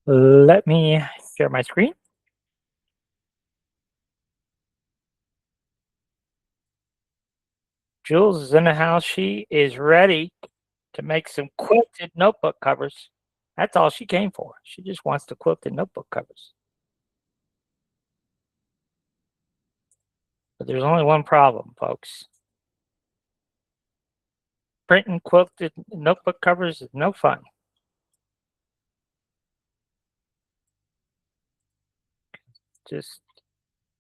Let me share my screen. Jules is in the house. She is ready to make some quilted notebook covers. That's all she came for. She just wants the quilted notebook covers. But there's only one problem, folks. Printing quilted notebook covers is no fun. Just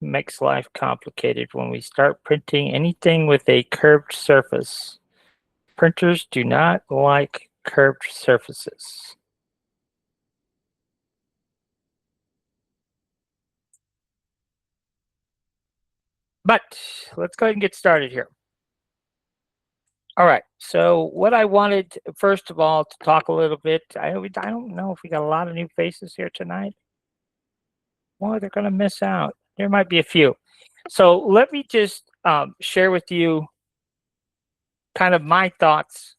makes life complicated when we start printing anything with a curved surface. Printers do not like curved surfaces. But let's go ahead and get started here. All right. So what I wanted, first of all, to talk a little bit. I don't know if we got a lot of new faces here tonight. Boy, they're going to miss out. There might be a few. So let me just share with you kind of my thoughts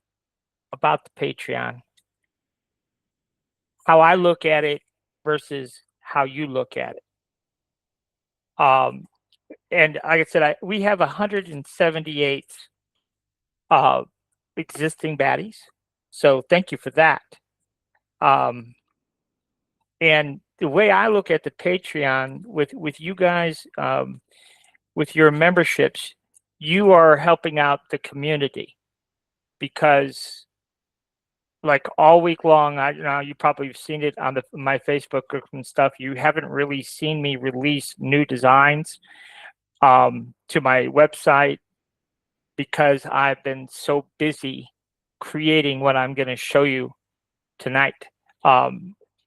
about the Patreon, how I look at it versus how you look at it. And like I said, we have 178 uh, existing baddies. So thank you for that. Um, and the way I look at the Patreon with you guys, with your memberships, you are helping out the community because, like all week long, you probably have seen it on my Facebook group and stuff. You haven't really seen me release new designs to my website because I've been so busy creating what I'm going to show you tonight.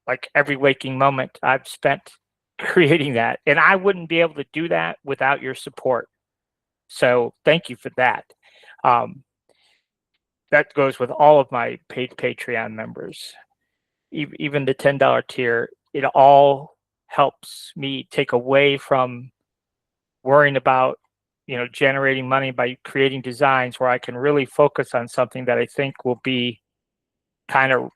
Like every waking moment I've spent creating that, and I wouldn't be able to do that without your support. So thank you for that. Um, that goes with all of my paid Patreon members, even the $10 tier. It all helps me take away from worrying about generating money by creating designs where I can really focus on something that I think will be kind of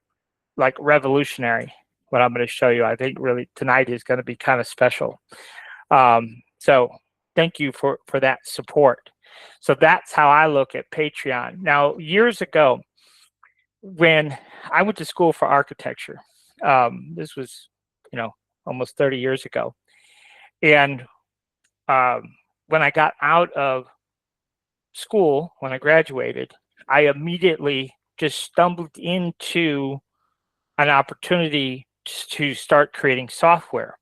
like revolutionary. What I'm going to show you, I think really tonight is going to be kind of special. So thank you for that support. So that's how I look at Patreon. Now, years ago, when I went to school for architecture, this was, almost 30 years ago. And when I got out of school, when I graduated, I immediately just stumbled into an opportunity to start creating software.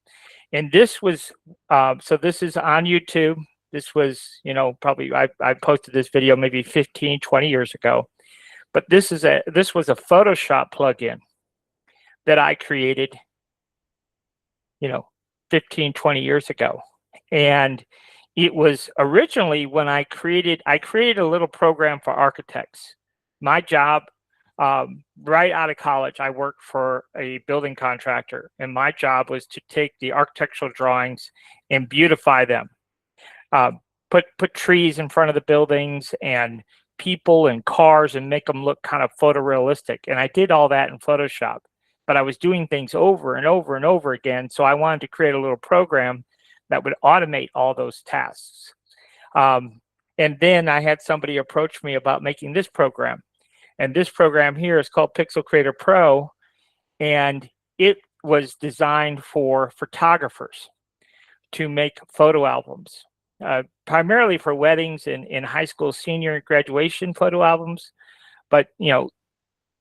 And this was, so this is on YouTube. This was, probably I posted this video maybe 15, 20 years ago. But this was a Photoshop plugin that I created, 15, 20 years ago. And it was originally when I created a little program for architects. My job, right out of college, I worked for a building contractor, and my job was to take the architectural drawings and beautify them. Put trees in front of the buildings and people and cars and make them look kind of photorealistic. And I did all that in Photoshop, but I was doing things over and over and over again. So I wanted to create a little program that would automate all those tasks. And then I had somebody approach me about making this program. And this program here is called Pixel Creator Pro. And it was designed for photographers to make photo albums, primarily for weddings and in high school senior graduation photo albums. But,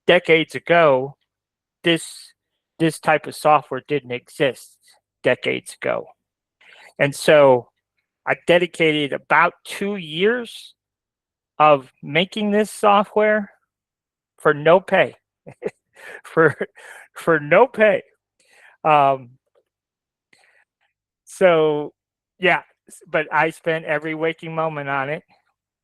decades ago, this type of software didn't exist decades ago. And so I dedicated about 2 years of making this software for no pay, for no pay. So yeah, but I spent every waking moment on it,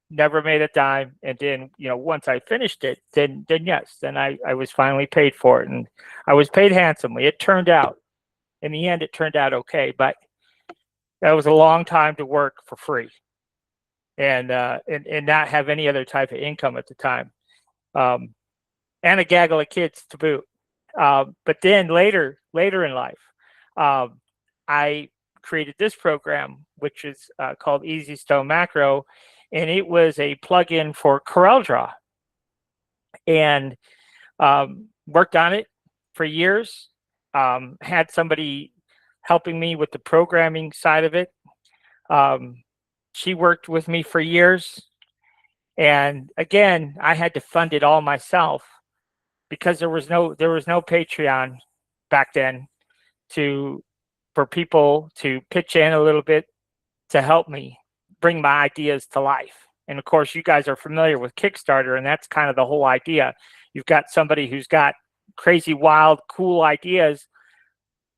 never made a dime. And then, once I finished it, then yes, then I was finally paid for it. And I was paid handsomely. It turned out, in the end, it turned out okay. But that was a long time to work for free and not have any other type of income at the time. And a gaggle of kids to boot. But then later in life, um, I created this program, which is called Easy Stone Macro, and it was a plugin for CorelDRAW, and worked on it for years. Had somebody helping me with the programming side of it. Um, she worked with me for years, and again, I had to fund it all myself because there was no Patreon back then to for people to pitch in a little bit to help me bring my ideas to life. And of course, you guys are familiar with Kickstarter, and that's kind of the whole idea. You've got somebody who's got crazy, wild, cool ideas,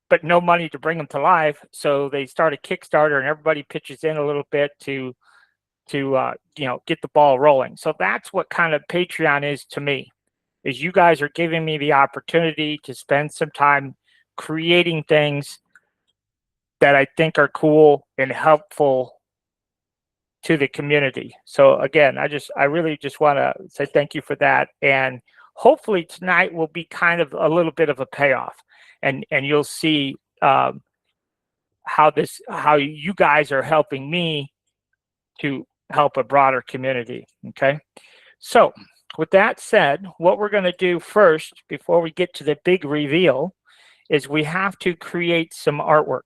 but no money to bring them to life. So they start a Kickstarter, and everybody pitches in a little bit to get the ball rolling. So that's what kind of Patreon is to me. Is you guys are giving me the opportunity to spend some time creating things that I think are cool and helpful to the community. So again, I really just want to say thank you for that. And hopefully tonight will be kind of a little bit of a payoff, and you'll see how you guys are helping me to help a broader community. Okay. So with that said, what we're going to do first, before we get to the big reveal, is we have to create some artwork.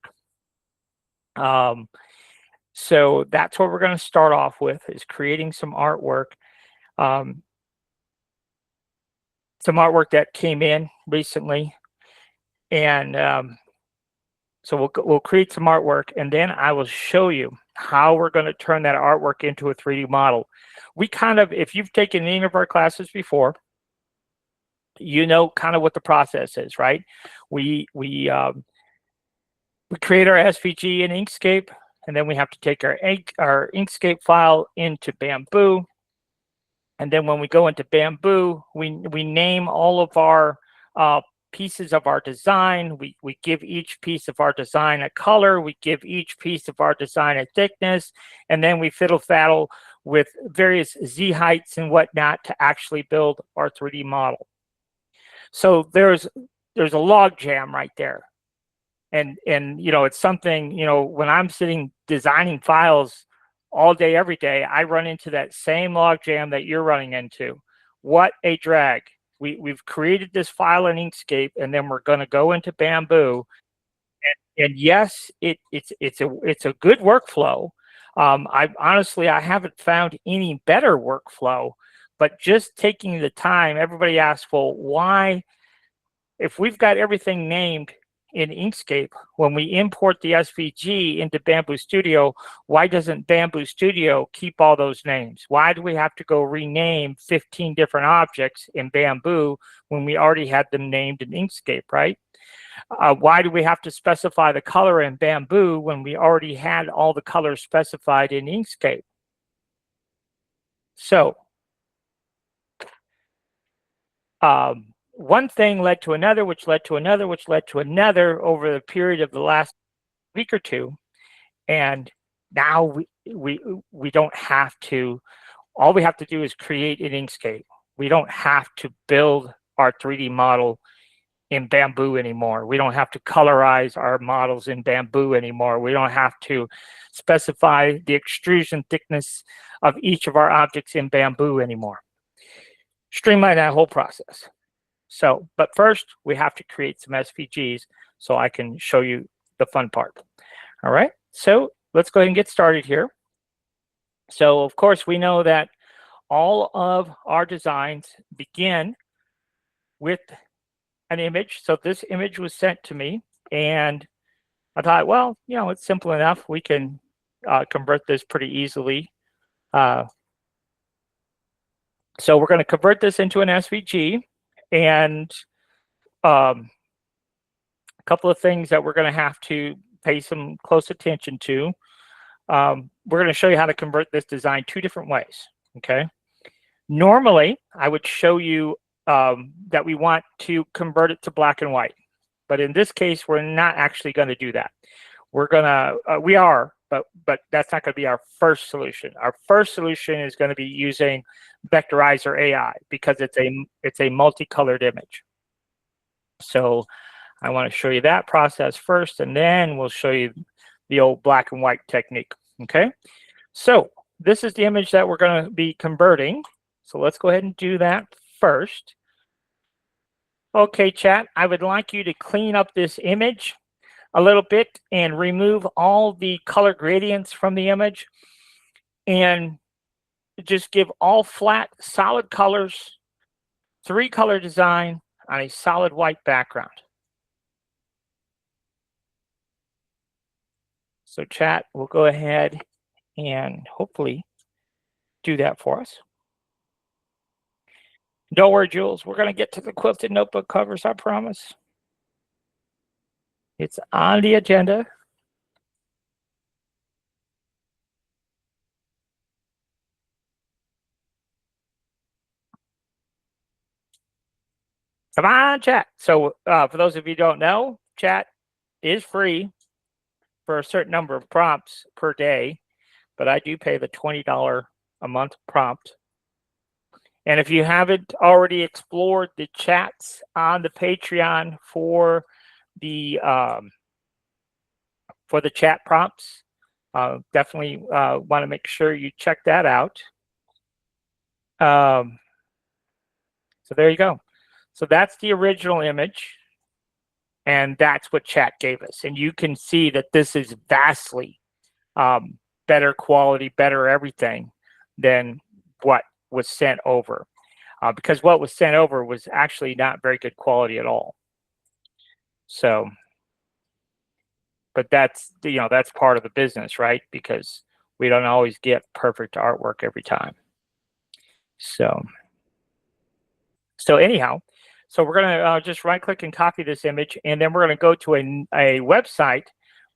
So that's what we're going to start off with, is creating some artwork. Some artwork that came in recently, and so we'll create some artwork, and then I will show you how we're going to turn that artwork into a 3D model. If you've taken any of our classes before, you know kind of what the process is, right? We create our SVG in Inkscape, and then we have to take our Inkscape file into Bamboo. And then when we go into Bamboo, we name all of our pieces of our design. We give each piece of our design a color. We give each piece of our design a thickness. And then we fiddle-faddle with various Z heights and whatnot to actually build our 3D model. So there's a log jam right there. And it's something, when I'm sitting designing files all day, every day, I run into that same log jam that you're running into. What a drag. We've created this file in Inkscape, and then we're going to go into Bamboo. And yes, it's a good workflow. I haven't found any better workflow, but just taking the time, everybody asks, well, why, if we've got everything named in Inkscape, when we import the SVG into Bamboo Studio, why doesn't Bamboo Studio keep all those names? Why do we have to go rename 15 different objects in Bamboo when we already had them named in Inkscape, right? Why do we have to specify the color in Bamboo when we already had all the colors specified in Inkscape? So one thing led to another, which led to another, which led to another over the period of the last week or two. And now we don't have to, all we have to do is create an Inkscape. We don't have to build our 3D model in Bamboo anymore. We don't have to colorize our models in Bamboo anymore. We don't have to specify the extrusion thickness of each of our objects in Bamboo anymore. Streamline that whole process. So, but first we have to create some SVGs so I can show you the fun part. All right, so let's go ahead and get started here. So of course we know that all of our designs begin with an image. So this image was sent to me, and I thought, well, it's simple enough. We can convert this pretty easily. So we're going to convert this into an SVG, and a couple of things that we're going to have to pay some close attention to. We're going to show you how to convert this design two different ways, okay? Normally, I would show you that we want to convert it to black and white. But in this case, we're not actually going to do that. We are, but that's not going to be our first solution. Our first solution is going to be using Vectorizer AI because it's a multicolored image. So I want to show you that process first, and then we'll show you the old black and white technique. Okay, so this is the image that we're going to be converting. So let's go ahead and do that first. Okay, chat, I would like you to clean up this image a little bit and remove all the color gradients from the image and just give all flat, solid colors, 3-color design on a solid white background. So chat will go ahead and hopefully do that for us. Don't worry, Jules, we're going to get to the quilted notebook covers, I promise. It's on the agenda. Come on, chat. So for those of you who don't know, chat is free for a certain number of prompts per day, but I do pay the $20 a month prompt. And if you haven't already explored the chats on the Patreon for the chat prompts, definitely want to make sure you check that out. So there you go. So that's the original image, and that's what chat gave us. And you can see that this is vastly better quality, better everything than what was sent over, because what was sent over was actually not very good quality at all. So, but that's, that's part of the business, right? Because we don't always get perfect artwork every time. So anyhow, so we're going to just right click and copy this image, and then we're going to go to a website,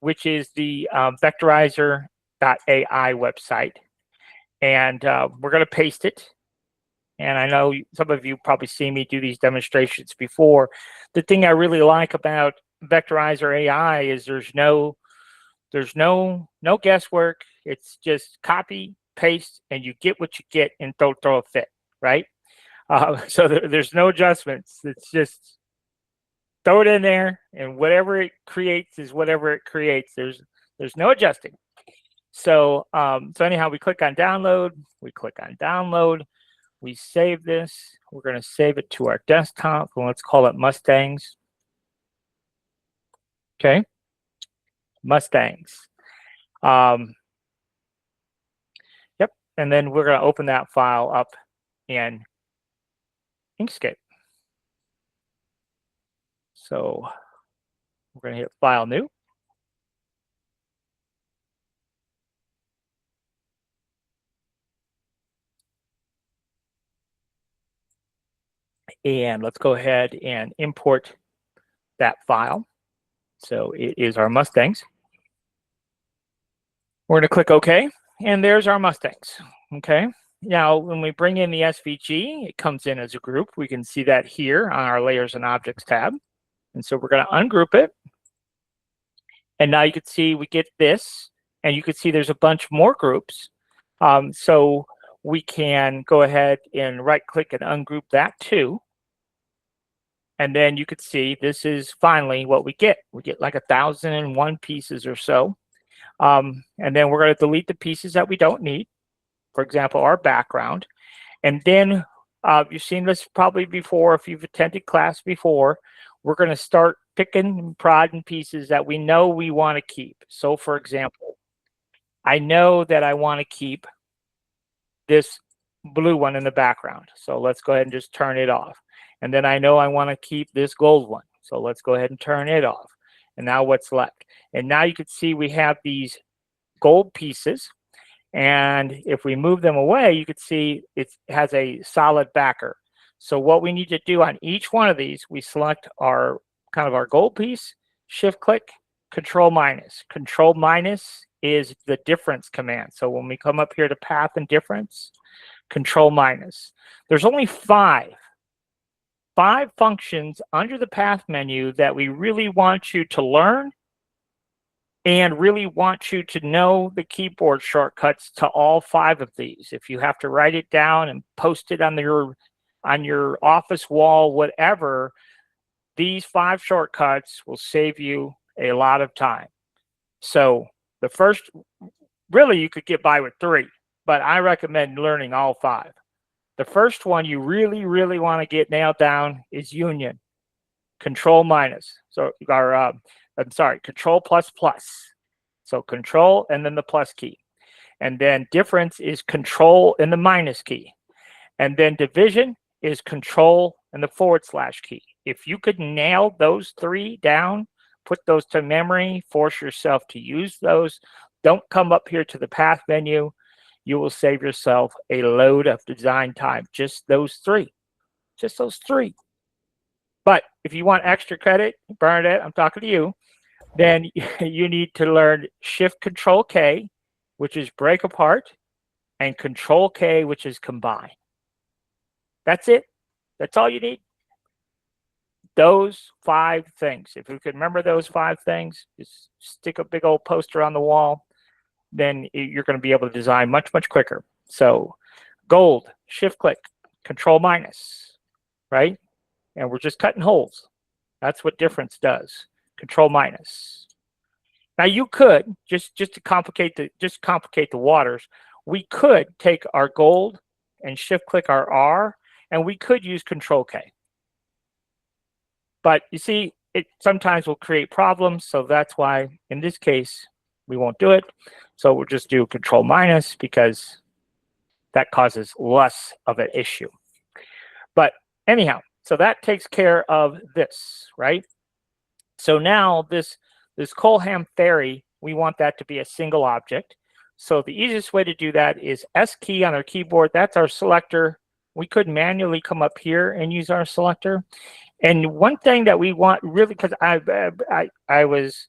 which is the vectorizer.ai website. And we're going to paste it. And I know some of you probably seen me do these demonstrations before. The thing I really like about Vectorizer AI is there's no guesswork. It's just copy, paste, and you get what you get and throw a fit, right? So there's no adjustments. It's just throw it in there, and whatever it creates is whatever it creates. There's no adjusting. So so anyhow, we click on download. We save this. We're going to save it to our desktop, and let's call it Mustangs. Okay, Mustangs. Yep, and then we're going to open that file up in Inkscape. So we're going to hit File New. And let's go ahead and import that file. So it is our Mustangs. We're going to click OK, and there's our Mustangs. Okay. Now, when we bring in the SVG, it comes in as a group. We can see that here on our Layers and Objects tab. And so we're going to ungroup it. And now you can see we get this, and you can see there's a bunch more groups. So we can go ahead and right-click and ungroup that too. And then you could see this is finally what we get. We get like 1,001 pieces or so. And then we're going to delete the pieces that we don't need. For example, our background. And then you've seen this probably before if you've attended class before. We're going to start picking and prodding pieces that we know we want to keep. So for example, I know that I want to keep this blue one in the background. So let's go ahead and just turn it off. And then I know I want to keep this gold one. So let's go ahead and turn it off. And now what's left? And now you can see we have these gold pieces. And if we move them away, you can see it has a solid backer. So what we need to do on each one of these, we select our kind of our gold piece, shift click, control minus. Control minus is the difference command. So when we come up here to path and difference, control minus. There's only five functions under the path menu that we really want you to learn and really want you to know the keyboard shortcuts to all 5 of these. If you have to write it down and post it on your office wall, whatever, these 5 shortcuts will save you a lot of time. So the first, really you could get by with 3, but I recommend learning all 5. The first one you really, really want to get nailed down is union, control minus. So, or I'm sorry, control plus plus. So control and then the plus key. And then difference is control and the minus key. And then division is control and the / key. If you could nail those 3 down, put those to memory, force yourself to use those, don't come up here to the path menu, you will save yourself a load of design time. Just those 3. Just those 3. But if you want extra credit, Bernadette, I'm talking to you, then you need to learn Shift Control K, which is break apart, and Control K, which is combine. That's it. That's all you need. Those 5 things. If you can remember those 5 things, just stick a big old poster on the wall, then you're going to be able to design much, much quicker. So gold, shift click, control minus, right? And we're just cutting holes. That's what difference does. Control minus. Now you could just to complicate the waters, we could take our gold and shift click our R, and we could use control K. But you see, it sometimes will create problems, so that's why in this case we won't do it. So we'll just do control minus because that causes less of an issue. But anyhow, so that takes care of this, right? So now this Colham ferry, we want that to be a single object. So the easiest way to do that is S key on our keyboard. That's our selector. We could manually come up here and use our selector. And one thing that we want really, because I was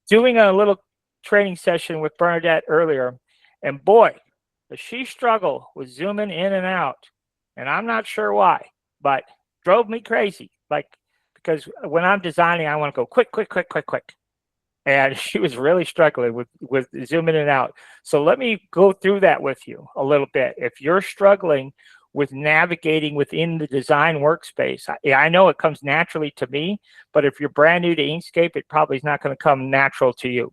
doing a little training session with Bernadette earlier, and boy, does she struggle with zooming in and out. And I'm not sure why, but drove me crazy. Like, because when I'm designing, I want to go quick, quick, quick, quick, quick. And she was really struggling with zooming in and out. So let me go through that with you a little bit. If you're struggling with navigating within the design workspace, I know it comes naturally to me, but if you're brand new to Inkscape, it probably is not going to come natural to you.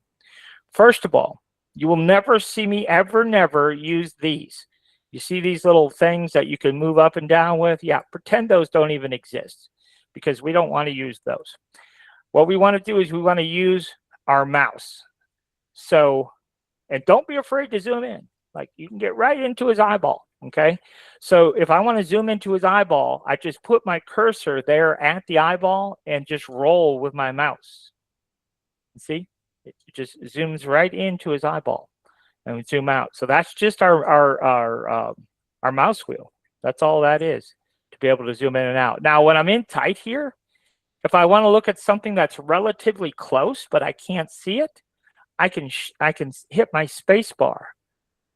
First of all, you will never see me never use these. You see these little things that you can move up and down with? Yeah, pretend those don't even exist because we don't want to use those. What we want to do is we want to use our mouse. So, and don't be afraid to zoom in. Like, you can get right into his eyeball, okay? So if I want to zoom into his eyeball, I just put my cursor there at the eyeball and just roll with my mouse. See? It just zooms right into his eyeball and we zoom out. So that's just our mouse wheel. That's all that is, to be able to zoom in and out. Now, when I'm in tight here, if I want to look at something that's relatively close, but I can't see it, I can hit my space bar.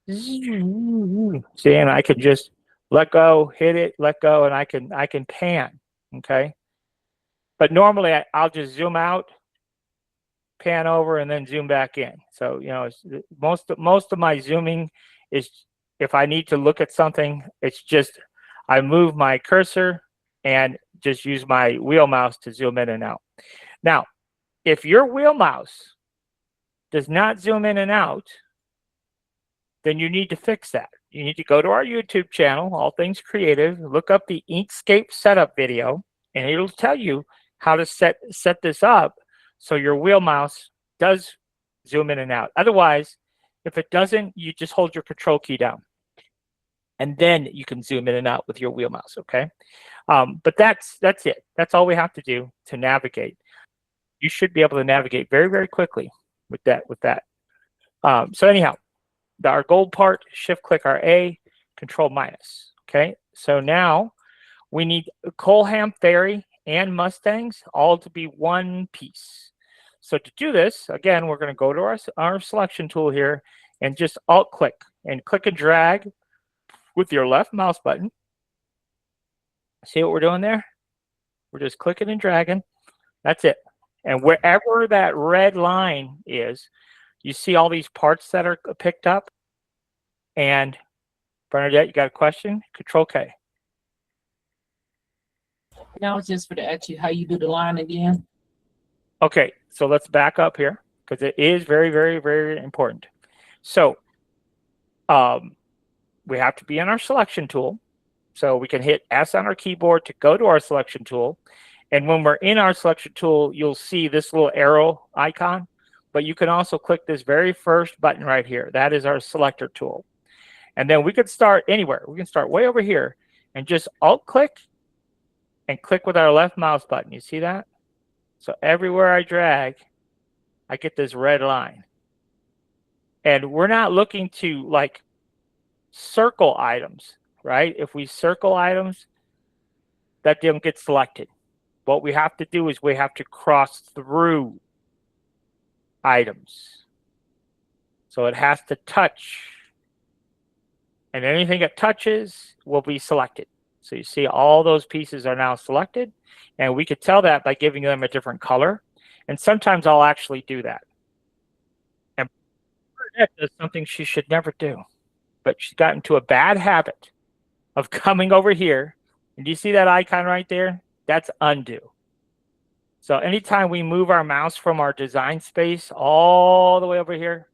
See, and I can just let go, hit it, let go, and I can pan. Okay. But normally I'll just zoom out, pan over, and then zoom back in. So, you know, most of my zooming is, if I need to look at something, it's just I move my cursor and just use my wheel mouse to zoom in and out. Now, if your wheel mouse does not zoom in and out, then you need to fix that. You need to go to our YouTube channel, All Things Creative, look up the Inkscape setup video, and it'll tell you how to set this up so your wheel mouse does zoom in and out. Otherwise, if it doesn't, you just hold your control key down, and then you can zoom in and out with your wheel mouse, okay? But that's it. That's all we have to do to navigate. You should be able to navigate very, very quickly with that. So anyhow, our gold part, shift click our A, control minus, okay? So now we need Colham Ferry and Mustangs all to be one piece. So to do this, again, we're going to go to our selection tool here and just alt click and click and drag with your left mouse button. See what we're doing there? We're just clicking and dragging. That's it. And wherever that red line is, you see all these parts that are picked up. And Bernadette, you got a question? Control K. Now it's just for the actually how you do the line again. Okay, so let's back up here because it is very, very, very important. So um, we have to be in our selection tool. So we can hit S on our keyboard to go to our selection tool. And when we're in our selection tool, you'll see this little arrow icon, but you can also click this very first button right here. That is our selector tool. And then we could start anywhere. We can start way over here and just alt click and click with our left mouse button. You see that? So everywhere I drag, I get this red line. And we're not looking to like circle items, right? If we circle items, that don't get selected. What we have to do is we have to cross through items. So it has to touch, and anything it touches will be selected. So you see all those pieces are now selected, and we could tell that by giving them a different color. And sometimes I'll actually do that. And Bernadette does something she should never do, but she's gotten into a bad habit of coming over here. And do you see that icon right there? That's undo. So anytime we move our mouse from our design space all the way over here,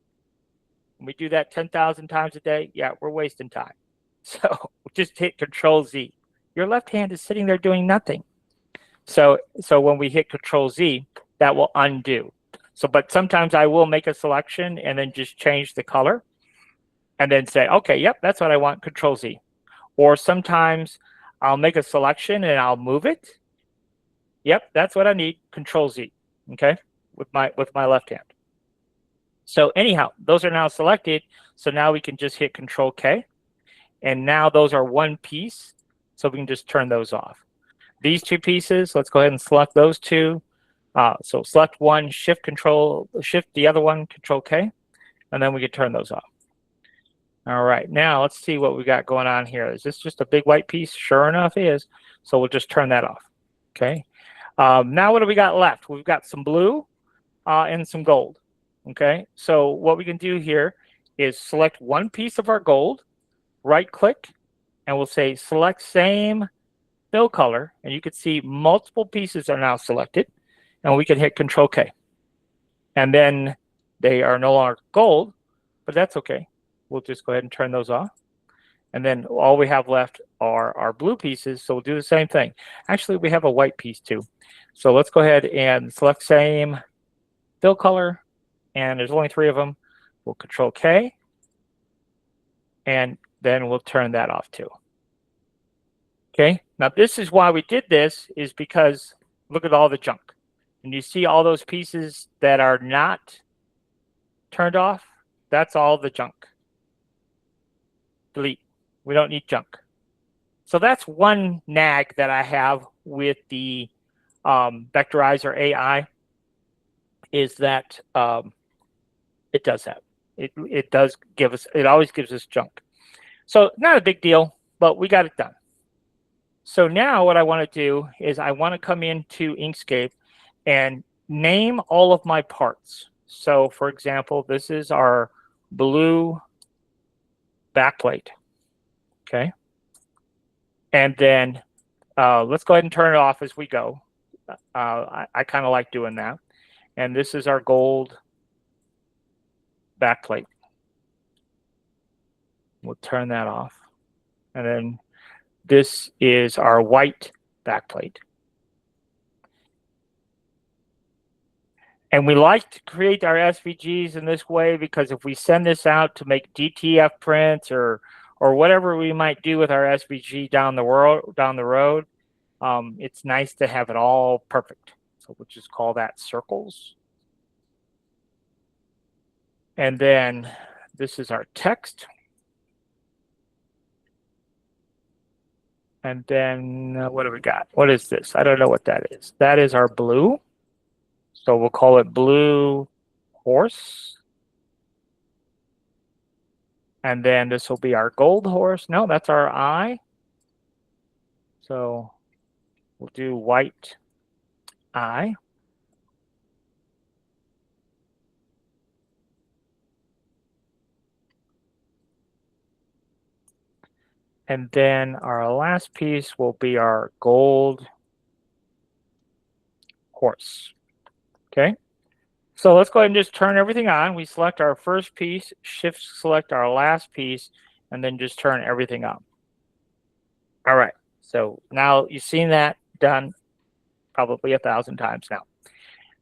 and we do that 10,000 times a day, yeah, we're wasting time. So just hit Control Z. Your left hand is sitting there doing nothing. So when we hit Control Z, that will undo. So, but sometimes I will make a selection and then just change the color and then say, okay, yep, that's what I want, Control Z. Or sometimes I'll make a selection and I'll move it. Yep, that's what I need, Control Z, okay, with my left hand. So anyhow, those are now selected. So now we can just hit Control K. And now those are one piece. So we can just turn those off. These two pieces, let's go ahead and select those two. So select one, shift the other one, Control K, and then we can turn those off. All right, now let's see what we got going on here. Is this just a big white piece? Sure enough, it is. So we'll just turn that off. Okay. Now what do we got left? We've got some blue and some gold. Okay, so what we can do here is select one piece of our gold, right click, and we'll say select same fill color, and you can see multiple pieces are now selected, and we can hit Control K. And then they are no longer gold, but that's okay. We'll just go ahead and turn those off. And then all we have left are our blue pieces, so we'll do the same thing. Actually, we have a white piece too. So let's go ahead and select same fill color, and there's only 3 of them. We'll Control K, and then we'll turn that off too. Okay, now this is why we did this, is because look at all the junk. And you see all those pieces that are not turned off? That's all the junk. Delete. We don't need junk. So that's one nag that I have with the vectorizer AI, is that it does that. It does give us, it always gives us junk. So not a big deal, but we got it done. So now what I want to do is I want to come into Inkscape and name all of my parts. So for example, this is our blue backplate. Okay. And then let's go ahead and turn it off as we go. I kind of like doing that. And this is our gold backplate. We'll turn that off. And then this is our white backplate. And we like to create our SVGs in this way because if we send this out to make DTF prints or whatever we might do with our SVG down the road, it's nice to have it all perfect. So we'll just call that circles. And then this is our text. And then what do we got? What is this? I don't know what that is. That is our blue. So we'll call it blue horse. And then this will be our gold horse. No, that's our eye. So we'll do white eye. And then our last piece will be our gold horse. Okay. So let's go ahead and just turn everything on. We select our first piece, shift select our last piece, and then just turn everything on. All right. So now you've seen that done probably 1,000 times now.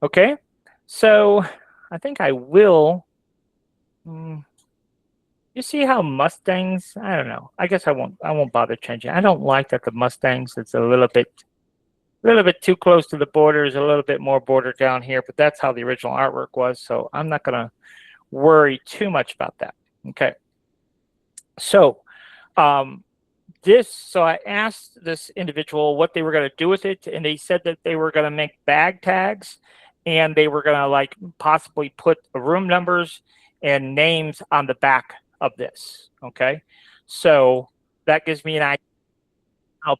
Okay. So I think I will. You see how Mustangs? I don't know. I guess I won't. I won't bother changing. I don't like that the Mustangs. It's a little bit too close to the borders. A little bit more border down here. But that's how the original artwork was. So I'm not gonna worry too much about that. Okay. So so I asked this individual what they were going to do with it, and they said that they were going to make bag tags, and they were going to like possibly put room numbers and names on the back of this. Okay, so that gives me an idea how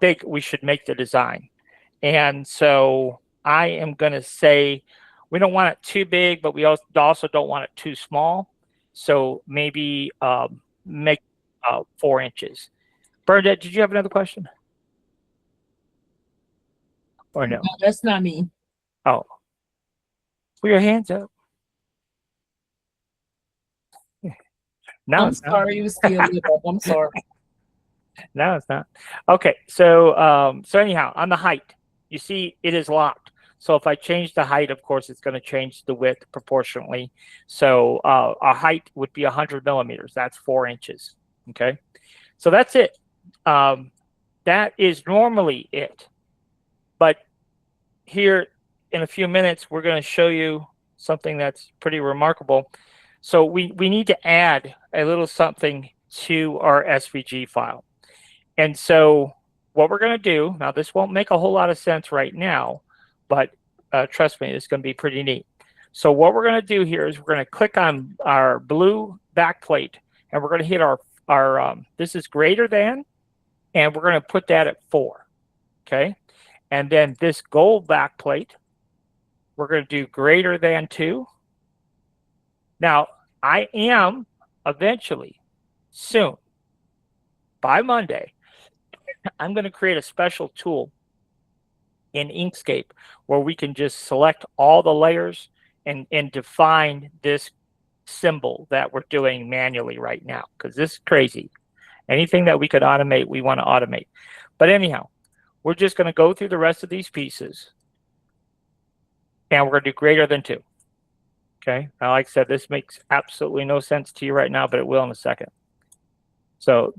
big we should make the design. And so I am going to say we don't want it too big, but we also don't want it too small. So maybe make 4 inches. Bernadette, did you have another question? Or no? No, that's not me. Oh, put your hands up. No, I'm sorry, you still lit up. I'm sorry. No, it's not. Okay, so so anyhow, on the height, you see it is locked. So if I change the height, of course, it's going to change the width proportionally. So our height would be 100 millimeters. That's 4 inches. Okay, so that's it. That is normally it. But here in a few minutes, we're going to show you something that's pretty remarkable. So we need to add a little something to our SVG file. And so what we're going to do, now this won't make a whole lot of sense right now, but trust me, it's going to be pretty neat. So what we're going to do here is we're going to click on our blue backplate, and we're going to hit our this is greater than, and we're going to put that at 4. Okay. And then this gold backplate, we're going to do greater than 2. Now, I am eventually, soon, by Monday, I'm going to create a special tool in Inkscape where we can just select all the layers and define this symbol that we're doing manually right now, because this is crazy. Anything that we could automate, we want to automate. But anyhow, we're just going to go through the rest of these pieces, and we're going to do greater than 2. Okay. Now, like I said, this makes absolutely no sense to you right now, but it will in a second. So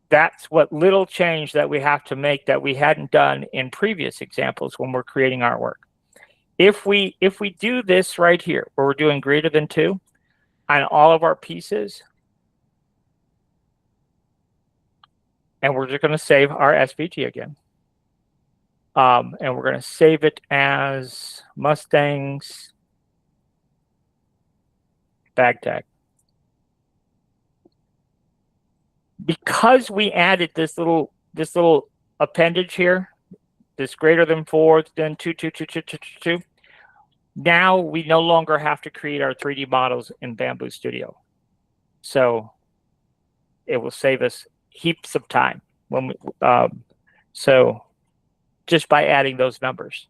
that's what little change that we have to make that we hadn't done in previous examples when we're creating artwork. If we do this right here, where we're doing greater than 2 on all of our pieces, and we're just going to save our SVG again. And we're going to save it as Mustangs bag tag. Because we added this little appendage here, this greater than 4, then 2, 2, 2, 2, 2, 2, 2. Now we no longer have to create our 3D models in Bamboo Studio. So it will save us heaps of time when we, so just by adding those numbers.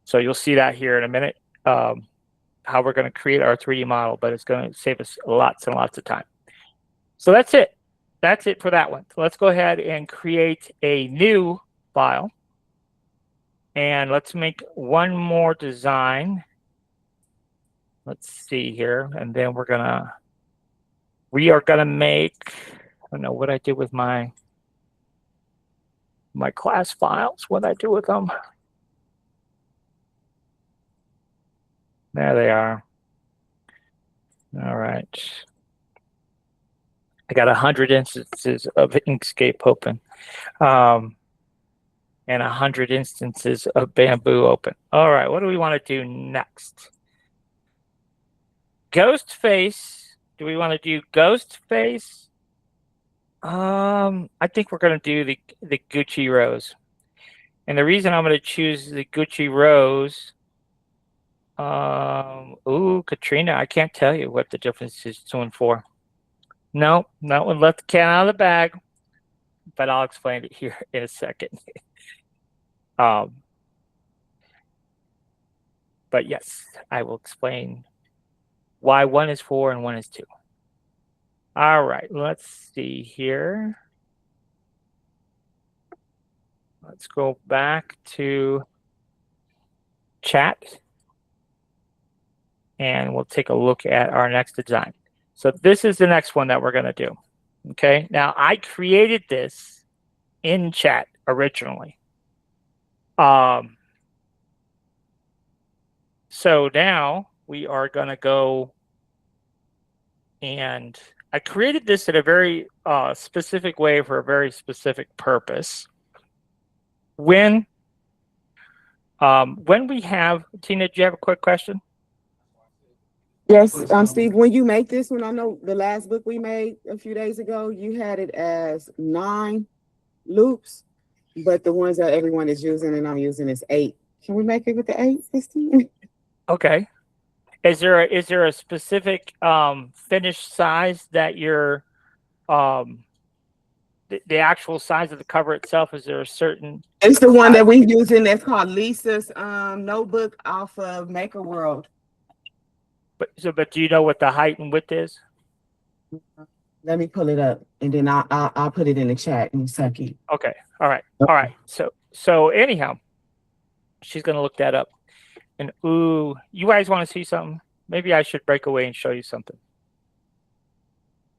So you'll see that here in a minute, how we're going to create our 3D model, but it's going to save us lots and lots of time. So that's it. That's it for that one. So let's go ahead and create a new file. And let's make one more design. Let's see here. And then we are gonna make, I don't know what I did with my class files, what I do with them. There they are. All right. I got 100 instances of Inkscape open. And 100 instances of Bamboo open. All right, what do we want to do next? Ghost face. Do we want to do ghost face? I think we're going to do the Gucci rose. And the reason I'm going to choose the Gucci rose, ooh, Katrina, I can't tell you what the difference is 2 and 4. No, that one let the cat out of the bag, but I'll explain it here in a second. But yes, I will explain why one is 4 and one is 2. All right, let's see here. Let's go back to chat and we'll take a look at our next design. So this is the next one that we're going to do. Okay, now I created this in chat originally. So now we are going to go and I created this in a very specific way for a very specific purpose. When we have, Tina, do you have a quick question? Yes, Steve, when you make this one, I know the last book we made a few days ago, you had it as 9 loops, but the ones that everyone is using and I'm using is 8. Can we make it with the 8 this time? Okay. Is there a specific finished size that you're the actual size of the cover itself? Is there a certain? It's the one that we're using that's called Lisa's notebook off of Maker World. But do you know what the height and width is? Let me pull it up and then I'll put it in the chat in a second. Okay. All right. All right. So anyhow, she's gonna look that up. And ooh, you guys want to see something? Maybe I should break away and show you something.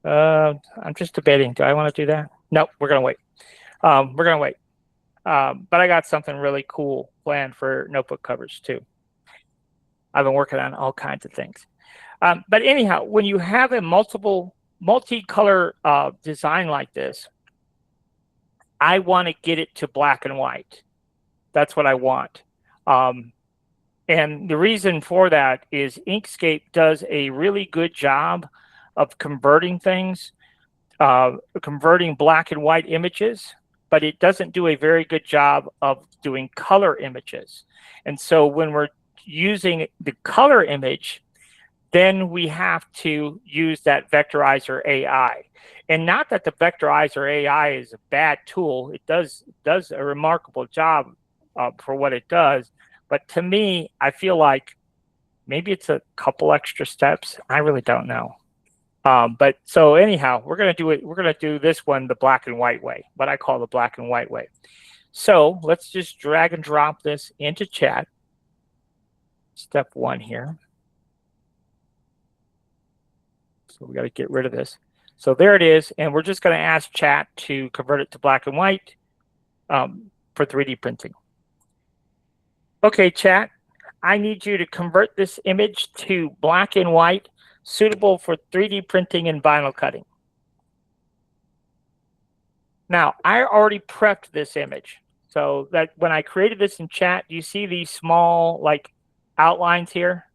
I'm just debating. Do I want to do that? Nope, we're gonna wait. We're gonna wait. But I got something really cool planned for notebook covers too. I've been working on all kinds of things. But anyhow, when you have a multicolor design like this, I want to get it to black and white. That's what I want. And the reason for that is Inkscape does a really good job of converting things, converting black and white images, but it doesn't do a very good job of doing color images. And so when we're using the color image, then we have to use that vectorizer AI. And not that the vectorizer AI is a bad tool. It does a remarkable job for what it does. But to me, I feel like maybe it's a couple extra steps. I really don't know. But so anyhow, we're going to do it. We're going to do this one the black and white way, what I call the black and white way. So let's just drag and drop this into chat. Step 1 here. So we got to get rid of this. So there it is. And we're just going to ask chat to convert it to black and white for 3D printing. Okay, chat, I need you to convert this image to black and white, suitable for 3D printing and vinyl cutting. Now, I already prepped this image. So that when I created this in chat, do you see these small like outlines here?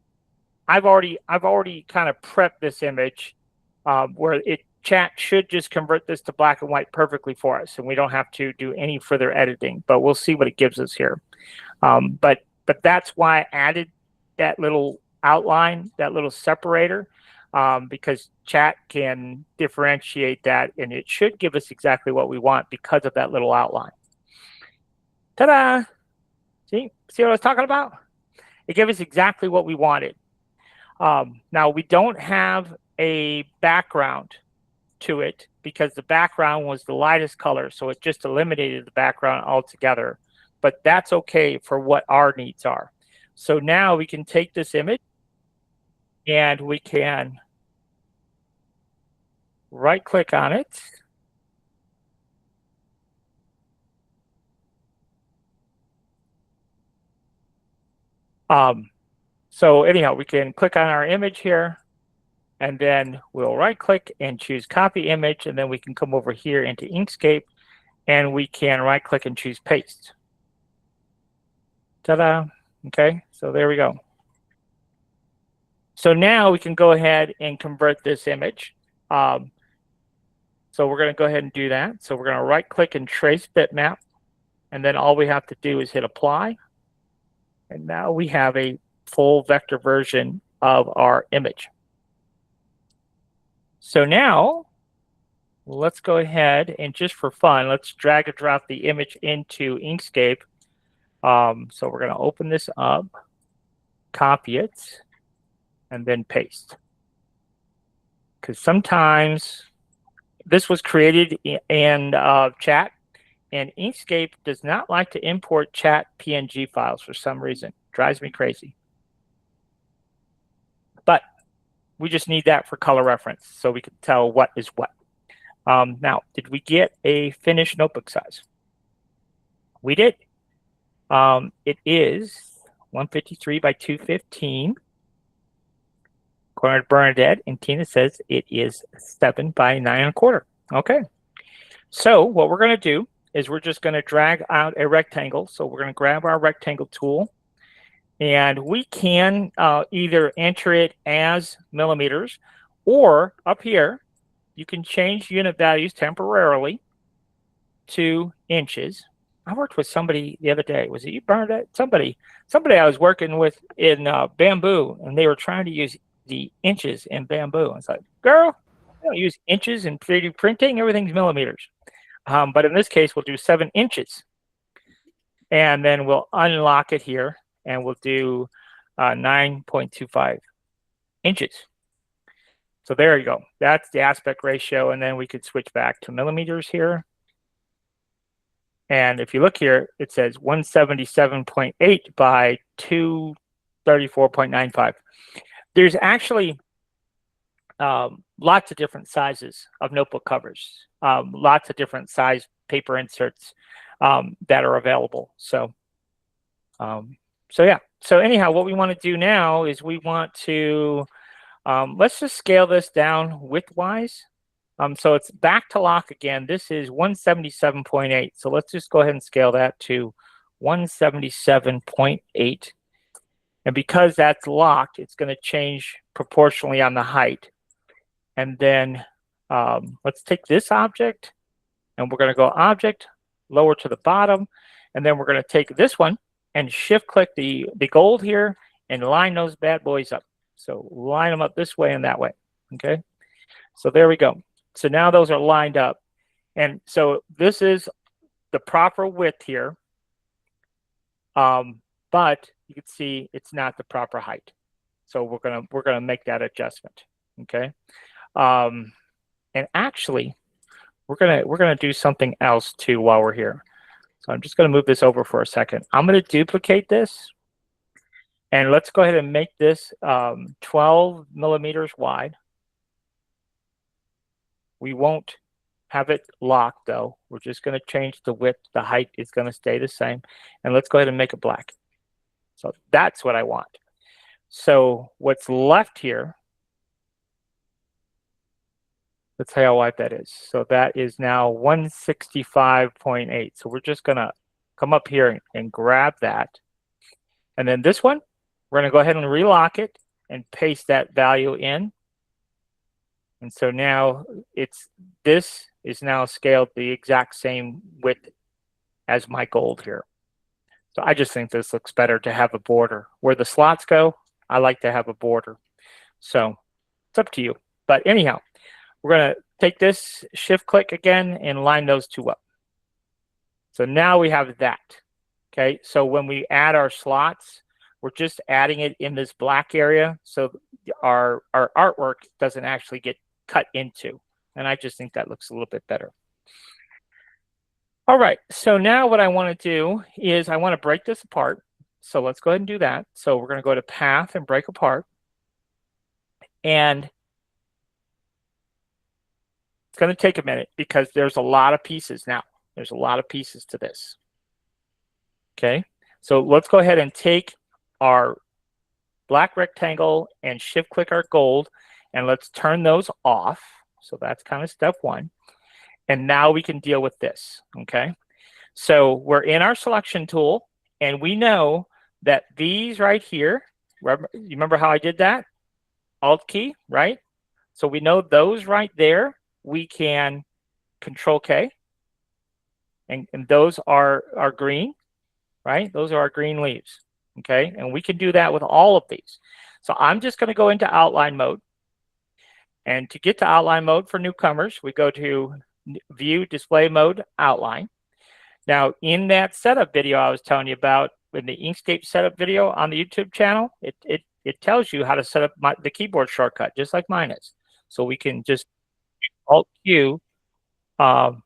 I've already kind of prepped this image where chat should just convert this to black and white perfectly for us, and we don't have to do any further editing, but we'll see what it gives us here. But that's why I added that little outline, that little separator, because chat can differentiate that, and it should give us exactly what we want because of that little outline. Ta-da! See what I was talking about? It gave us exactly what we wanted. Now, we don't have a background to it because the background was the lightest color, so it just eliminated the background altogether. But that's okay for what our needs are. So now we can take this image and we can right-click on it. So anyhow, we can click on our image here, and then we'll right-click and choose Copy Image, and then we can come over here into Inkscape, and we can right-click and choose Paste. Ta-da! Okay, so there we go. So now we can go ahead and convert this image. So we're going to go ahead and do that. So we're going to right-click and trace bitmap, and then all we have to do is hit Apply. And now we have a full vector version of our image. So now let's go ahead and just for fun, let's drag and drop the image into Inkscape. So we're going to open this up, copy it, and then paste. Because sometimes this was created in chat, and Inkscape does not like to import chat PNG files for some reason. Drives me crazy. But we just need that for color reference so we can tell what is what. Now, did we get a finished notebook size? We did. It is 153 by 215. According to Bernadette, and Tina says it is 7 by 9.25. Okay. So what we're going to do is we're just going to drag out a rectangle. So we're going to grab our rectangle tool, and we can either enter it as millimeters, or up here, you can change unit values temporarily to inches. I worked with somebody the other day. Was it you, Bernadette? Somebody I was working with in Bamboo, and they were trying to use the inches in Bamboo. It's like, girl, I don't use inches in 3D printing. Everything's millimeters. But in this case, we'll do 7 inches. And then we'll unlock it here, and we'll do 9.25 inches. So there you go. That's the aspect ratio. And then we could switch back to millimeters here. And if you look here, it says 177.8 by 234.95. There's actually lots of different sizes of notebook covers, lots of different size paper inserts that are available. So yeah. So anyhow, what we want to do now is we want to, let's just scale this down width-wise. So it's back to lock again. This is 177.8. So let's just go ahead and scale that to 177.8. And because that's locked, it's going to change proportionally on the height. And then let's take this object, and we're going to go object, lower to the bottom. And then we're going to take this one and shift click the gold here and line those bad boys up. So line them up this way and that way. Okay. So there we go. So now those are lined up. And so this is the proper width here. But you can see it's not the proper height. So we're gonna make that adjustment. Okay. And actually, we're gonna do something else too while we're here. So I'm just gonna move this over for a second. I'm gonna duplicate this, and let's go ahead and make this 12 millimeters wide. We won't have it locked though. We're just gonna change the width. The height is gonna stay the same. And let's go ahead and make it black. So that's what I want. So what's left here, let's see how wide that is. So that is now 165.8. So we're just gonna come up here and grab that. And then this one, we're gonna go ahead and relock it and paste that value in. And so now this is now scaled the exact same width as my gold here. So I just think this looks better to have a border. Where the slots go, I like to have a border. So it's up to you. But anyhow, we're going to take this, shift click again, and line those two up. So now we have that. Okay, so when we add our slots, we're just adding it in this black area. So our artwork doesn't actually get cut into. And I just think that looks a little bit better. All right, so now what I want to do is I want to break this apart. So let's go ahead and do that. So we're going to go to path and break apart. And it's going to take a minute because there's a lot of pieces now. There's a lot of pieces to this. Okay, so let's go ahead and take our black rectangle and shift click our gold, and let's turn those off. So that's kind of step one. And now we can deal with this, okay? So we're in our selection tool, and we know that these right here, you remember how I did that? Alt key, right? So we know those right there, we can Control K, and those are green, right? Those are our green leaves, okay? And we can do that with all of these. So I'm just gonna go into outline mode. And to get to outline mode for newcomers, we go to View Display Mode Outline. Now, in that setup video I was telling you about, in the Inkscape setup video on the YouTube channel, it tells you how to set up the keyboard shortcut, just like mine is. So we can just Alt Q, and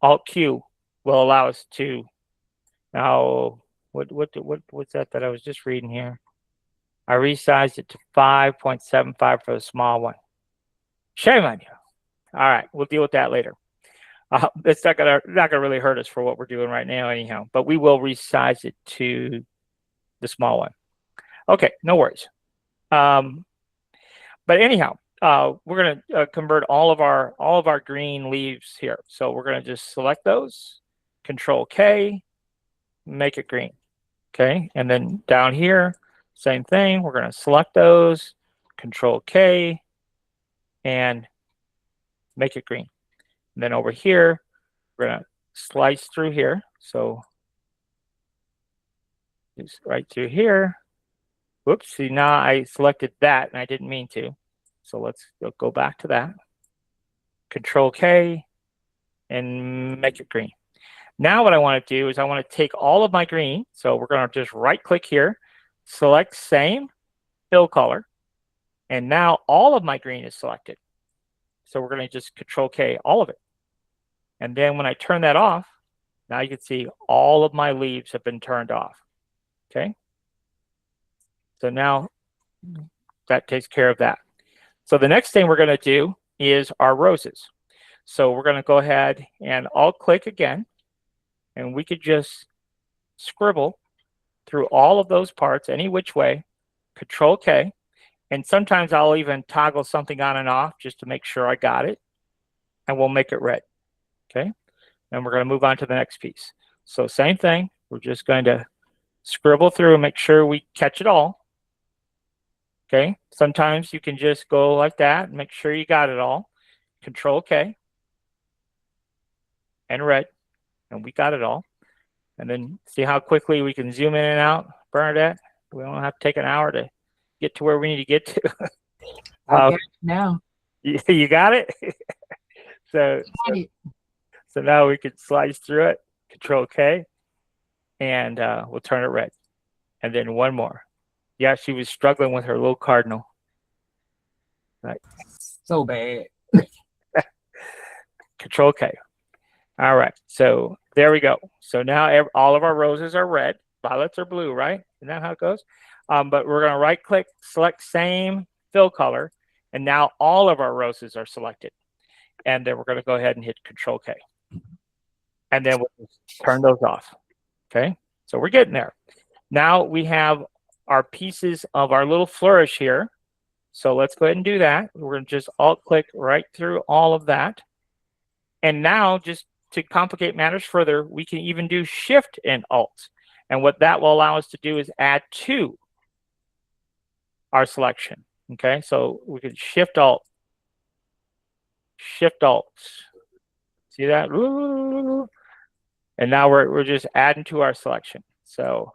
Alt Q will allow us to. Now, what's that I was just reading here? I resized it to 5.75 for the small one. Shame on you. All right, we'll deal with that later. It's not gonna really hurt us for what we're doing right now, anyhow. But we will resize it to the small one. Okay, no worries. But anyhow, we're gonna convert all of our green leaves here. So we're gonna just select those, Control K, make it green. Okay, and then down here, same thing. We're gonna select those, Control K, and make it green. And then over here, we're gonna slice through here. So just right through here. Whoops, see, now I selected that and I didn't mean to. So let's go back to that. Control K and make it green. Now what I want to do is I want to take all of my green. So we're going to just right click here, select same, fill color. And now all of my green is selected. So we're going to just Control K all of it. And then when I turn that off, now you can see all of my leaves have been turned off. Okay. So now that takes care of that. So the next thing we're going to do is our roses. So we're going to go ahead and Alt click again, and we could just scribble through all of those parts any which way, Control K. And sometimes I'll even toggle something on and off just to make sure I got it, and we'll make it red. Okay. And we're going to move on to the next piece. So same thing. We're just going to scribble through and make sure we catch it all. Okay. Sometimes you can just go like that and make sure you got it all. Control K and red. And we got it all. And then see how quickly we can zoom in and out, Bernadette. We don't have to take an hour to get to where we need to get to. I got it now. You got it? So now we can slice through it, Control K, and we'll turn it red. And then one more. Yeah, she was struggling with her little cardinal. Right. So bad. Control K. All right, so there we go. So now all of our roses are red. Violets are blue, right? Isn't that how it goes? But we're going to right click, select same, fill color, and now all of our roses are selected. And then we're going to go ahead and hit Control K. And then we'll just turn those off. Okay, so we're getting there. Now we have our pieces of our little flourish here. So let's go ahead and do that. We're going to just Alt click right through all of that. And now, just to complicate matters further, we can even do Shift and Alt. And what that will allow us to do is add to our selection. Okay, so we can Shift Alt. Shift Alt. See that? And now we're just adding to our selection. So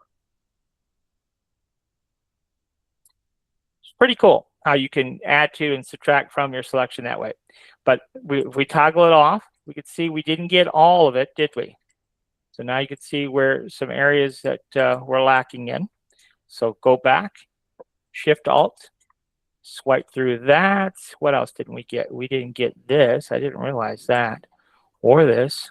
it's pretty cool how you can add to and subtract from your selection that way. But if we toggle it off, we could see we didn't get all of it, did we? So now you can see where some areas that we're lacking in. So go back, Shift Alt, swipe through that. What else didn't we get? We didn't get this. I didn't realize that. Or this.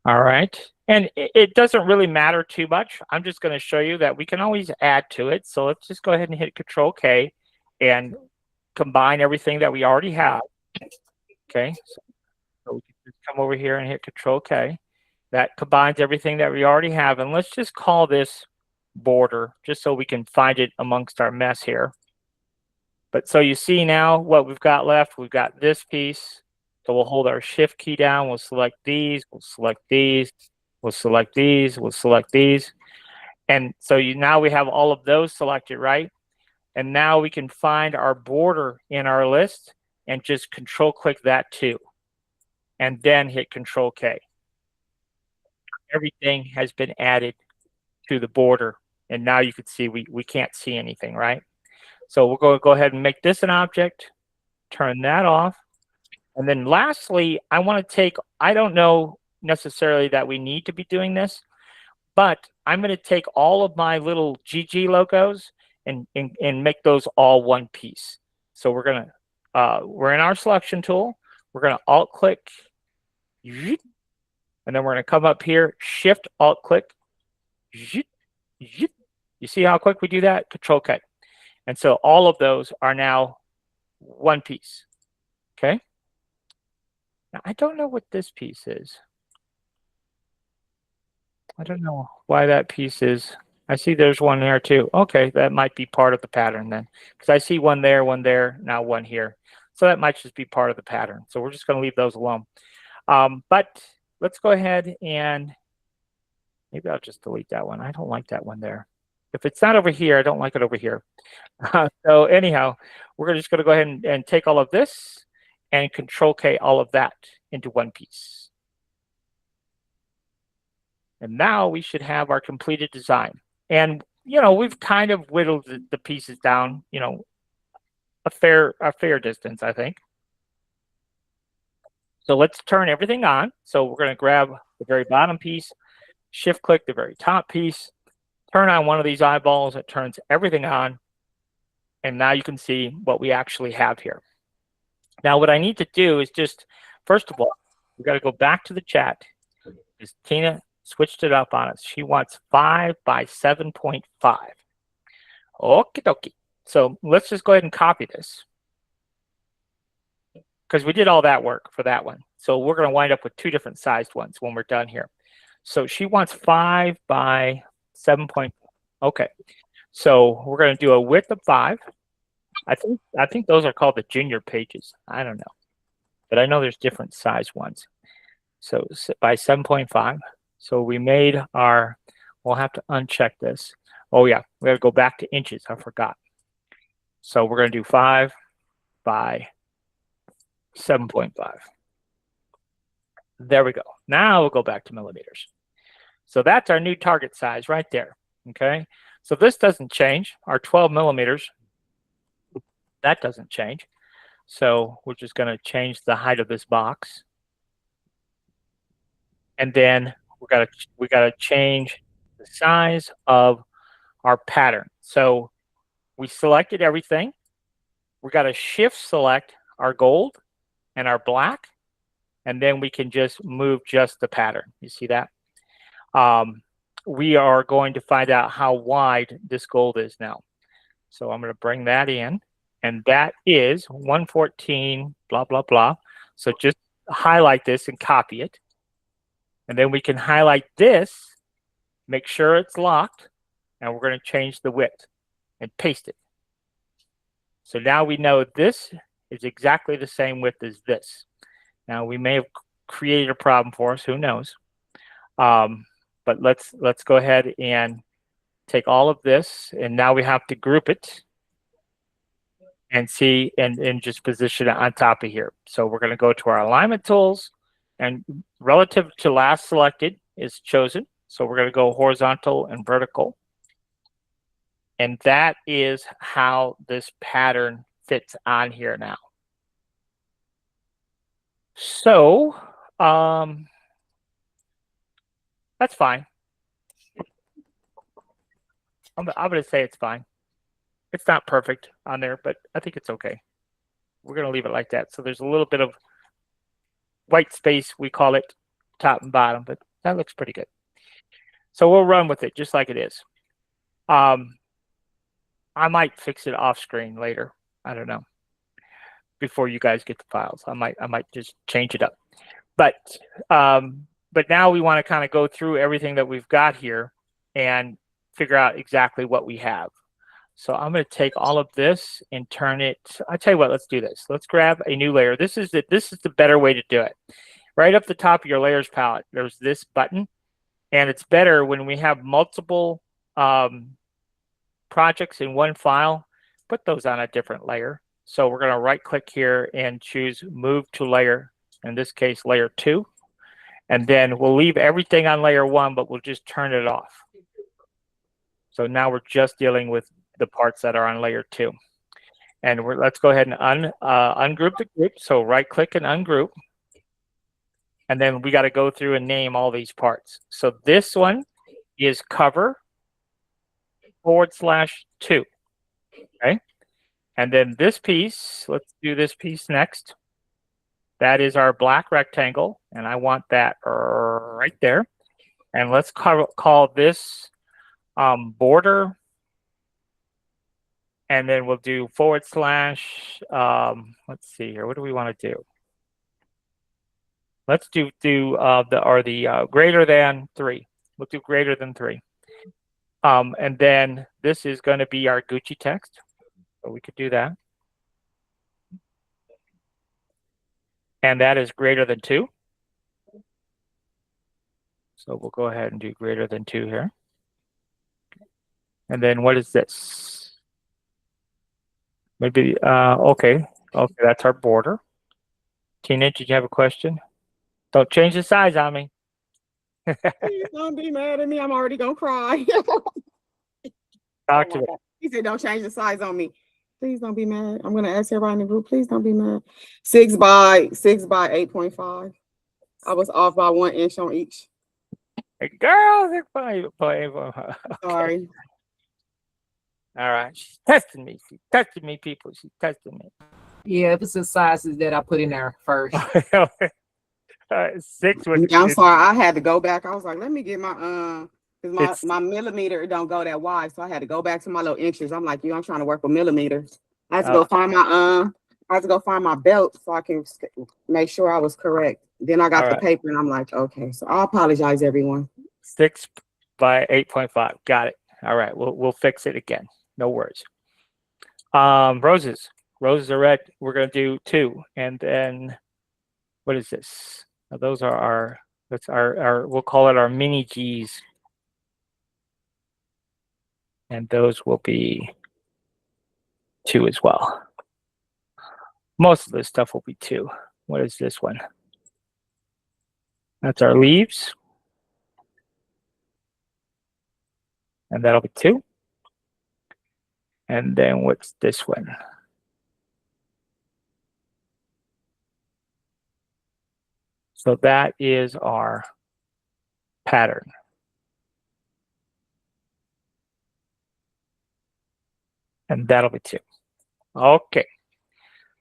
All right. And it doesn't really matter too much. I'm just going to show you that we can always add to it. So let's just go ahead and hit Control K and combine everything that we already have. Okay. So we can just come over here and hit Control K. That combines everything that we already have. And let's just call this border, just so we can find it amongst our mess here. But so you see now what we've got left. We've got this piece. So we'll hold our Shift key down. We'll select these. We'll select these. We'll select these. We'll select these. And so now we have all of those selected, right? And now we can find our border in our list and just Control click that too. And then hit Control K. everything has been added to the border. And now you can see we can't see anything, right? So we'll go ahead and make this an object, turn that off. And then lastly, I want to take, I don't know necessarily that we need to be doing this, but I'm going to take all of my little GG logos and make those all one piece. So we're going to, we're in our selection tool. We're going to alt click, and then we're going to come up here, shift alt click. You see how quick we do that? Control K. And so all of those are now one piece. Okay. Now, I don't know what this piece is. I don't know why that piece is. I see there's one there too. Okay, that might be part of the pattern then. Because I see one there, now one here. So that might just be part of the pattern. So we're just going to leave those alone. But let's go ahead and maybe I'll just delete that one. I don't like that one there. If it's not over here, I don't like it over here. So anyhow, we're just going to go ahead and take all of this and Control K all of that into one piece. And now we should have our completed design. And, you know, we've kind of whittled the pieces down, you know, a fair distance, I think. So let's turn everything on. So we're going to grab the very bottom piece, shift click the very top piece, turn on one of these eyeballs. It turns everything on. And now you can see what we actually have here. Now, what I need to do is just, first of all, we got to go back to the chat. Is Tina switched it up on us. She wants 5 by 7.5. Okie dokie. So let's just go ahead and copy this, because we did all that work for that one. So we're going to wind up with 2 different sized ones when we're done here. So she wants 5 by 7. Okay. So we're going to do a width of 5. I think those are called the junior pages. I don't know, but I know there's different size ones. So by 7.5. So we made our, we'll have to uncheck this. Oh yeah, we have to go back to inches. I forgot. So we're going to do 5 by 7.5. There we go. Now we'll go back to millimeters. So that's our new target size right there. Okay. So this doesn't change. Our 12 millimeters, that doesn't change. So we're just going to change the height of this box. And then we got to change the size of our pattern. So we selected everything. We got to shift select our gold and our black, and then we can just move just the pattern. You see that? We are going to find out how wide this gold is now. So I'm going to bring that in, and that is 114, blah, blah, blah. So just highlight this and copy it. And then we can highlight this, make sure it's locked, and we're going to change the width and paste it. So now we know this is exactly the same width as this. Now we may have created a problem for us, who knows? But let's go ahead and take all of this, and now we have to group it and see and just position it on top of here. So we're going to go to our alignment tools, and relative to last selected is chosen. So we're going to go horizontal and vertical. And that is how this pattern fits on here now. So that's fine. I'm going to say it's fine. It's not perfect on there, but I think it's okay. We're going to leave it like that. So there's a little bit of white space, we call it, top and bottom, but that looks pretty good. So we'll run with it just like it is. I might fix it off screen later. I don't know. Before you guys get the files, I might just change it up. But now we want to kind of go through everything that we've got here and figure out exactly what we have. So I'm going to take all of this and turn it. I tell you what, let's do this. Let's grab a new layer. This is the better way to do it. Right up the top of your layers palette, there's this button, and it's better when we have multiple projects in one file. Put those on a different layer. So we're going to right click here and choose move to layer, in this case layer 2, And then we'll leave everything on layer 1, but we'll just turn it off. So now we're just dealing with the parts that are on layer 2. And let's go ahead and ungroup the group. So right click and ungroup. And then we got to go through and name all these parts. So this one is cover /2. Okay. And then this piece, let's do this piece next. That is our black rectangle. And I want that right there. And let's call this border. And then we'll do /, let's see here. What do we want to do? Let's do the greater than 3. We'll do greater than 3. And then this is going to be our Gucci text. So we could do that. And that is greater than 2. So we'll go ahead and do greater than 2 here. And then what is this? Maybe, okay. Okay, that's our border. Tina, did you have a question? Don't change the size on me. Please don't be mad at me. I'm already gonna cry. Talk to me. He said, "Don't change the size on me. Please don't be mad. I'm gonna ask everybody in the group. Please don't be mad. 6 by 8.5. I was off by 1 inch on each. Hey, girl, they're fine. Okay. Sorry. All right. She's testing me. She's testing me, people. She's testing me. Yeah, it was the sizes that I put in there first. 6 was. I'm sorry. I had to go back. I was like, let me get my because my millimeter don't go that wide, so I had to go back to my little inches. I'm like, I'm trying to work with millimeters. I had to go find my belt so I can make sure I was correct. Then I got the paper, and I'm like, okay. So I apologize, everyone. 6 by 8.5. Got it. All right. We'll fix it again. No worries. Roses. Roses are red. We're gonna do 2, and then what is this? Those are our we'll call it our mini G's. And those will be 2 as well. Most of this stuff will be 2. What is this one? That's our leaves. And that'll be 2. And then what's this one? So that is our pattern. And that'll be 2. Okay.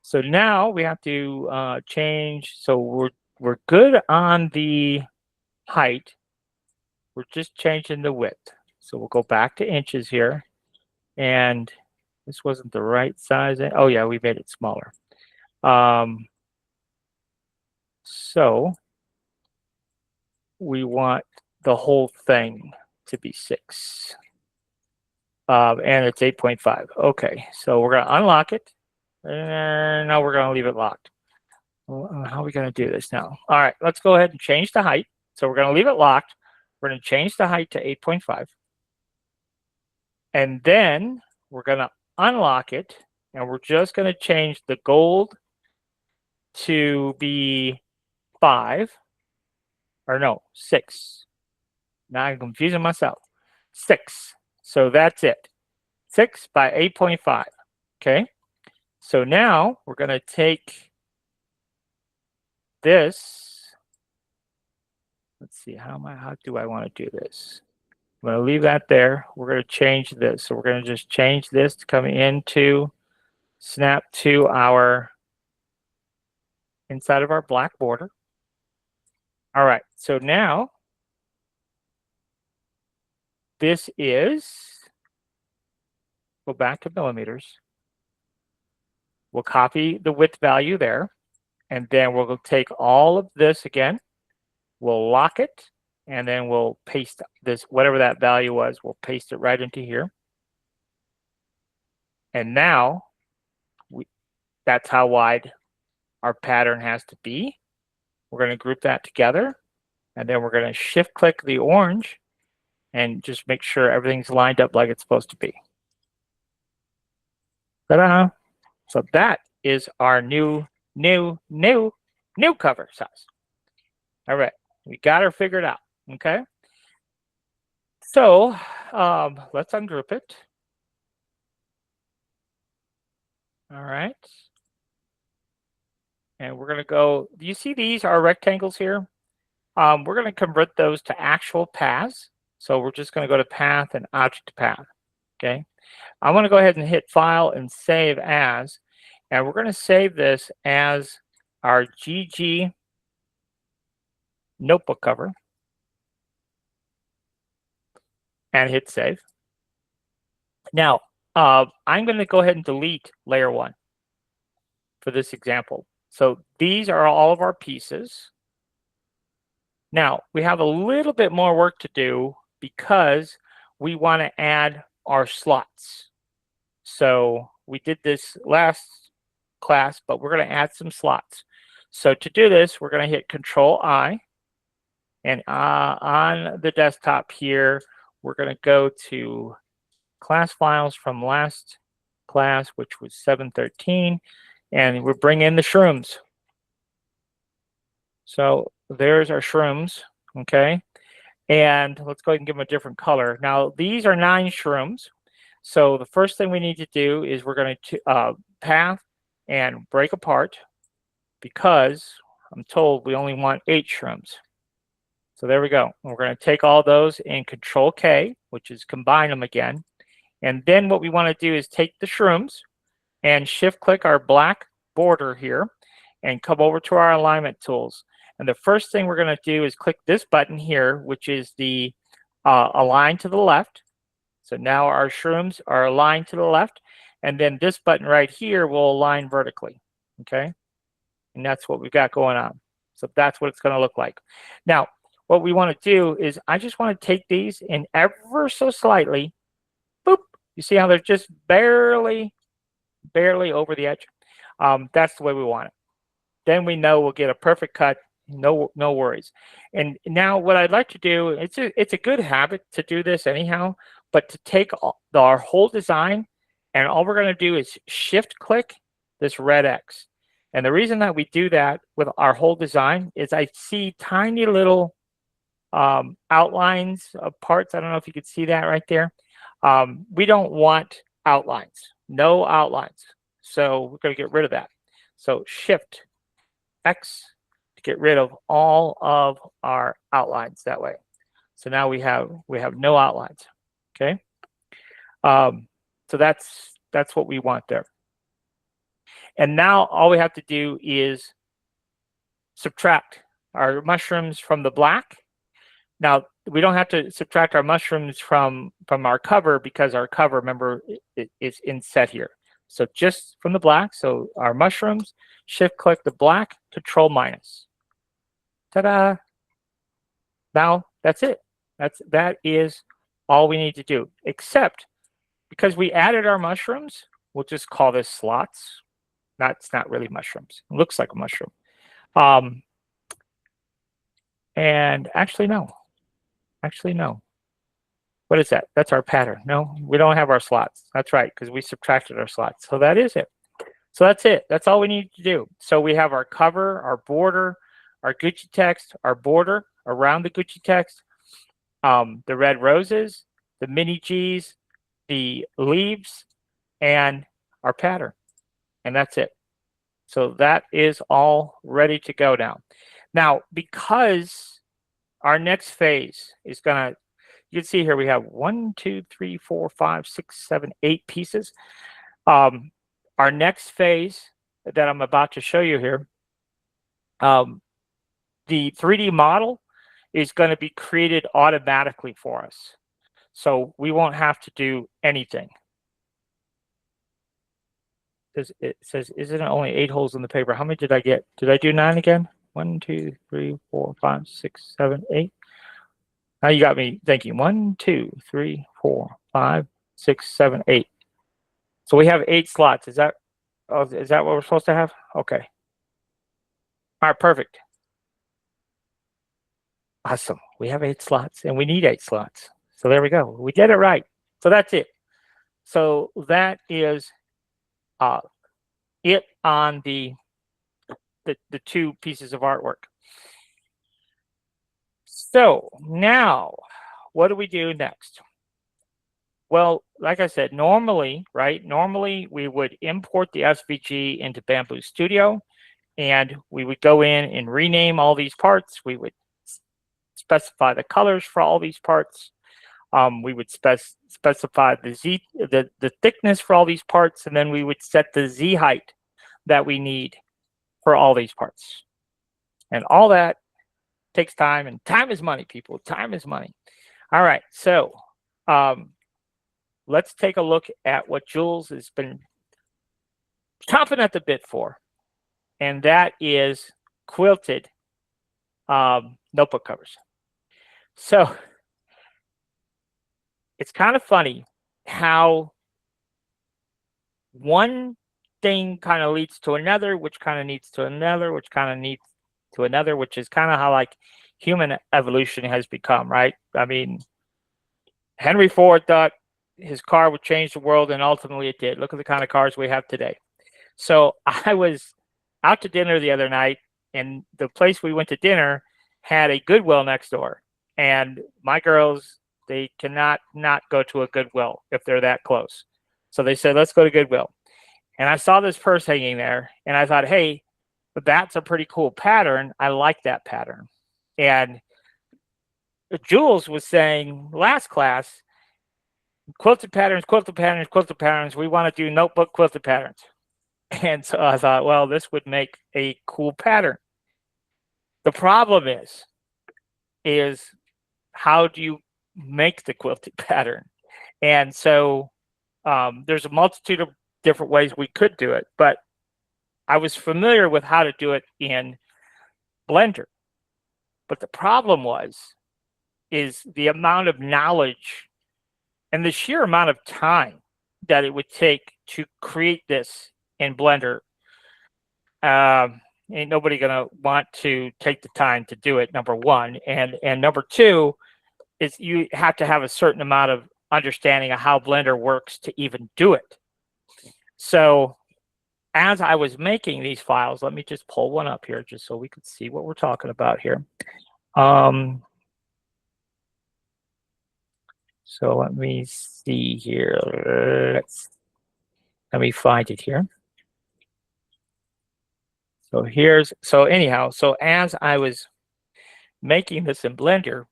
So now we have to change. So we're good on the height. We're just changing the width. So we'll go back to inches here. And this wasn't the right size. Oh yeah, we made it smaller. So we want the whole thing to be 6. And it's 8.5. Okay, so we're going to unlock it. And now we're going to leave it locked. Well, how are we going to do this now? All right, let's go ahead and change the height. So we're going to leave it locked. We're going to change the height to 8.5. And then we're going to unlock it. And we're just going to change the gold to be 5. Or no, 6. Now I'm confusing myself. 6. So that's it. 6 by 8.5. Okay. So now we're going to take this. Let's see, how do I want to do this? I'm going to leave that there. We're going to change this. So we're going to just change this to come into, snap to our inside of our black border. All right. So now this is, go back to millimeters. We'll copy the width value there. And then we'll take all of this again. We'll lock it. And then we'll paste this, whatever that value was, we'll paste it right into here. And now that's how wide our pattern has to be. We're going to group that together. And then we're going to shift click the orange and just make sure everything's lined up like it's supposed to be. Ta-da! So that is our new cover size. All right. We got her figured out. Okay. So let's ungroup it. All right. And we're going to go, do you see these are rectangles here? We're going to convert those to actual paths. So we're just going to go to path and object path. Okay. I want to go ahead and hit file and save as, and we're going to save this as our GG notebook cover and hit save. Now, I'm going to go ahead and delete layer 1 for this example. So these are all of our pieces. Now, we have a little bit more work to do because we want to add our slots. So we did this last class, but we're going to add some slots. So to do this, we're going to hit Control I. And on the desktop here, we're going to go to class files from last class, which was 713. And we're bringing in the shrooms. So there's our shrooms, okay? And let's go ahead and give them a different color. Now, these are 9 shrooms. So the first thing we need to do is we're going to path and break apart because I'm told we only want 8 shrooms. So there we go. We're going to take all those and Control K, which is combine them again. And then what we want to do is take the shrooms and shift click our black border here and come over to our alignment tools. And the first thing we're going to do is click this button here, which is the align to the left. So now our shrooms are aligned to the left. And then this button right here will align vertically. Okay. And that's what we've got going on. So that's what it's going to look like. Now, what we want to do is I just want to take these and ever so slightly, boop. You see how they're just barely over the edge. That's the way we want it. Then we know we'll get a perfect cut. No worries. And now what I'd like to do, it's a good habit to do this anyhow, but to take our whole design and all we're going to do is shift click this red X. And the reason that we do that with our whole design is I see tiny little outlines of parts. I don't know if you could see that right there. We don't want outlines, no outlines. So we're going to get rid of that. So Shift X to get rid of all of our outlines that way. So now we have no outlines. Okay. So that's what we want there. And now all we have to do is subtract our mushrooms from the black. Now we don't have to subtract our mushrooms from our cover because our cover, remember, is inset here. So just from the black, so our mushrooms, shift click the black, Control minus. Ta-da! Now that's it. That is all we need to do, except because we added our mushrooms, we'll just call this slots. It's not really mushrooms. It looks like a mushroom. And actually, no. What is that? That's our pattern. No, we don't have our slots. That's right, because we subtracted our slots. So that is it. So that's it. That's all we need to do. So we have our cover, our border, our Gucci text, our border around the Gucci text, the red roses, the mini G's, the leaves, and our pattern. And that's it. So that is all ready to go now. Now, because our next phase is going to, you can see here we have 1, 2, 3, 4, 5, 6, 7, 8 pieces. Our next phase that I'm about to show you here, the 3D model is going to be created automatically for us. So we won't have to do anything. It says, isn't it only 8 holes in the paper? How many did I get? Did I do 9 again? 1, 2, 3, 4, 5, 6, 7, 8. Now you got me thinking 1, 2, 3, 4, 5, 6, 7, 8. So we have 8 slots. Is that what we're supposed to have? Okay. All right, perfect. Awesome. We have 8 slots and we need 8 slots. So there we go. We did it right. So that's it. So that is it on the 2 pieces of artwork. So now, what do we do next? Well, like I said, normally, right? Normally, we would import the SVG into Bamboo Studio, and we would go in and rename all these parts. We would specify the colors for all these parts. We would specify the thickness for all these parts, and then we would set the Z height that we need for all these parts. And all that takes time, and time is money, people. Time is money. All right, so let's take a look at what Jules has been chomping at the bit for, and that is quilted notebook covers. So it's kind of funny how one thing kind of leads to another, which kind of needs to another, which kind of needs to another, which is kind of how like human evolution has become, right? I mean, Henry Ford thought his car would change the world, and ultimately it did. Look at the kind of cars we have today. So I was out to dinner the other night, and the place we went to dinner had a Goodwill next door. And my girls, they cannot not go to a Goodwill if they're that close. So they said, let's go to Goodwill. And I saw this purse hanging there, and I thought, hey, but that's a pretty cool pattern. I like that pattern. And Jules was saying last class, quilted patterns, quilted patterns, quilted patterns. We want to do notebook quilted patterns. And so I thought, well, this would make a cool pattern. The problem is how do you make the quilted pattern? And so there's a multitude of different ways we could do it, but I was familiar with how to do it in Blender. But the problem is the amount of knowledge and the sheer amount of time that it would take to create this in Blender. Ain't nobody gonna want to take the time to do it, number one. And number two is you have to have a certain amount of understanding of how Blender works to even do it. So as I was making these files, let me just pull one up here just so we can see what we're talking about here. So let me see here. Let me find it here. So anyhow, so as I was making this in Blender,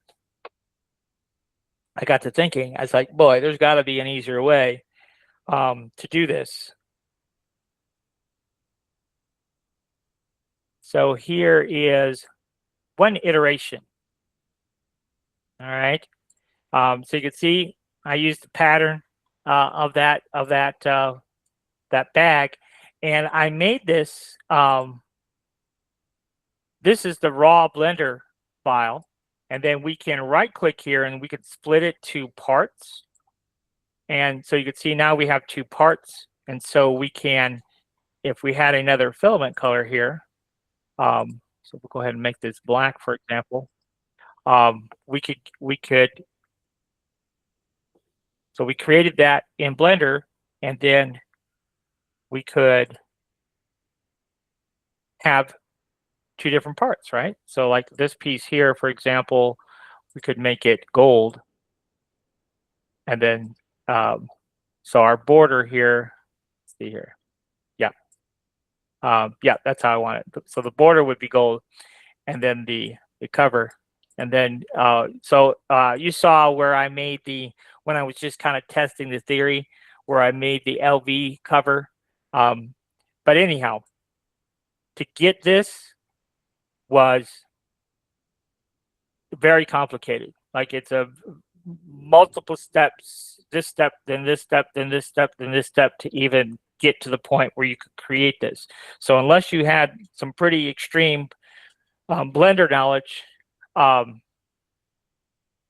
I got to thinking, I was like, boy, there's got to be an easier way to do this. So here is one iteration. All right. So you can see I used the pattern of that bag, and I made this. This is the raw Blender file, and then we can right click here and we can split it to parts. And so you can see now we have two parts, and so we can, if we had another filament color here, so we'll go ahead and make this black, for example. We could. So we created that in Blender, and then we could have two different parts, right? So like this piece here, for example, we could make it gold. And then, so our border here, let's see here. Yeah. Yeah, that's how I want it. So the border would be gold, and then the cover. And then, you saw where I made when I was just kind of testing the theory, where I made the LV cover. But anyhow, to get this was very complicated. Like it's a multiple steps, this step, then this step, then this step, then this step to even get to the point where you could create this. So unless you had some pretty extreme Blender knowledge,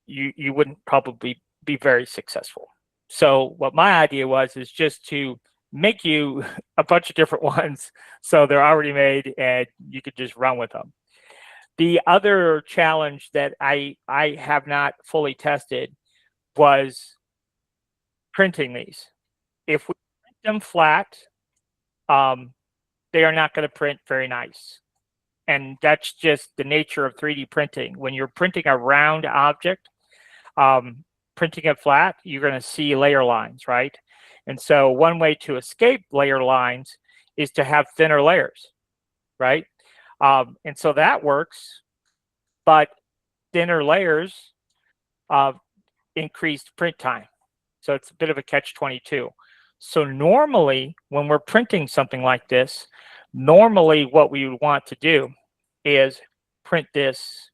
you wouldn't probably be very successful. So what my idea is just to make you a bunch of different ones so they're already made and you could just run with them. The other challenge that I have not fully tested was printing these. If we print them flat, they are not going to print very nice. And that's just the nature of 3D printing. When you're printing a round object, printing it flat, you're going to see layer lines, right? And so one way to escape layer lines is to have thinner layers, right? And so that works, but thinner layers increased print time. So it's a bit of a catch-22. So normally when we're printing something like this, normally what we would want to do is print this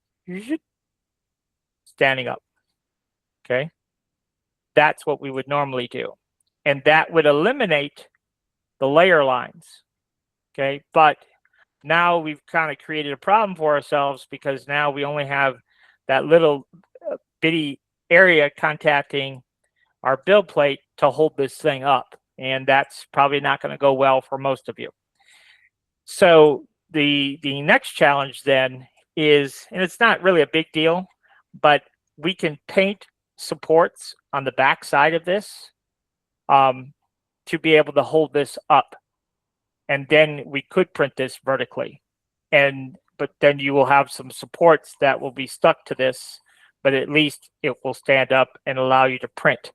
standing up, okay? That's what we would normally do. And that would eliminate the layer lines, okay? But now we've kind of created a problem for ourselves because now we only have that little bitty area contacting our build plate to hold this thing up. And that's probably not going to go well for most of you. So the next challenge then is, and it's not really a big deal, but we can paint supports on the back side of this to be able to hold this up. And then we could print this vertically. But then you will have some supports that will be stuck to this, but at least it will stand up and allow you to print.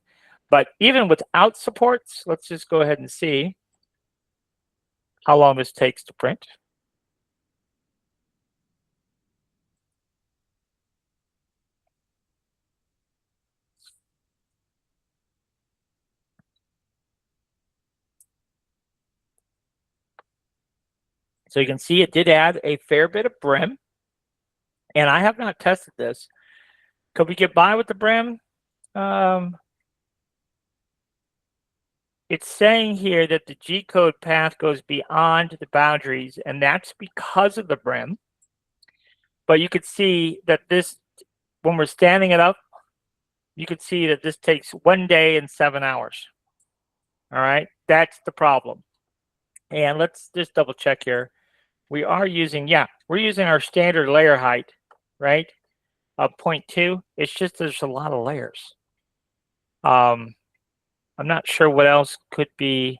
But even without supports, let's just go ahead and see how long this takes to print. So you can see it did add a fair bit of brim. And I have not tested this. Could we get by with the brim? It's saying here that the G-code path goes beyond the boundaries, and that's because of the brim. But you could see that this, when we're standing it up, you could see that this takes 1 day and 7 hours. All right, that's the problem. And let's just double check here. We are using, we're using our standard layer height, right? Of 0.2. It's just there's a lot of layers. I'm not sure what else could be.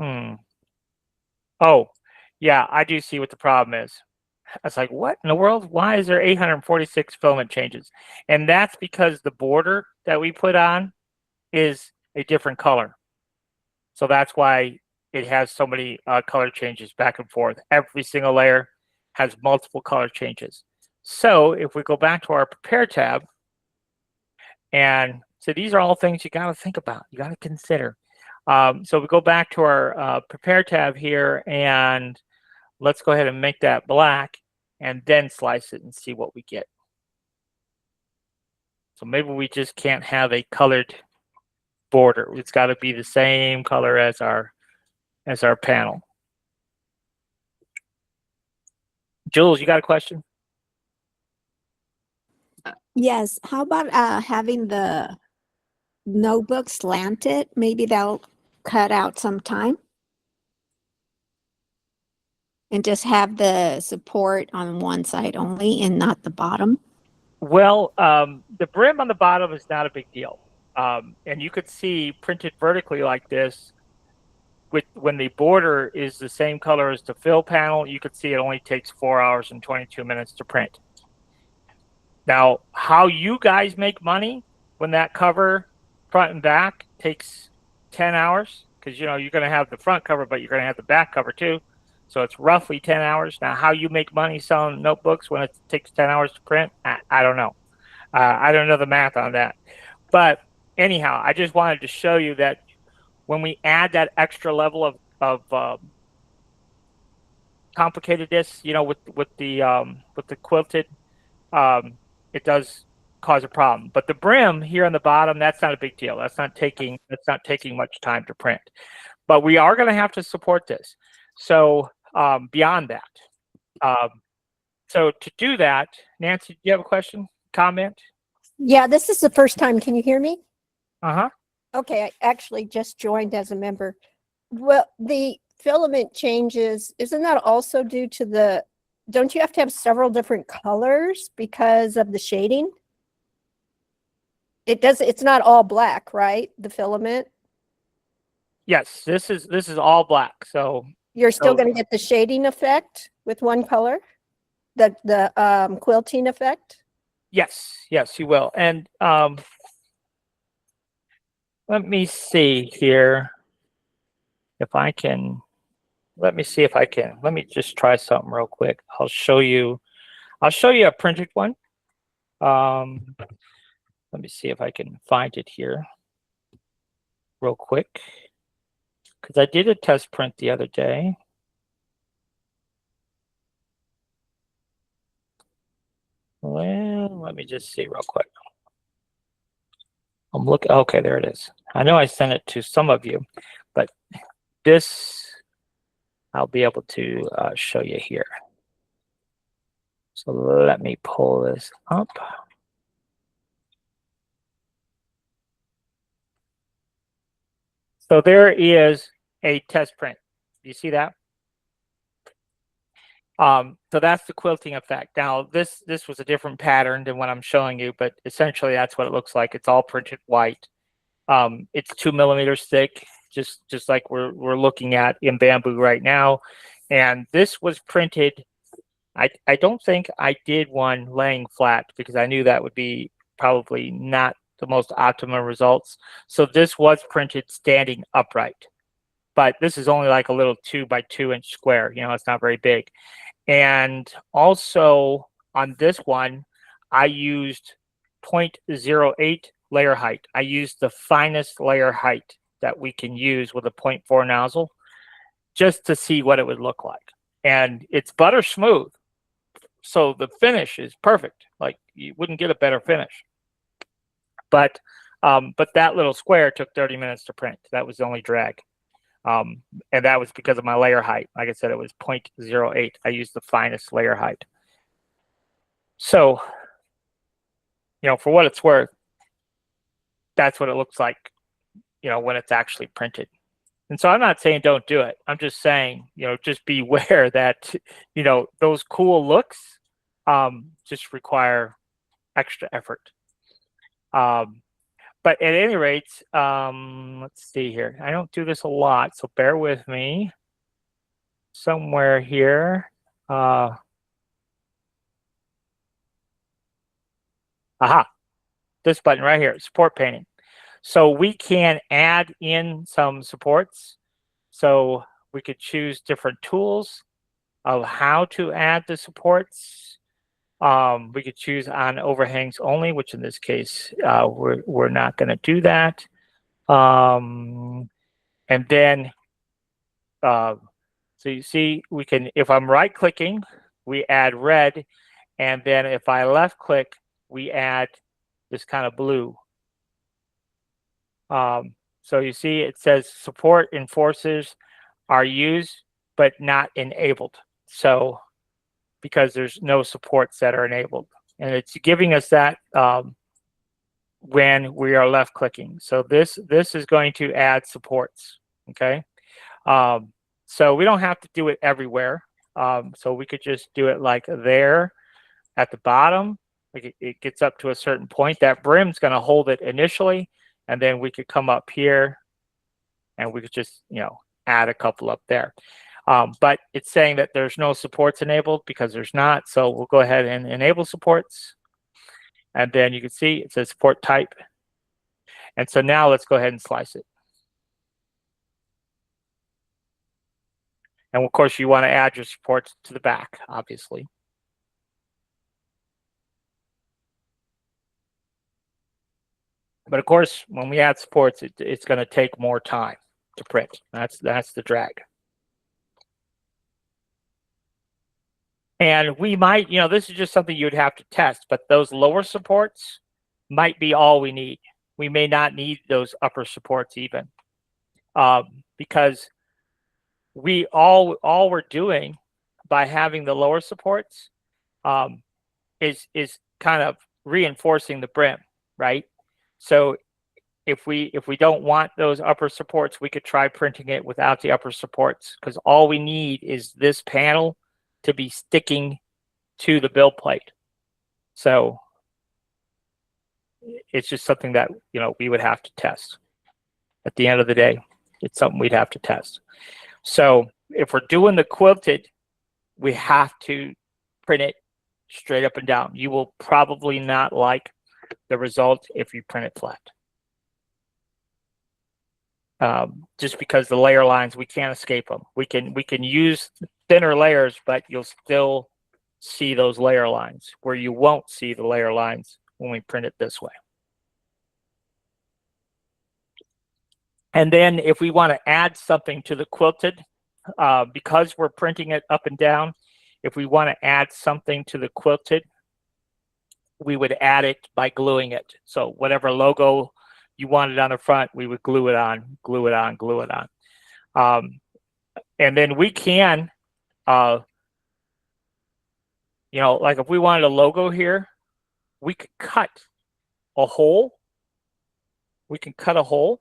Oh, yeah, I do see what the problem is. I was like, what in the world? Why is there 846 filament changes? And that's because the border that we put on is a different color. So that's why it has so many color changes back and forth. Every single layer has multiple color changes. So if we go back to our prepare tab, and so these are all things you got to think about, you got to consider. So we go back to our prepare tab here, and let's go ahead and make that black and then slice it and see what we get. So maybe we just can't have a colored border. It's got to be the same color as our panel. Jules, you got a question? Yes. How about having the notebook slanted? Maybe that'll cut out some time. And just have the support on one side only and not the bottom. Well, the brim on the bottom is not a big deal. And you could see printed vertically like this, when the border is the same color as the fill panel, you could see it only takes 4 hours and 22 minutes to print. Now, how you guys make money when that cover front and back takes 10 hours, because you're going to have the front cover, but you're going to have the back cover too. So it's roughly 10 hours. Now, how you make money selling notebooks when it takes 10 hours to print, I don't know. I don't know the math on that. But anyhow, I just wanted to show you that when we add that extra level of complicatedness, with the quilted, it does cause a problem. But the brim here on the bottom, that's not a big deal. That's not taking much time to print. But we are going to have to support this. So beyond that, so to do that, Nancy, do you have a question, comment? Yeah, this is the first time. Can you hear me? Uh-huh. Okay, I actually just joined as a member. Well, the filament changes, isn't that also due to don't you have to have several different colors because of the shading? It's not all black, right? The filament? Yes, this is all black. So You're still So- going to get the shading effect with one color, the quilting effect. Yes, yes, you will. And let me see here if I can. Let me see if I can. Let me just try something real quick. I'll show you a printed one. Let me see if I can find it here real quick, because I did a test print the other day. Well, let me just see real quick. I'm looking. Okay, there it is. I know I sent it to some of you, but this I'll be able to show you here. So let me pull this up. So there is a test print. Do you see that? So that's the quilting effect. Now this was a different pattern than what I'm showing you, but essentially that's what it looks like. It's all printed white. It's 2 millimeters thick, just like we're looking at in bamboo right now. And this was printed. I don't think I did one laying flat because I knew that would be probably not the most optimum results. So this was printed standing upright, but this is only like a little 2 by 2 inch square. You know, it's not very big. And also on this one, I used 0.08 layer height. I used the finest layer height that we can use with a 0.4 nozzle just to see what it would look like. And it's butter smooth. So the finish is perfect. Like you wouldn't get a better finish. But that little square took 30 minutes to print. That was the only drag. And that was because of my layer height. Like I said, it was 0.08. I used the finest layer height. So, you know, for what it's worth, that's what it looks like, you know, when it's actually printed. And so I'm not saying don't do it. I'm just saying, you know, just beware that, you know, those cool looks just require extra effort. But at any rate, let's see here. I don't do this a lot, so bear with me. Somewhere here. Aha. This button right here, support painting. So we can add in some supports. So we could choose different tools of how to add the supports. We could choose on overhangs only, which in this case, we're not going to do that. And then, so you see, we can, if I'm right clicking, we add red. And then if I left click, we add this kind of blue. So you see, it says support enforcers are used, but not enabled. So because there's no supports that are enabled. And it's giving us that when we are left clicking. So this is going to add supports, okay? So we don't have to do it everywhere. So we could just do it like there at the bottom. Like it gets up to a certain point. That brim's going to hold it initially, and then we could come up here and we could just, you know, add a couple up there. But it's saying that there's no supports enabled because there's not. So we'll go ahead and enable supports. And then you can see it says support type. And so now let's go ahead and slice it. And of course, you want to add your supports to the back, obviously. But of course, when we add supports, it's going to take more time to print. That's the drag. And we might, you know, this is just something you'd have to test, but those lower supports might be all we need. We may not need those upper supports even, because all we're doing by having the lower supports is kind of reinforcing the brim, right? So if we don't want those upper supports, we could try printing it without the upper supports, because all we need is this panel to be sticking to the build plate. So it's just something that, you know, we would have to test. At the end of the day, it's something we'd have to test. So if we're doing the quilted, we have to print it straight up and down. You will probably not like the result if you print it flat. Just because the layer lines, we can't escape them. We can use thinner layers, but you'll still see those layer lines where you won't see the layer lines when we print it this way. And then if we want to add something to the quilted, because we're printing it up and down, if we want to add something to the quilted, we would add it by gluing it. So whatever logo you wanted on the front, we would glue it on, glue it on, glue it on. And then we can, you know, like if we wanted a logo here, we could cut a hole. We can cut a hole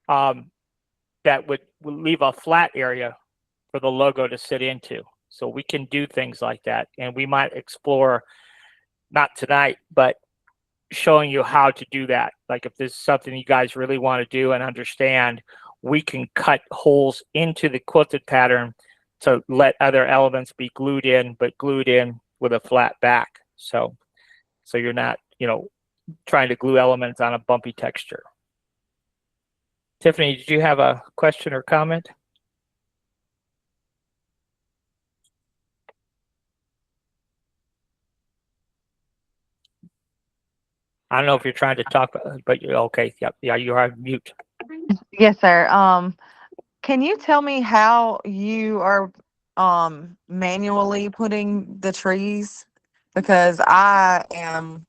that would leave a flat area for the logo to sit into. So we can do things like that. And we might explore, not tonight, but showing you how to do that. Like if this is something you guys really want to do and understand, we can cut holes into the quilted pattern to let other elements be glued in, but glued in with a flat back. So you're not, you know, trying to glue elements on a bumpy texture. Tiffany, did you have a question or comment? I don't know if you're trying to talk, but you're okay. Yep. Yeah, you are on mute. Yes, sir. Can you tell me how you are manually putting the trees? Because I am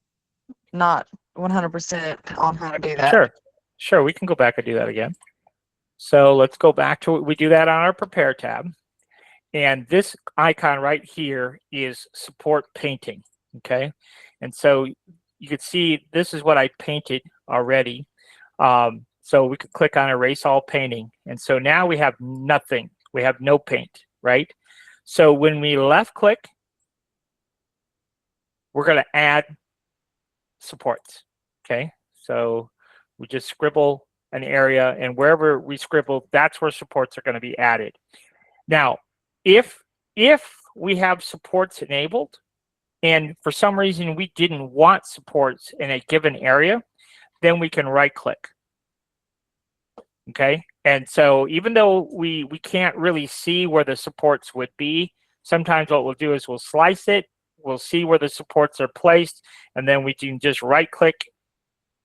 not 100% on how to do that. Sure. We can go back and do that again. So let's go back to it. We do that on our prepare tab. And this icon right here is support painting. Okay. And so you can see this is what I painted already. So we could click on erase all painting. And so now we have nothing. We have no paint, right? So when we left click, we're going to add supports. Okay. So we just scribble an area, and wherever we scribble, that's where supports are going to be added. Now, if we have supports enabled, and for some reason we didn't want supports in a given area, then we can right click. Okay. And so even though we can't really see where the supports would be, sometimes what we'll do is we'll slice it, we'll see where the supports are placed, and then we can just right click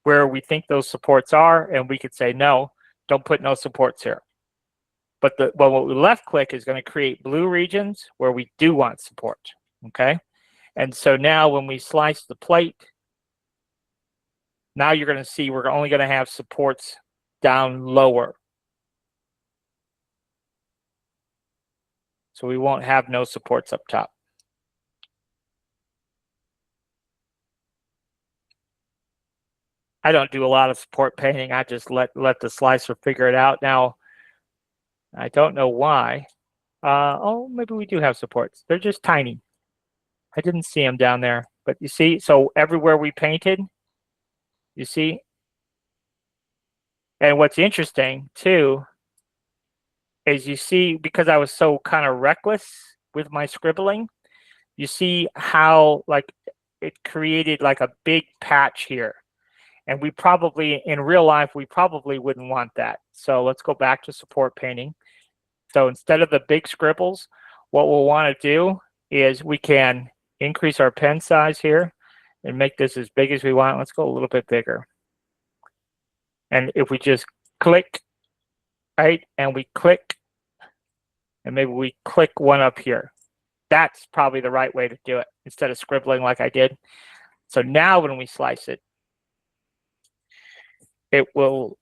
where we think those supports are, and we could say, no, don't put no supports here. But what we left click is going to create blue regions where we do want support. Okay. And so now when we slice the plate, now you're going to see we're only going to have supports down lower. So we won't have no supports up top. I don't do a lot of support painting. I just let the slicer figure it out. Now, I don't know why. Oh, maybe we do have supports. They're just tiny. I didn't see them down there. But you see, so everywhere we painted, you see? And what's interesting, too, is you see, because I was so kind of reckless with my scribbling, you see how, like, it created, like, a big patch here. And we probably, in real life, we probably wouldn't want that. So let's go back to support painting. So instead of the big scribbles, what we'll want to do is we can increase our pen size here and make this as big as we want. Let's go a little bit bigger. And if we just click, right, and we click, and maybe we click one up here, that's probably the right way to do it instead of scribbling like I did. So now when we slice it, it will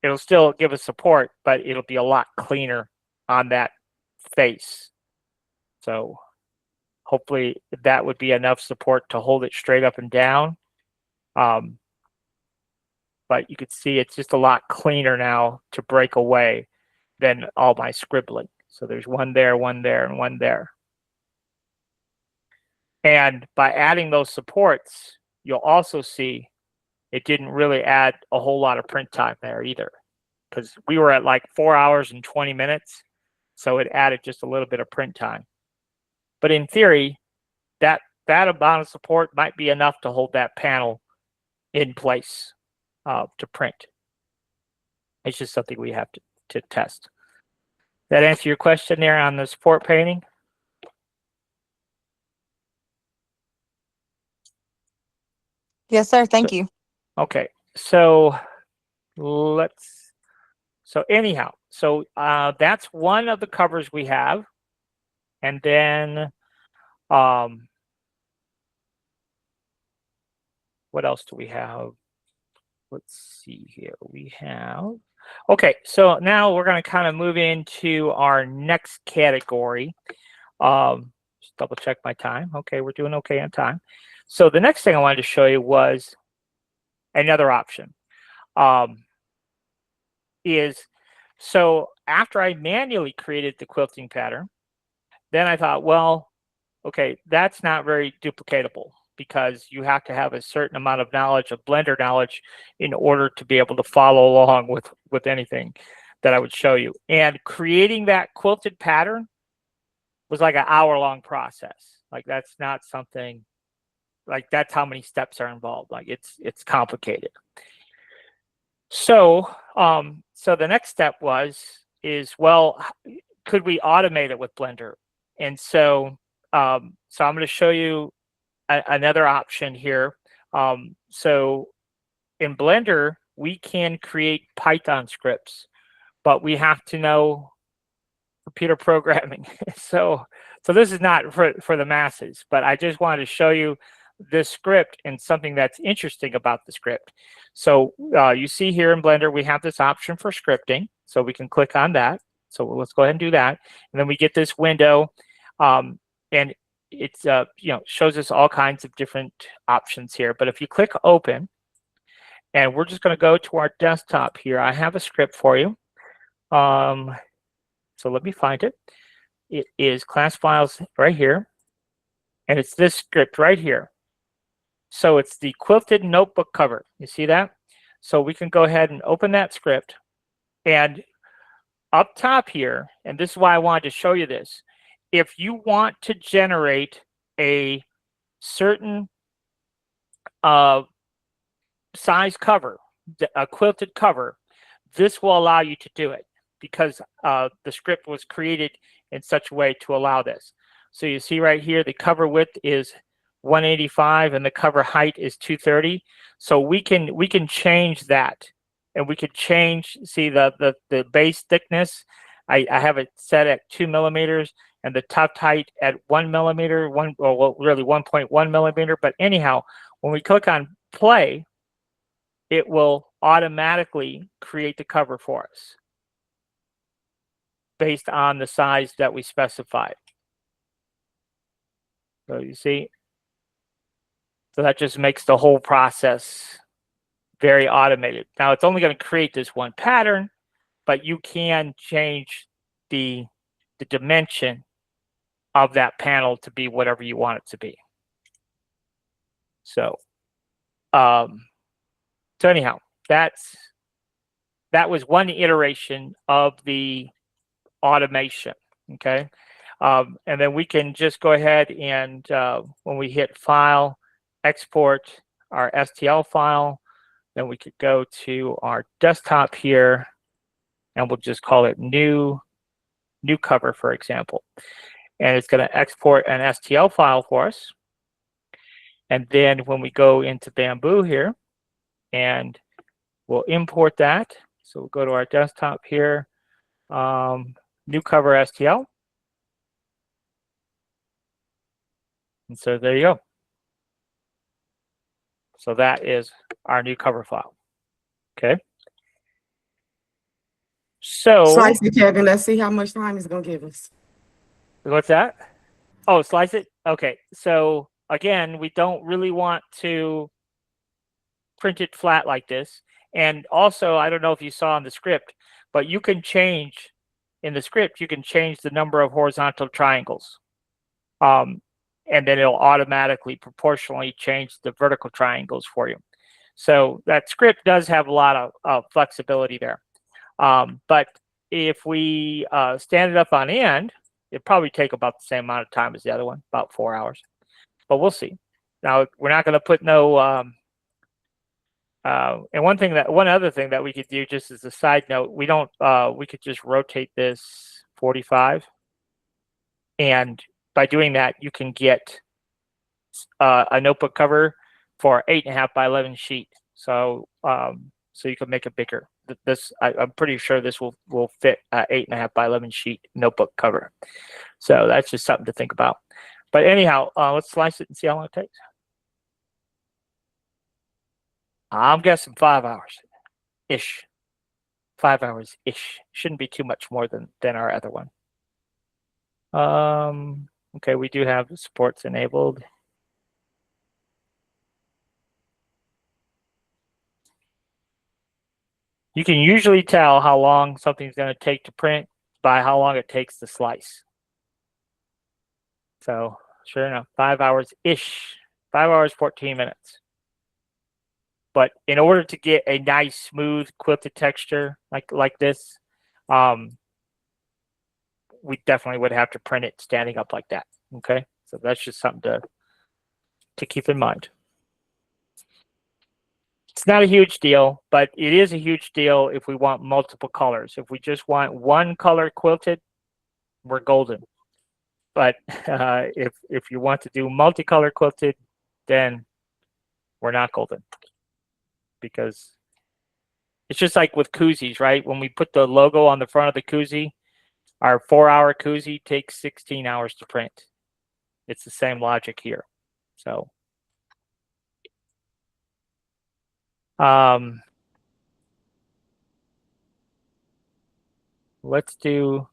it'll still give us support, but it'll be a lot cleaner on that face. So hopefully that would be enough support to hold it straight up and down. But you can see it's just a lot cleaner now to break away than all my scribbling. So there's one there, and one there. And by adding those supports, you'll also see it didn't really add a whole lot of print time there either, because we were at like 4 hours and 20 minutes. So it added just a little bit of print time. But in theory, that amount of support might be enough to hold that panel in place to print. It's just something we have to test. That answer your question there on the support painting? Yes, sir. Thank you. Okay, so anyhow, that's one of the covers we have. And then what else do we have? Let's see here. We have, okay, so now we're going to kind of move into our next category. Just double check my time. Okay, we're doing okay on time. So the next thing I wanted to show you was another option. So after I manually created the quilting pattern, then I thought, well, okay, that's not very duplicatable, because you have to have a certain amount of knowledge, of Blender knowledge, in order to be able to follow along with anything that I would show you. And creating that quilted pattern was like an hour-long process. Like, that's not something, like, that's how many steps are involved. Like, it's complicated. So so the next step is, well, could we automate it with Blender? And so I'm going to show you another option here. So in Blender, we can create Python scripts, but we have to know computer programming. So this is not for the masses, but I just wanted to show you this script and something that's interesting about the script. So you see here in Blender, we have this option for scripting. So we can click on that. So let's go ahead and do that. And then we get this window, and it's shows us all kinds of different options here. But if you click open, and we're just going to go to our desktop here, I have a script for you. So let me find it. It is class files right here, and it's this script right here. So it's the quilted notebook cover. You see that? So we can go ahead and open that script, and up top here, and this is why I wanted to show you this, if you want to generate a certain size cover, a quilted cover, this will allow you to do it, because the script was created in such a way to allow this. So you see right here, the cover width is 185 and the cover height is 230. So we can change that, and we could change, see the base thickness. I have it set at 2 millimeters, and the tuft height at 1 millimeter, really 1.1 millimeter. But anyhow, when we click on play, it will automatically create the cover for us based on the size that we specified. So you see, so that just makes the whole process very automated. Now it's only going to create this one pattern, but you can change the dimension of that panel to be whatever you want it to be. So, so anyhow, that was one iteration of the automation. Okay, and then we can just go ahead and when we hit File, export our STL file, then we could go to our desktop here, and we'll just call it new cover, for example. And it's going to export an STL file for us. And then when we go into Bamboo here, and we'll import that. So we'll go to our desktop here, new cover STL. And so there you go. So that is our new cover file. Okay. So Slice it, Kevin. Let's see how much time it's gonna give us. what's that? Oh, slice it. Okay. So again, we don't really want to print it flat like this. And also, I don't know if you saw in the script, but you can change in the script, you can change the number of horizontal triangles. And then it'll automatically proportionally change the vertical triangles for you. So that script does have a lot of flexibility there. But if we stand it up on end, it'd probably take about the same amount of time as the other one, about 4 hours. But we'll see. Now we're not going to put no. And one other thing that we could do, just as a side note, we don't. We could just rotate this 45, and by doing that, you can get a notebook cover for 8.5 by 11 sheet. So so you can make it bigger. I'm pretty sure this will fit 8.5 by 11 sheet notebook cover. So that's just something to think about. But anyhow, let's slice it and see how long it takes. I'm guessing 5 hours ish. 5 hours ish. Shouldn't be too much more than our other one. Okay, we do have supports enabled. You can usually tell how long something's going to take to print by how long it takes to slice. So sure enough, 5 hours-ish, 5 hours, 14 minutes. But in order to get a nice, smooth, quilted texture like this, we definitely would have to print it standing up like that. Okay, so that's just something to keep in mind. It's not a huge deal, but it is a huge deal if we want multiple colors. If we just want one color quilted, we're golden. But if you want to do multicolor quilted, then we're not golden. Because it's just like with koozies, right? When we put the logo on the front of the koozie, our 4-hour koozie takes 16 hours to print. It's the same logic here. So let's do,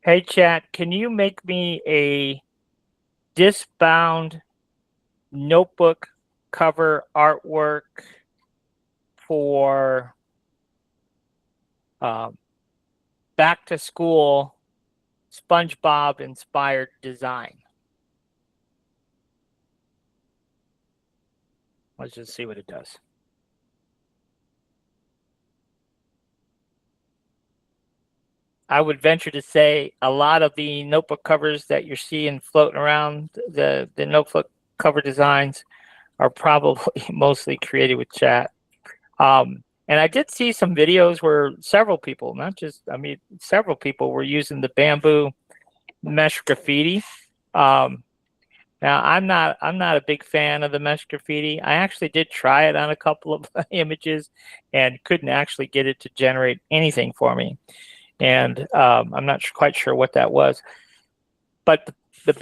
hey chat, can you make me a disc-bound notebook cover artwork for back to school SpongeBob inspired design? Let's just see what it does. I would venture to say a lot of the notebook covers that you're seeing floating around, the notebook cover designs, are probably mostly created with chat. And I did see some videos where several people, several people were using the bamboo mesh graffiti. Now I'm not a big fan of the mesh graffiti. I actually did try it on a couple of images and couldn't actually get it to generate anything for me. And I'm not quite sure what that was. But the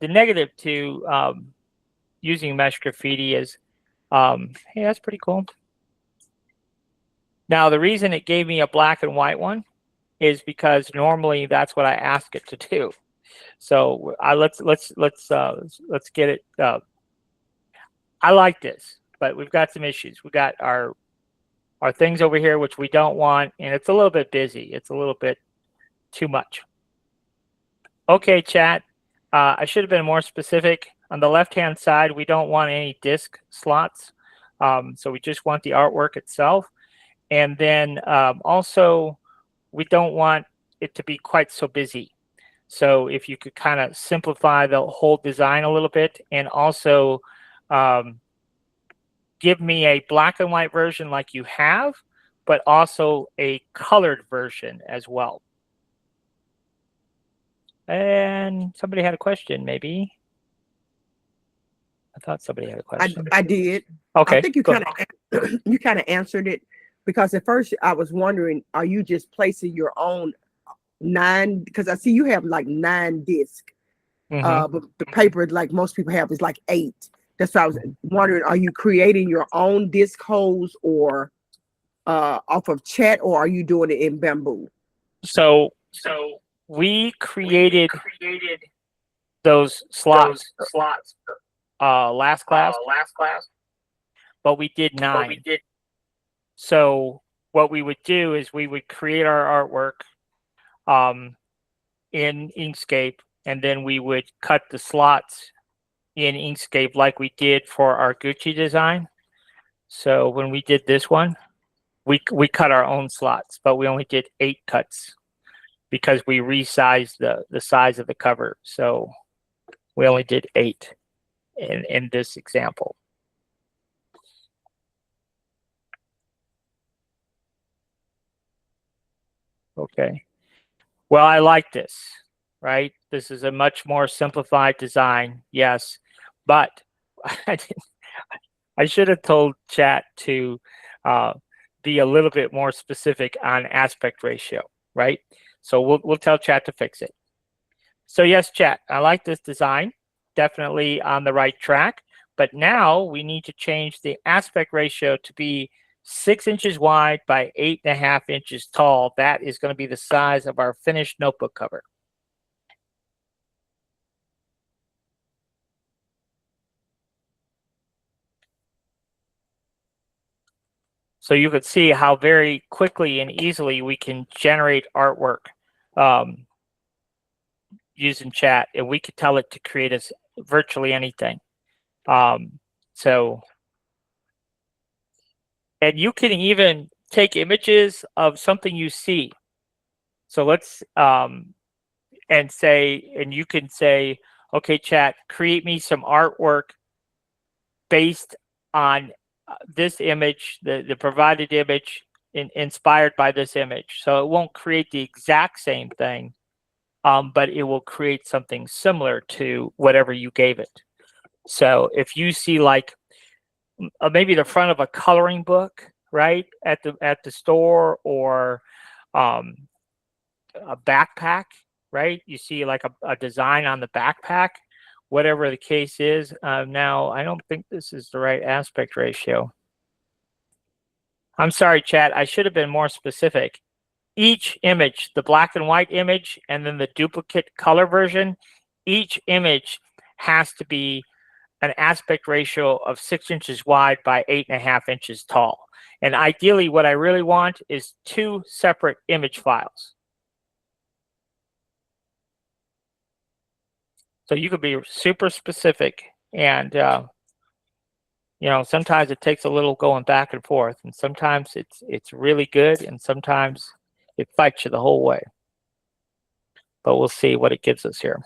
negative to using mesh graffiti is, hey, that's pretty cool. Now the reason it gave me a black and white one is because normally that's what I ask it to do. So let's get it. I like this, but we've got some issues. We got our things over here which we don't want, and it's a little bit busy. It's a little bit too much. Okay, chat. I should have been more specific. On the left-hand side, we don't want any disc slots, so we just want the artwork itself. And then also, we don't want it to be quite so busy. So if you could kind of simplify the whole design a little bit, and also give me a black and white version like you have, but also a colored version as well. And somebody had a question, maybe. I thought somebody had a question. I did. Okay. I think you kind of answered it, because at first I was wondering, are you just placing your own 9? Because I see you have like 9 discs, but the paper like most people have is like 8. That's why I was wondering, are you creating your own disc holes or off of chat, or are you doing it in bamboo? So we created those slots last class, but we did 9. So what we would do is we would create our artwork in Inkscape, and then we would cut the slots in Inkscape like we did for our Gucci design. So when we did this one, we cut our own slots, but we only did 8 cuts because we resized the size of the cover. So we only did 8 in this example. Okay. Well, I like this, right? This is a much more simplified design, yes, but I should have told chat to be a little bit more specific on aspect ratio, right? So we'll tell chat to fix it. So yes, chat, I like this design, definitely on the right track, but now we need to change the aspect ratio to be 6 inches wide by 8.5 inches tall. That is going to be the size of our finished notebook cover. So you could see how very quickly and easily we can generate artwork using chat, and we could tell it to create us virtually anything. So, and you can even take images of something you see. So let's and you can say, okay, chat, create me some artwork based on this image, the provided image inspired by this image. So it won't create the exact same thing, but it will create something similar to whatever you gave it. So if you see like maybe the front of a coloring book, right, at the store, or a backpack, right? You see like a design on the backpack, whatever the case is. Now, I don't think this is the right aspect ratio. I'm sorry, chat. I should have been more specific. Each image, the black and white image, and then the duplicate color version, each image has to be an aspect ratio of 6 inches wide by 8.5 inches tall. And ideally, what I really want is 2 separate image files. So you could be super specific, and you know, sometimes it takes a little going back and forth, and sometimes it's really good, and sometimes it fights you the whole way. But we'll see what it gives us here.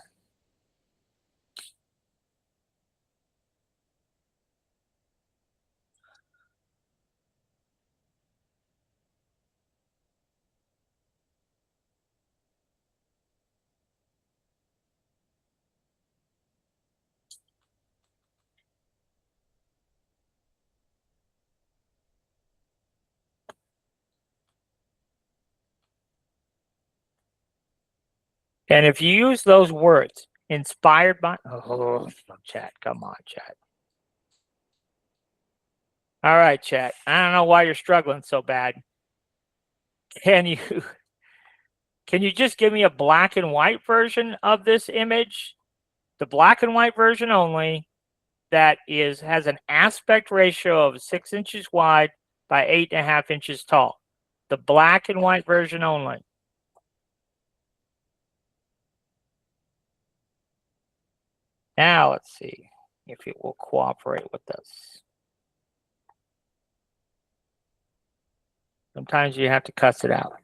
And if you use those words, inspired by, oh, chat, come on, chat. All right, chat. I don't know why you're struggling so bad. Can you just give me a black and white version of this image? The black and white version only, that has an aspect ratio of 6 inches wide by 8.5 inches tall. The black and white version only. Now let's see if it will cooperate with us. Sometimes you have to cuss it out.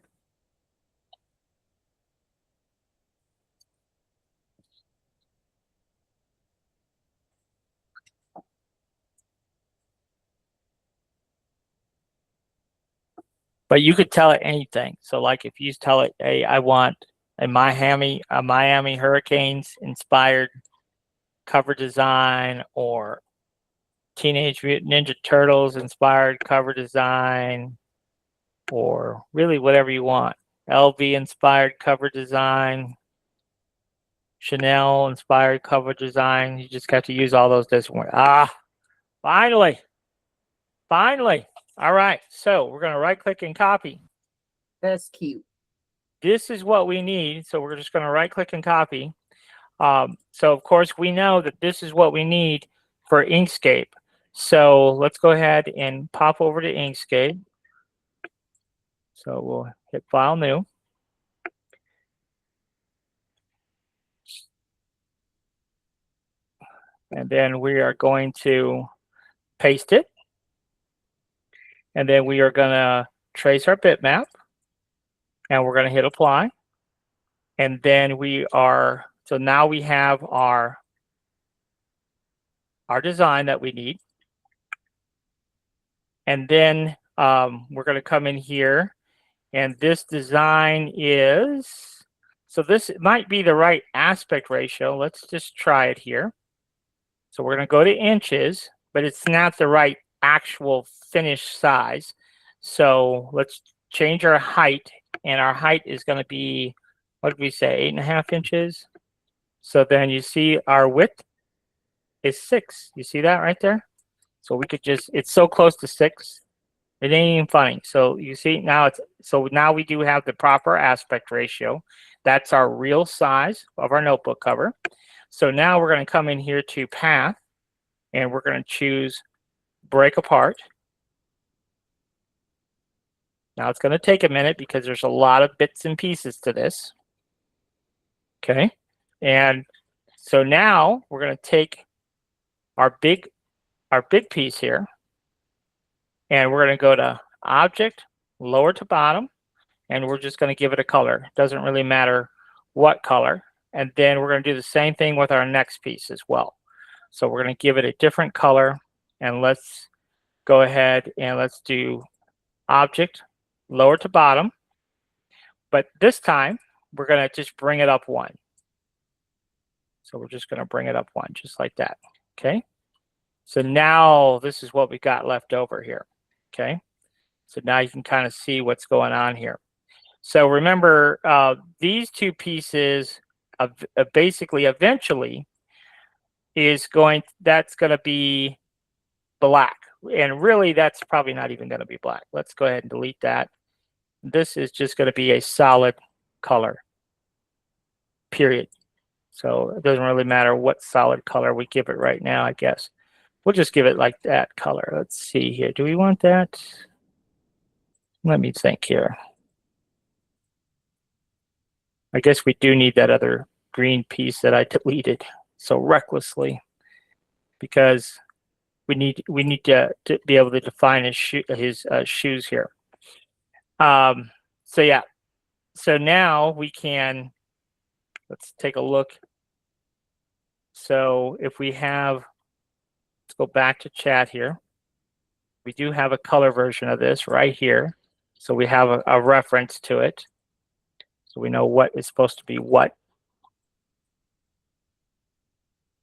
But you could tell it anything. So like if you tell it, hey, I want a Miami Hurricanes inspired cover design, or Teenage Mutant Ninja Turtles inspired cover design, or really whatever you want. LV inspired cover design, Chanel inspired cover design. You just got to use all those different words. Finally. All right, so we're going to right click and copy. That's cute. This is what we need. So we're just going to right click and copy. So of course we know that this is what we need for Inkscape. So let's go ahead and pop over to Inkscape. So we'll hit File New. And then we are going to paste it. And then we are going to trace our bitmap, and we're going to hit apply. And then so now we have our design that we need. And then we're going to come in here, and this design is, so this might be the right aspect ratio. Let's just try it here. So we're going to go to inches, but it's not the right actual finished size. So let's change our height, and our height is going to be, what did we say, 8.5 inches? So then you see our width is 6. You see that right there? So we could just, it's so close to 6. It ain't even funny. So you see now so now we do have the proper aspect ratio. That's our real size of our notebook cover. So now we're going to come in here to path, and we're going to choose break apart. Now it's going to take a minute because there's a lot of bits and pieces to this. Okay. And so now we're going to take our big piece here, and we're going to go to object, lower to bottom, and we're just going to give it a color. It doesn't really matter what color. And then we're going to do the same thing with our next piece as well. So we're going to give it a different color, and let's go ahead and let's do object, lower to bottom. But this time we're going to just bring it up 1. So we're just going to bring it up 1, just like that. Okay. So now this is what we got left over here. Okay. So now you can kind of see what's going on here. So remember, these two pieces of basically eventually that's going to be black. And really, that's probably not even going to be black. Let's go ahead and delete that. This is just going to be a solid color, period. So it doesn't really matter what solid color we give it right now, I guess. We'll just give it like that color. Let's see here. Do we want that? Let me think here. I guess we do need that other green piece that I deleted so recklessly, because we need to be able to define his shoes here. So yeah. So now we can, let's take a look. So if we have, let's go back to chat here. We do have a color version of this right here. So we have a reference to it. So we know what is supposed to be what.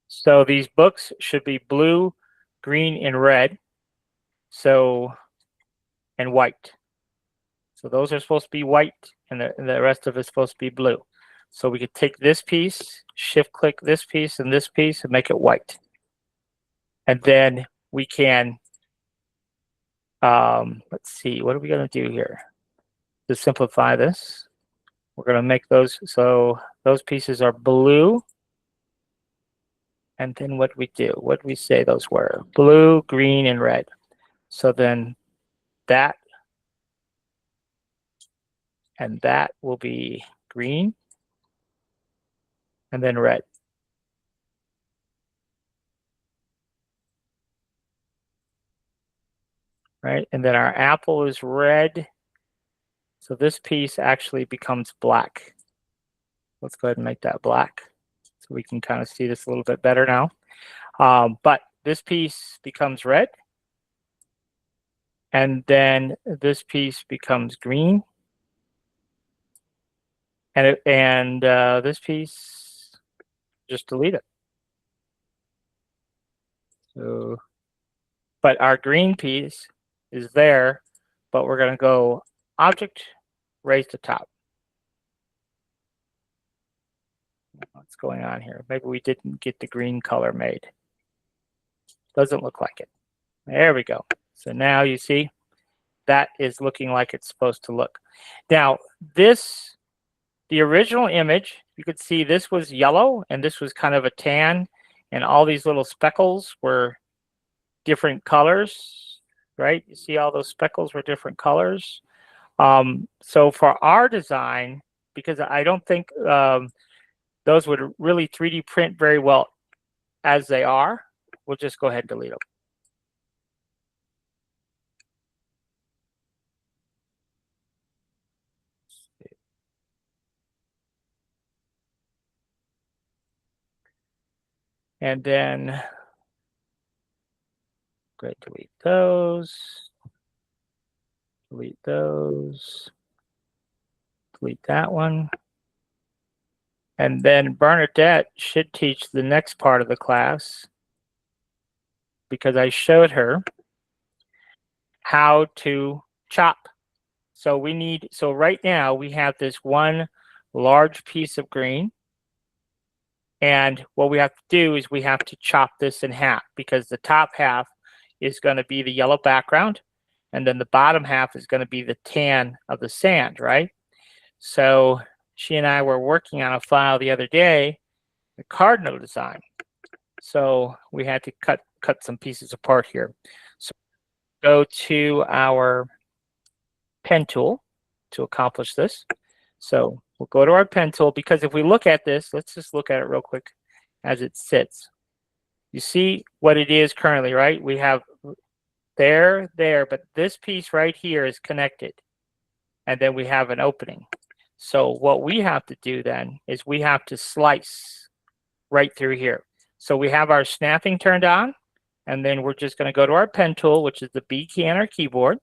So these books should be blue, green, and red. So, and white. So those are supposed to be white, and the rest of it is supposed to be blue. So we could take this piece, shift click this piece and make it white. And then we can, let's see, what are we going to do here? To simplify this, we're going to make those, so those pieces are blue. And then what we do, what we say those were? Blue, green, and red. So then that and that will be green and then red. Right, and then our apple is red. So this piece actually becomes black. Let's go ahead and make that black so we can kind of see this a little bit better now. But this piece becomes red. And then this piece becomes green. And this piece, just delete it. So, but our green piece is there, but we're going to go object, raise to top. What's going on here? Maybe we didn't get the green color made. Doesn't look like it. There we go. So now you see that is looking like it's supposed to look. Now this, the original image, you could see this was yellow and this was kind of a tan, and all these little speckles were different colors, right? You see all those speckles were different colors. So for our design, because I don't think those would really 3D print very well as they are, we'll just go ahead and delete them. And then great, delete those. Delete those. Delete that one. And then Bernadette should teach the next part of the class because I showed her how to chop. So right now we have this one large piece of green. And what we have to do is we have to chop this in half because the top half is going to be the yellow background. And then the bottom half is going to be the tan of the sand, right? So she and I were working on a file the other day, the cardinal design. So we had to cut some pieces apart here. So go to our pen tool to accomplish this. So we'll go to our pen tool because if we look at this, let's just look at it real quick as it sits. You see what it is currently, right? We have there, but this piece right here is connected. And then we have an opening. So what we have to do then is we have to slice right through here. So we have our snapping turned on, and then we're just going to go to our pen tool, which is the B key on our keyboard.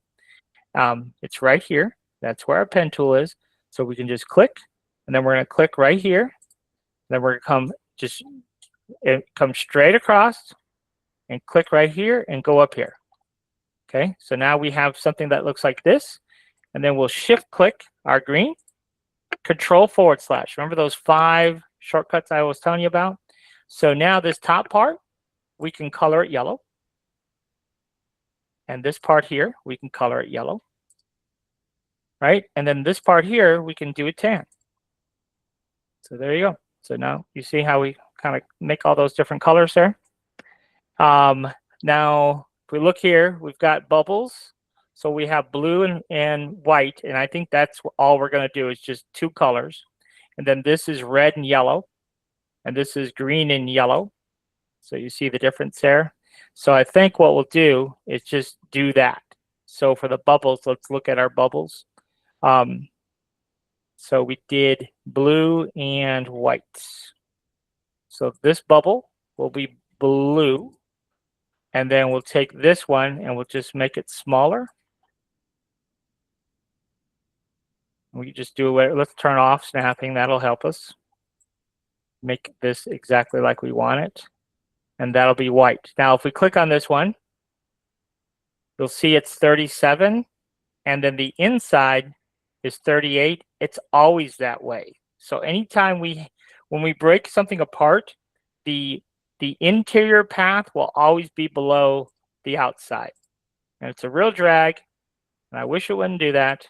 It's right here. That's where our pen tool is. So we can just click, and then we're going to click right here. Then we're going to come straight across and click right here and go up here. Okay, so now we have something that looks like this, and then we'll shift click our green, Control /. Remember those 5 shortcuts I was telling you about? So now this top part, we can color it yellow. And this part here, we can color it yellow. Right? And then this part here, we can do it tan. So there you go. So now you see how we kind of make all those different colors there. Now, if we look here, we've got bubbles. So we have blue and white. And I think that's all we're going to do is just 2 colors. And then this is red and yellow. And this is green and yellow. So you see the difference there. So I think what we'll do is just do that. So for the bubbles, let's look at our bubbles. So we did blue and white. So this bubble will be blue. And then we'll take this one and we'll just make it smaller. We just do it. Let's turn off snapping. That'll help us make this exactly like we want it. And that'll be white. Now, if we click on this one, you'll see it's 37. And then the inside is 38. It's always that way. So anytime when we break something apart, the interior path will always be below the outside. And it's a real drag. And I wish it wouldn't do that,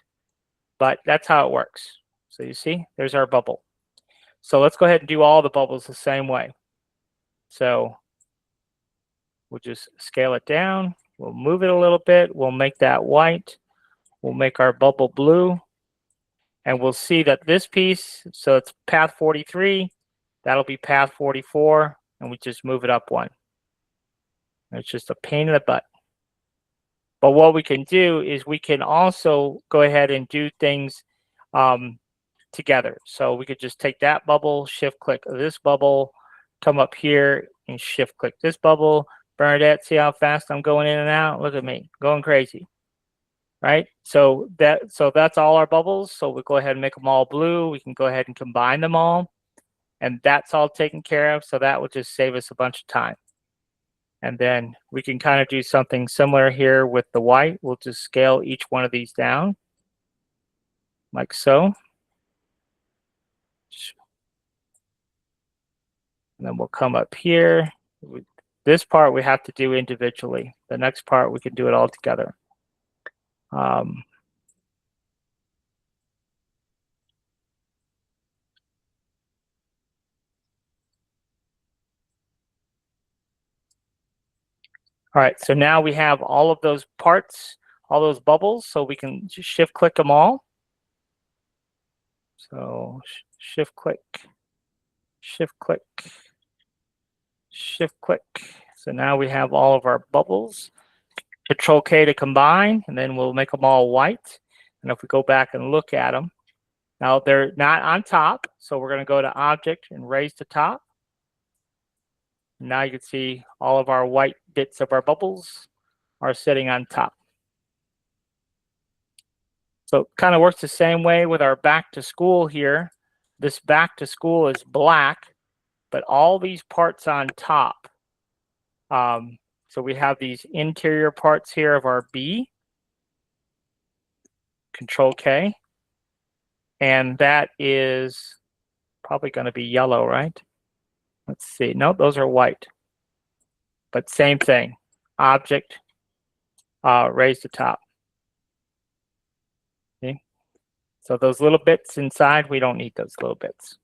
but that's how it works. So you see, there's our bubble. So let's go ahead and do all the bubbles the same way. So we'll just scale it down. We'll move it a little bit. We'll make that white. We'll make our bubble blue. And we'll see that this piece, so it's path 43. That'll be path 44. And we just move it up 1. And it's just a pain in the butt. But what we can do is we can also go ahead and do things together. So we could just take that bubble, shift click this bubble, come up here and shift click this bubble. Bernadette, see how fast I'm going in and out? Look at me, going crazy. Right? So that's all our bubbles. So we'll go ahead and make them all blue. We can go ahead and combine them all. And that's all taken care of. So that will just save us a bunch of time. And then we can kind of do something similar here with the white. We'll just scale each one of these down like so. And then we'll come up here. This part we have to do individually. The next part we can do it all together. All right, so now we have all of those parts, all those bubbles, so we can just shift click them all. So shift click, shift click, shift click. So now we have all of our bubbles. Control K to combine, and then we'll make them all white. And if we go back and look at them, now they're not on top, so we're going to go to Object and raise to top. Now you can see all of our white bits of our bubbles are sitting on top. So it kind of works the same way with our back to school here. This back to school is black, but all these parts on top. So we have these interior parts here of our B, Control K, and that is probably going to be yellow, right? Let's see. No, those are white. But same thing. Object, raise to top. See? So those little bits inside, we don't need those little bits.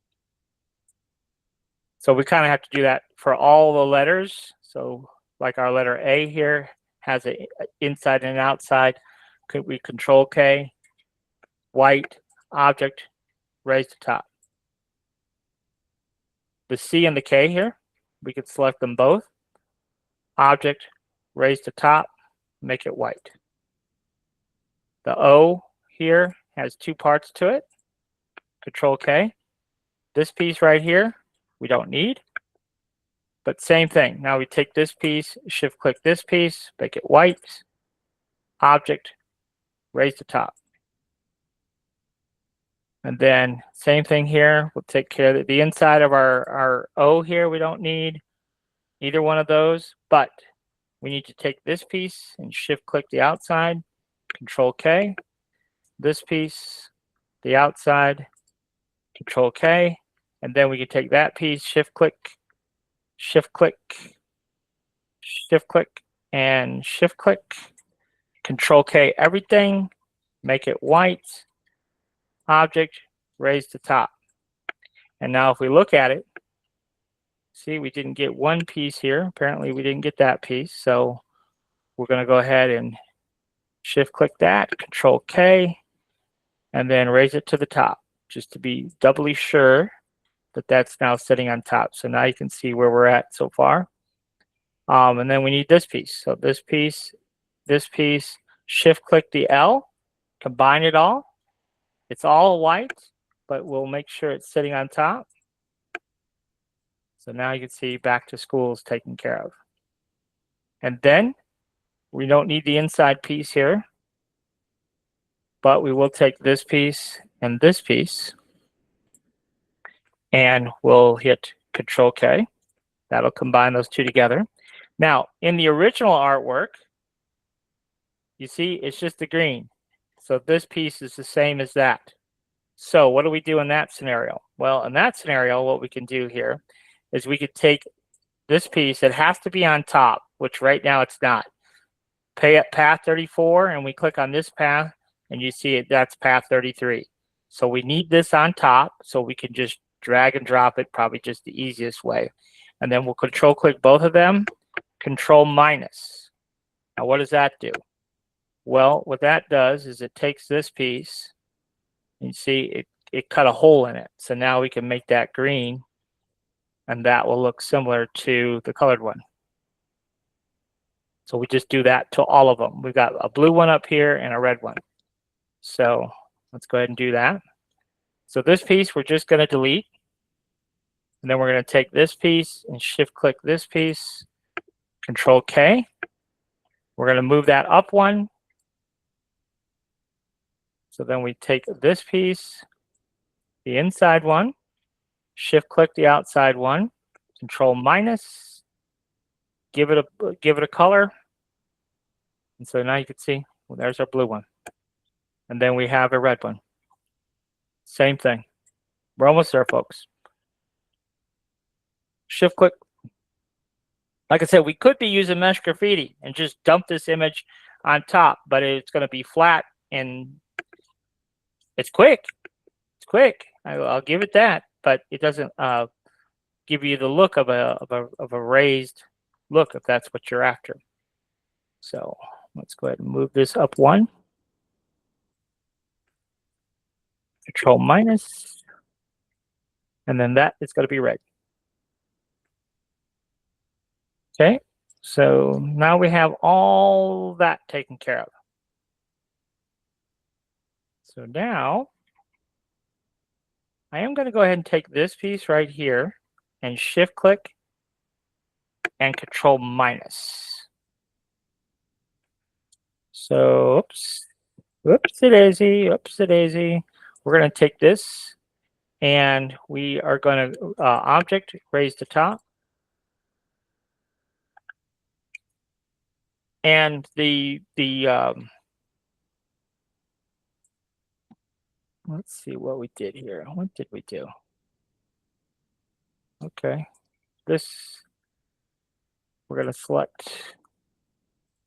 So we kind of have to do that for all the letters. So like our letter A here has an inside and outside. Could we Control K, white, object, raise to top. The C and the K here, we could select them both. Object, raise to top, make it white. The O here has two parts to it. Control K. This piece right here, we don't need. But same thing. Now we take this piece, shift click this piece, make it white. Object, raise to top. And then same thing here. We'll take care of the inside of our O here. We don't need either one of those, but we need to take this piece and shift click the outside, Control K. This piece, the outside, Control K. And then we can take that piece, shift click, shift click, shift click, and shift click. Control K everything, make it white. Object, raise to top. And now if we look at it, see, we didn't get one piece here. Apparently we didn't get that piece. So we're going to go ahead and shift click that, Control K, and then raise it to the top, just to be doubly sure that that's now sitting on top. So now you can see where we're at so far. And then we need this piece. So this piece, shift click the L, combine it all. It's all white, but we'll make sure it's sitting on top. So now you can see back to school is taken care of. And then we don't need the inside piece here, but we will take this piece and this piece, and we'll hit Control K. That'll combine those two together. Now, in the original artwork, you see it's just the green. So this piece is the same as that. So what do we do in that scenario? Well, in that scenario, what we can do here is we could take this piece. It has to be on top, which right now it's not. Pay at path 34, and we click on this path, and you see it. That's path 33. So we need this on top, so we can just drag and drop it, probably just the easiest way. And then we'll Control click both of them, Control minus. Now what does that do? Well, what that does is it takes this piece, and you see it cut a hole in it. So now we can make that green, and that will look similar to the colored one. So we just do that to all of them. We've got a blue one up here and a red one. So let's go ahead and do that. So this piece we're just going to delete. And then we're going to take this piece and shift click this piece, Control K. We're going to move that up one. So then we take this piece, the inside one, shift click the outside one, Control minus, give it a color. And so now you can see, well, there's our blue one. And then we have a red one. Same thing. We're almost there, folks. Shift click. Like I said, we could be using mesh graffiti and just dump this image on top, but it's going to be flat and it's quick. It's quick. I'll give it that, but it doesn't give you the look of a raised look if that's what you're after. So let's go ahead and move this up one. Control minus, and then that is going to be red. Okay, so now we have all that taken care of. So now I am going to go ahead and take this piece right here and shift click and Control minus. So, oopsie daisy. We're going to take this and we are going to object, raise to top. And let's see what we did here. What did we do? Okay, this, we're going to select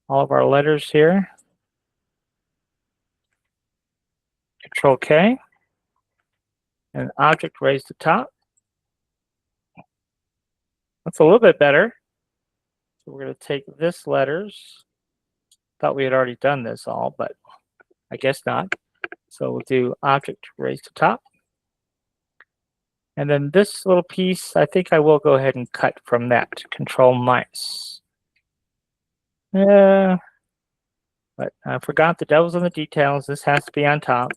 all of our letters here. Control K. And object raised to top. That's a little bit better. So we're going to take this letters. Thought we had already done this all, but I guess not. So we'll do object raised to top. And then this little piece, I think I will go ahead and cut from that. Control minus. But I forgot the devil's in the details. This has to be on top.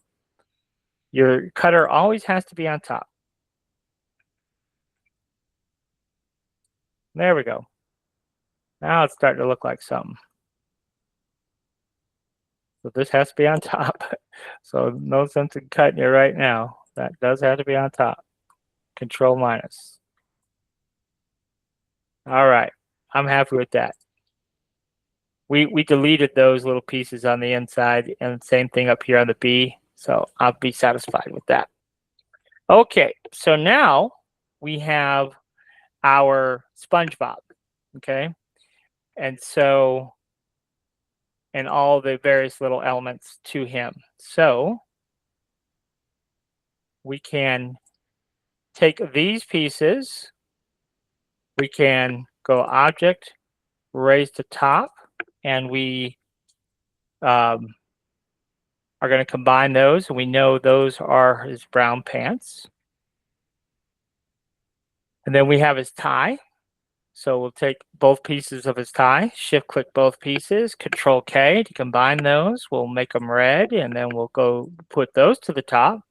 Your cutter always has to be on top. There we go. Now it's starting to look like something. So this has to be on top. So no sense in cutting it right now. That does have to be on top. Control minus. All right, I'm happy with that. We deleted those little pieces on the inside, and same thing up here on the B. So I'll be satisfied with that. Okay, so now we have our SpongeBob. Okay, and so, and all the various little elements to him. So we can take these pieces, we can go object, raise to top, and we are going to combine those, and we know those are his brown pants. And then we have his tie. So we'll take both pieces of his tie, shift click both pieces, Control K to combine those. We'll make them red, and then we'll go put those to the top.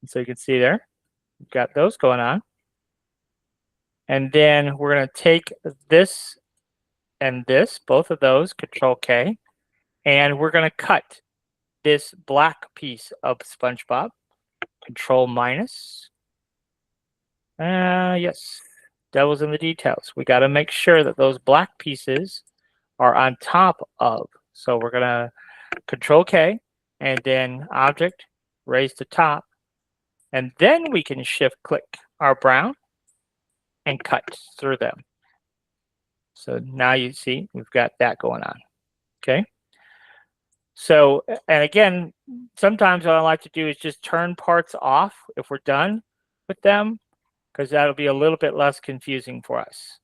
And so you can see there, we've got those going on. And then we're going to take this and this, both of those, Control K, and we're going to cut this black piece of SpongeBob, Control minus. Yes, devil's in the details. We got to make sure that those black pieces are on top of. So we're going to Control K and then object, raise to top. And then we can shift click our brown and cut through them. So now you see we've got that going on. Okay. So, and again, sometimes what I like to do is just turn parts off if we're done with them, because that'll be a little bit less confusing for us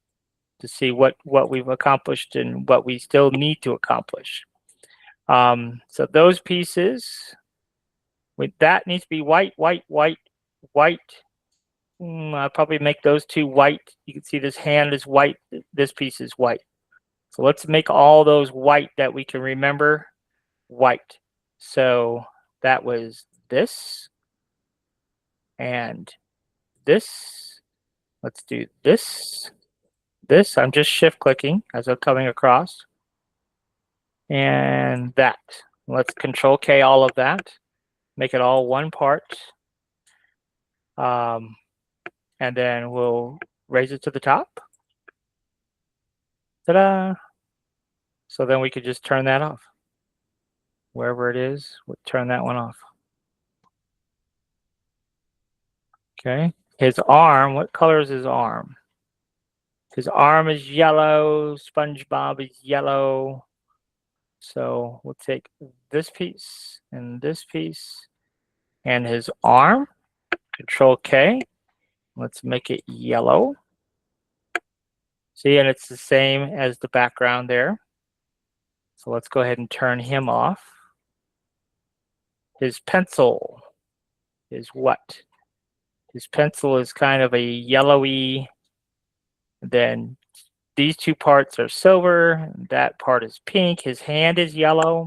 to see what we've accomplished and what we still need to accomplish. So those pieces, with that needs to be white. I'll probably make those two white. You can see this hand is white. This piece is white. So let's make all those white that we can remember white. So that was this and this. Let's do this. I'm just shift clicking as I'm coming across. And that. Let's Control K all of that. Make it all one part. And then we'll raise it to the top. Ta-da! So then we could just turn that off. Wherever it is, we'll turn that one off. Okay. His arm, what color is his arm? His arm is yellow. SpongeBob is yellow. So we'll take this piece and this piece and his arm. Control K. Let's make it yellow. See, and it's the same as the background there. So let's go ahead and turn him off. His pencil is what? His pencil is kind of a yellowy. Then these two parts are silver. That part is pink. His hand is yellow.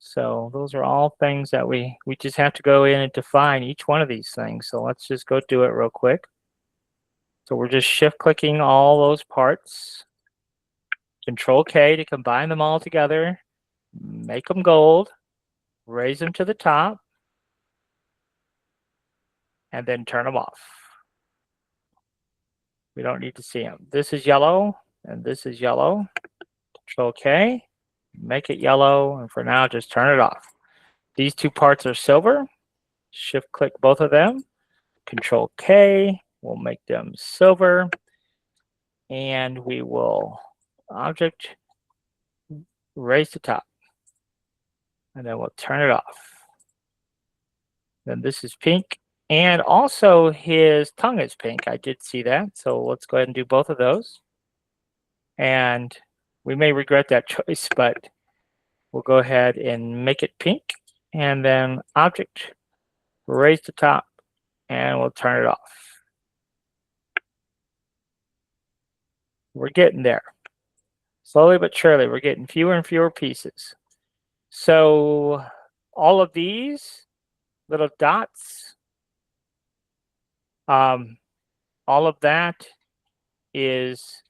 So those are all things that we just have to go in and define each one of these things. So let's just go do it real quick. So we're just shift clicking all those parts. Control K to combine them all together, make them gold, raise them to the top, and then turn them off. We don't need to see them. This is yellow, and this is yellow. Control K, make it yellow, and for now, just turn it off. These two parts are silver. Shift click both of them. Control K, we'll make them silver. And we will object, raise to top. And then we'll turn it off. Then this is pink. And also his tongue is pink. I did see that. So let's go ahead and do both of those. And we may regret that choice, but we'll go ahead and make it pink. And then object, raise to top, and we'll turn it off. We're getting there. Slowly but surely, we're getting fewer and fewer pieces. So all of these little dots, all of that is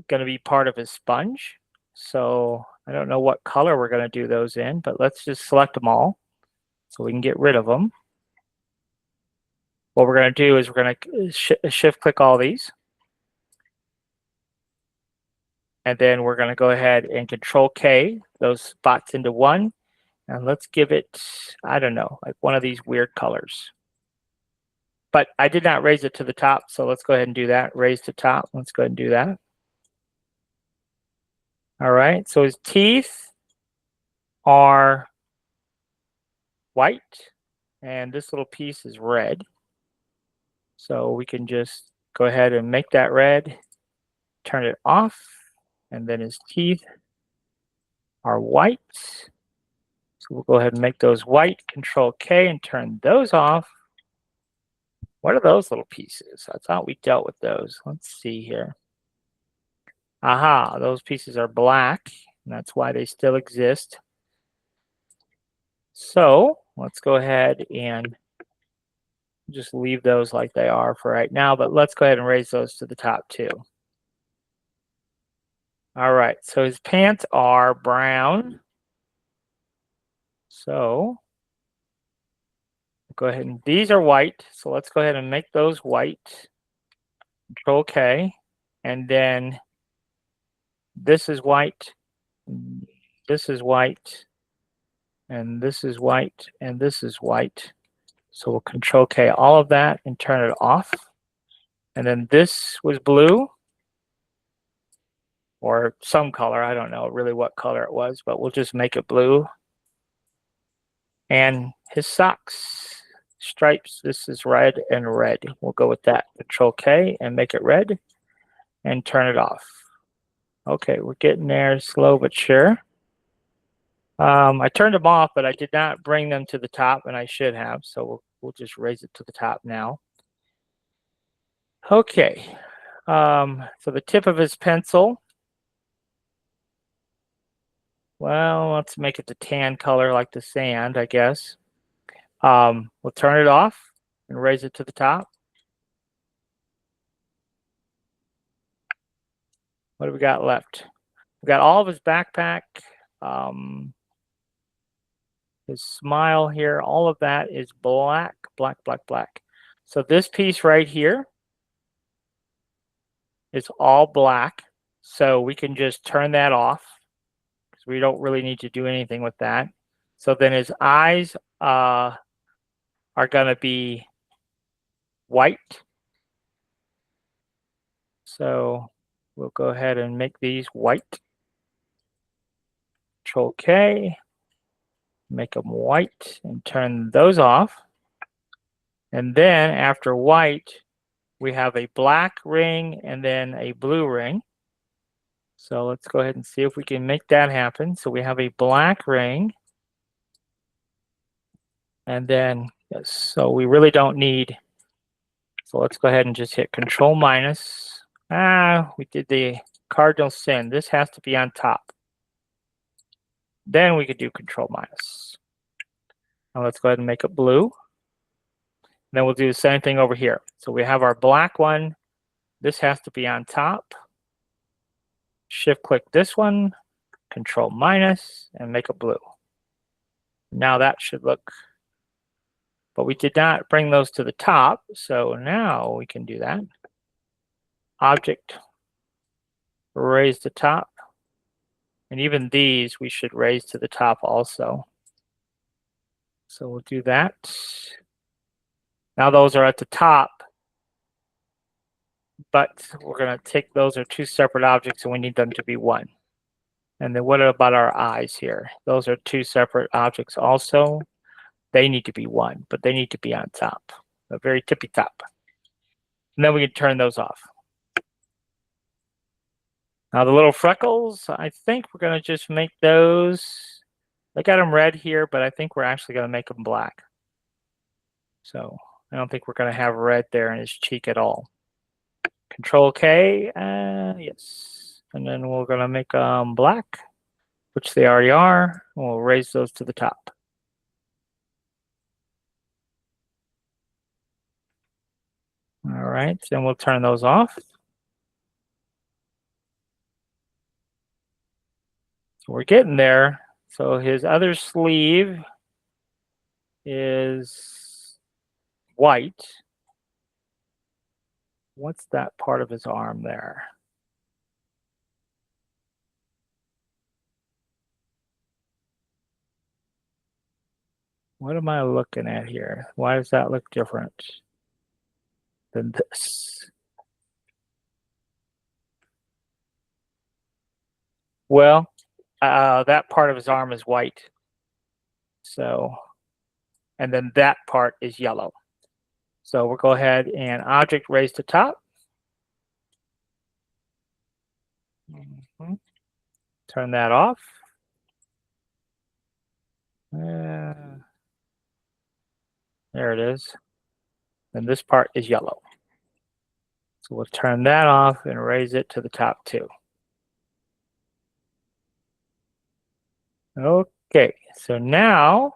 going to be part of his sponge. So I don't know what color we're going to do those in, but let's just select them all so we can get rid of them. What we're going to do is we're going to shift click all these. And then we're going to go ahead and Control K those spots into one. And let's give it, I don't know, like one of these weird colors. But I did not raise it to the top, so let's go ahead and do that. Raise to top. Let's go ahead and do that. All right, so his teeth are white, and this little piece is red. So we can just go ahead and make that red, turn it off, and then his teeth are white. So we'll go ahead and make those white, Control K, and turn those off. What are those little pieces? I thought we dealt with those. Let's see here. Aha, those pieces are black, and that's why they still exist. So let's go ahead and just leave those like they are for right now, but let's go ahead and raise those to the top too. All right, so his pants are brown. So go ahead and these are white. So let's go ahead and make those white. Control K. And then this is white. This is white. And this is white. And this is white. So we'll Control K all of that and turn it off. And then this was blue. Or some color. I don't know really what color it was, but we'll just make it blue. And his socks, stripes, this is red and red. We'll go with that. Control K and make it red and turn it off. Okay, we're getting there slow but sure. I turned them off, but I did not bring them to the top, and I should have. So we'll just raise it to the top now. Okay, so the tip of his pencil. Well, let's make it the tan color like the sand, I guess. We'll turn it off and raise it to the top. What do we got left? We got all of his backpack, his smile here, all of that is black, black, black, black. So this piece right here is all black. So we can just turn that off because we don't really need to do anything with that. So then his eyes are going to be white. So we'll go ahead and make these white. Control K, make them white and turn those off. And then after white, we have a black ring and then a blue ring. So let's go ahead and see if we can make that happen. So we have a black ring. And then, yes, so we really don't need, so let's go ahead and just hit Control minus. We did the cardinal sin. This has to be on top. Then we could do Control minus. Now let's go ahead and make it blue. Then we'll do the same thing over here. So we have our black one. This has to be on top. Shift click this one, Control minus, and make a blue. Now that should look, but we did not bring those to the top. So now we can do that. Object, raise the top. And even these we should raise to the top also. So we'll do that. Now those are at the top, but we're going to take those are two separate objects and we need them to be one. And then what about our eyes here? Those are two separate objects also. They need to be one, but they need to be on top, the very tippy top. And then we can turn those off. Now the little freckles, I think we're going to just make those. I got them red here, but I think we're actually going to make them black. So I don't think we're going to have red there in his cheek at all. Control K, yes. And then we're going to make them black, which they already are. We'll raise those to the top. All right, then we'll turn those off. So we're getting there. So his other sleeve is white. What's that part of his arm there? What am I looking at here? Why does that look different than this? Well, that part of his arm is white. So, and then that part is yellow. So we'll go ahead and object raise to top. Turn that off. There it is. And this part is yellow. So we'll turn that off and raise it to the top too. Okay, so now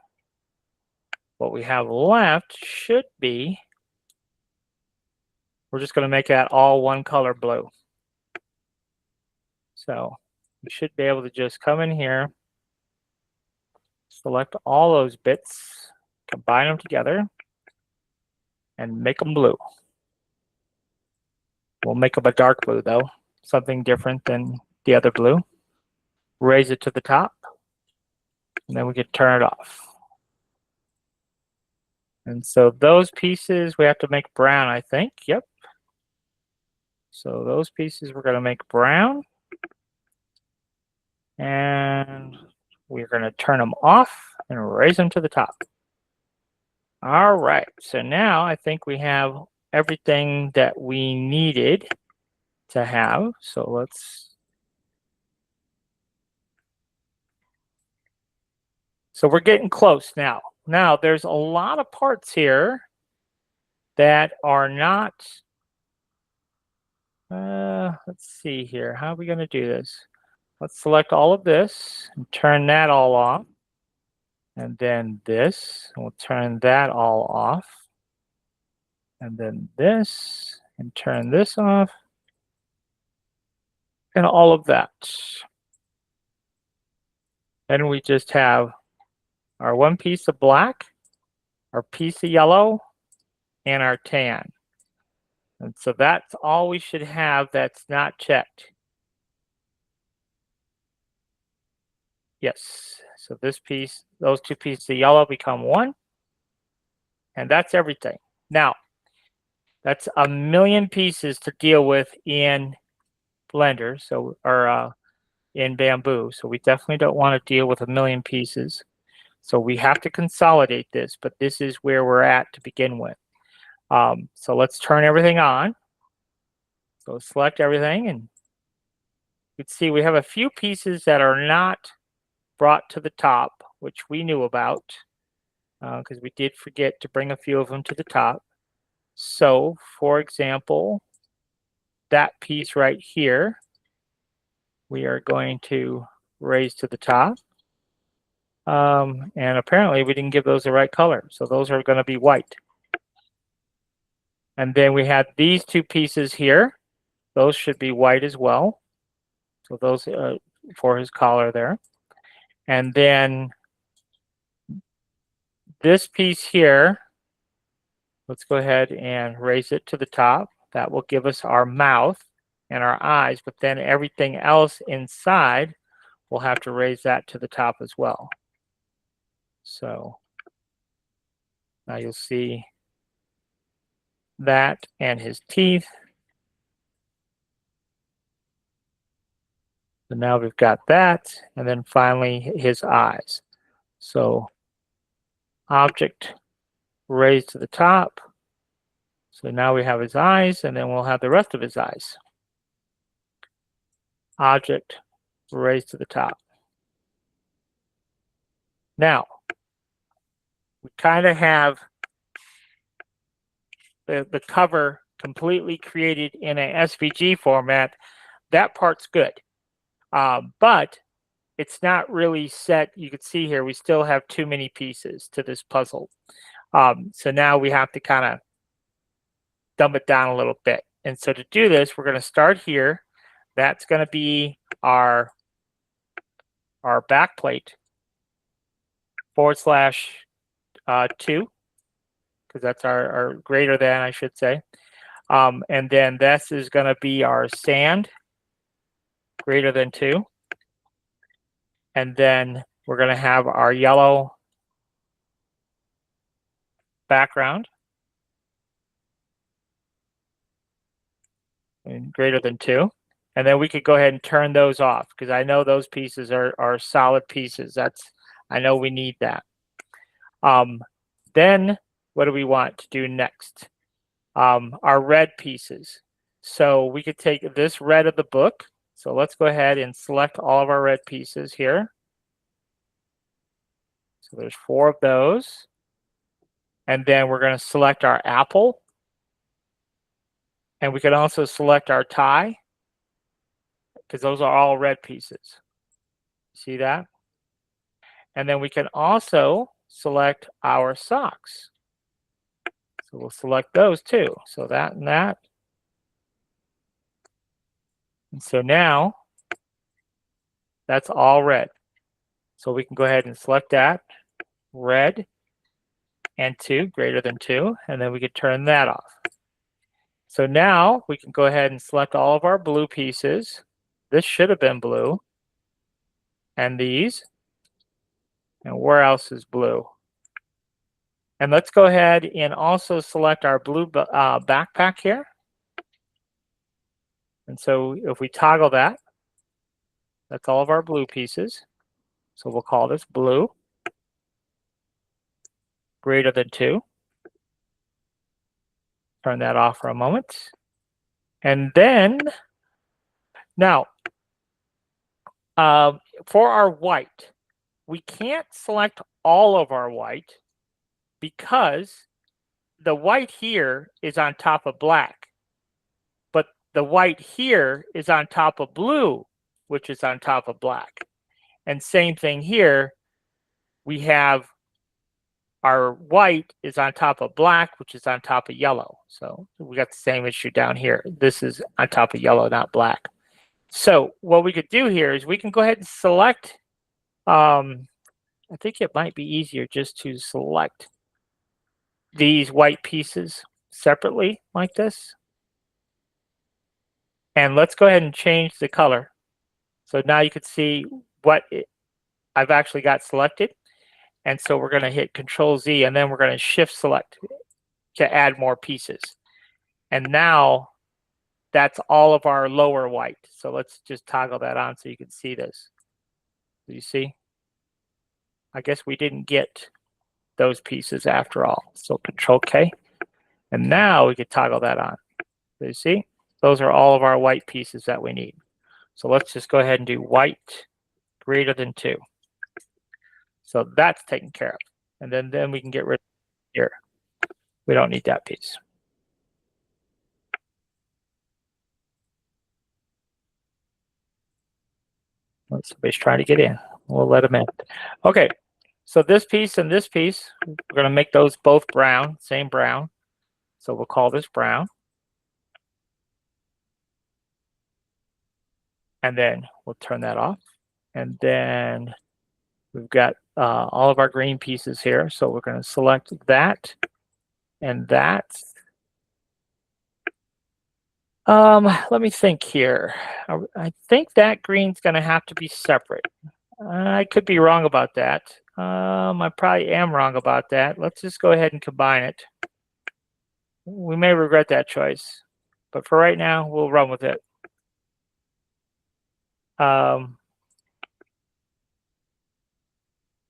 what we have left should be, we're just going to make that all one color blue. So we should be able to just come in here, select all those bits, combine them together, and make them blue. We'll make them a dark blue though, something different than the other blue. Raise it to the top, and then we can turn it off. And so those pieces we have to make brown, I think. Yep. So those pieces we're going to make brown. And we're going to turn them off and raise them to the top. All right. So now I think we have everything that we needed to have. So let's. So we're getting close now. Now there's a lot of parts here that are not. Let's see here. How are we going to do this? Let's select all of this and turn that all off. And then this, and we'll turn that all off. And then this, and turn this off. And all of that. Then we just have our one piece of black, our piece of yellow, and our tan. And so that's all we should have that's not checked. Yes, so this piece, those two pieces of yellow become one. And that's everything. Now, that's 1,000,000 pieces to deal with in Blender, so or in Bamboo. So we definitely don't want to deal with 1,000,000 pieces. So we have to consolidate this, but this is where we're at to begin with. So let's turn everything on. So select everything, and you can see we have a few pieces that are not brought to the top, which we knew about because we did forget to bring a few of them to the top. So, for example, that piece right here, we are going to raise to the top. And apparently we didn't give those the right color. So those are going to be white. And then we have these two pieces here. Those should be white as well. So those for his collar there. And then this piece here, let's go ahead and raise it to the top. That will give us our mouth and our eyes, but then everything else inside, we'll have to raise that to the top as well. So now you'll see that and his teeth. So now we've got that, and then finally his eyes. So object raised to the top. So now we have his eyes, and then we'll have the rest of his eyes. Object raised to the top. Now, we kind of have the cover completely created in a SVG format. That part's good. But it's not really set. You can see here, we still have too many pieces to this puzzle. So now we have to kind of dumb it down a little bit. And so to do this, we're going to start here. That's going to be our back plate / 2, because that's our greater than, I should say. And then this is going to be our sand, greater than 2. And then we're going to have our yellow background, and greater than 2. And then we could go ahead and turn those off, because I know those pieces are solid pieces. I know we need that. Then what do we want to do next? Our red pieces. So we could take this red of the book. So let's go ahead and select all of our red pieces here. So there's 4 of those. And then we're going to select our apple. And we can also select our tie, because those are all red pieces. See that? And then we can also select our socks. So we'll select those too. So that and that. And so now that's all red. So we can go ahead and select that, red and 2, greater than 2, and then we can turn that off. So now we can go ahead and select all of our blue pieces. This should have been blue. And these. And where else is blue? And let's go ahead and also select our blue backpack here. And so if we toggle that, that's all of our blue pieces. So we'll call this blue, greater than 2. Turn that off for a moment. And then, now, for our white, we can't select all of our white because the white here is on top of black, but the white here is on top of blue, which is on top of black. And same thing here, we have our white is on top of black, which is on top of yellow. So we got the same issue down here. This is on top of yellow, not black. So what we could do here is we can go ahead and select, I think it might be easier just to select these white pieces separately like this. And let's go ahead and change the color. So now you can see what I've actually got selected. And so we're going to hit Control Z, and then we're going to Shift Select to add more pieces. And now that's all of our lower white. So let's just toggle that on so you can see this. Do you see? I guess we didn't get those pieces after all. So Control K. And now we could toggle that on. Do you see? Those are all of our white pieces that we need. So let's just go ahead and do white greater than 2. So that's taken care of. And then we can get rid of here. We don't need that piece. Somebody's trying to get in. We'll let them in. Okay, so this piece and this piece, we're going to make those both brown, same brown. So we'll call this brown. And then we'll turn that off. And then we've got all of our green pieces here. So we're going to select that and that. Let me think here. I think that green's going to have to be separate. I could be wrong about that. I probably am wrong about that. Let's just go ahead and combine it. We may regret that choice, but for right now, we'll run with it.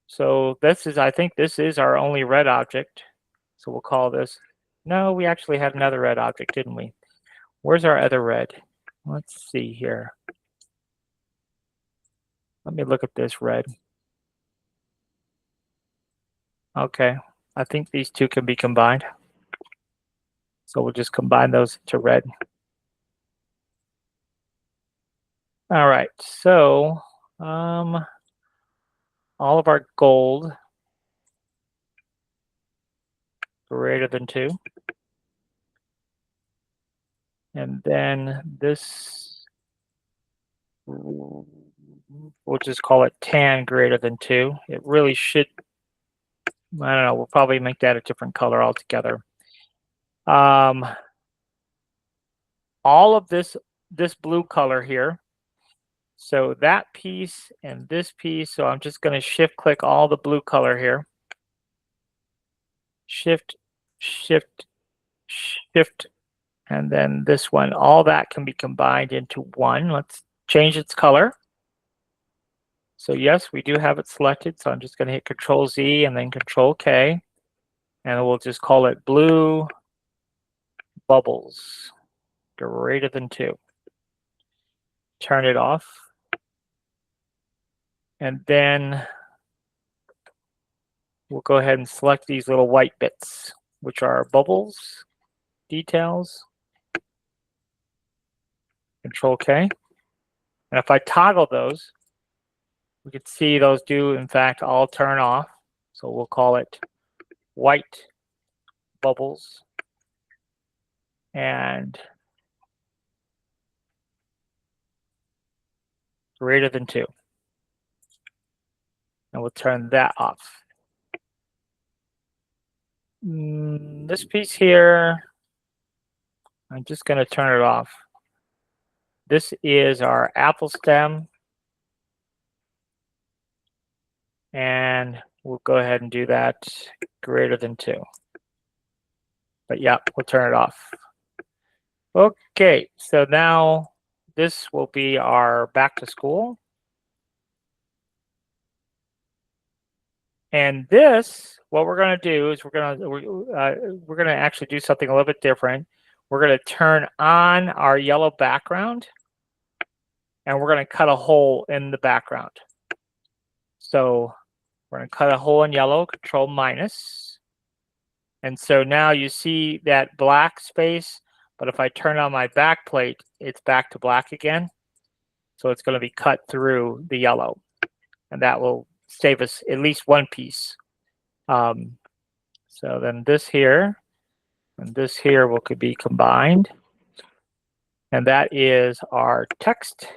So this is, I think this is our only red object. So we'll call this, no, we actually had another red object, didn't we? Where's our other red? Let's see here. Let me look at this red. Okay, I think these two can be combined. So we'll just combine those to red. All right, so all of our gold greater than 2. And then this, we'll just call it tan greater than 2. It really should, I don't know, we'll probably make that a different color altogether. All of this blue color here, so that piece and this piece, so I'm just going to shift click all the blue color here. Shift, shift, shift, and then this one, all that can be combined into one. Let's change its color. So yes, we do have it selected. So I'm just going to hit Control Z and then Control K. And we'll just call it blue bubbles greater than 2. Turn it off. And then we'll go ahead and select these little white bits, which are bubbles, details. Control K. And if I toggle those, we can see those do, in fact, all turn off. So we'll call it white bubbles and greater than 2. And we'll turn that off. This piece here, I'm just going to turn it off. This is our apple stem. And we'll go ahead and do that greater than 2. But yeah, we'll turn it off. Okay, so now this will be our back to school. And this, what we're going to do is we're going to actually do something a little bit different. We're going to turn on our yellow background, and we're going to cut a hole in the background. So we're going to cut a hole in yellow, Control minus. And so now you see that black space, but if I turn on my back plate, it's back to black again. So it's going to be cut through the yellow, and that will save us at least one piece. So then this here and this here could be combined. And that is our text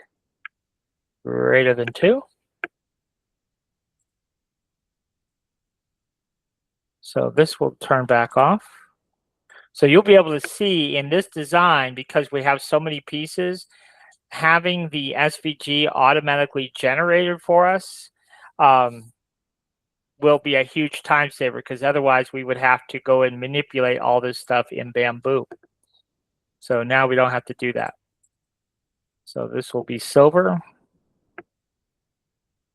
greater than 2. So this will turn back off. So you'll be able to see in this design, because we have so many pieces, having the SVG automatically generated for us will be a huge time saver, because otherwise we would have to go and manipulate all this stuff in Bamboo. So now we don't have to do that. So this will be silver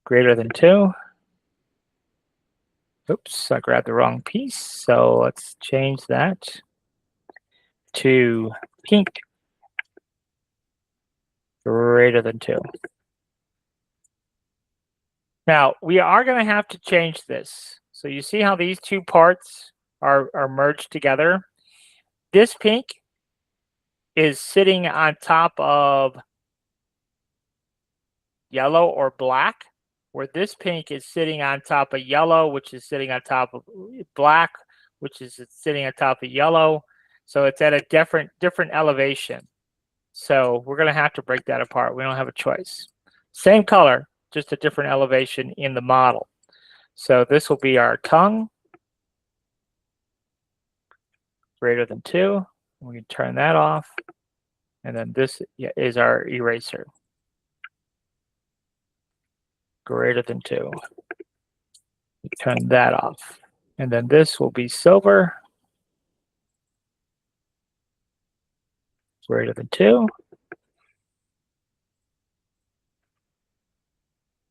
greater than 2. Oops, I grabbed the wrong piece. So let's change that to pink greater than 2. Now, we are going to have to change this. So you see how these two parts are merged together? This pink is sitting on top of yellow or black, where this pink is sitting on top of yellow, which is sitting on top of black, which is sitting on top of yellow. So it's at a different elevation. So we're going to have to break that apart. We don't have a choice. Same color, just a different elevation in the model. So this will be our tongue, greater than 2. We can turn that off. And then this is our eraser, greater than 2. We turn that off. And then this will be silver, greater than 2.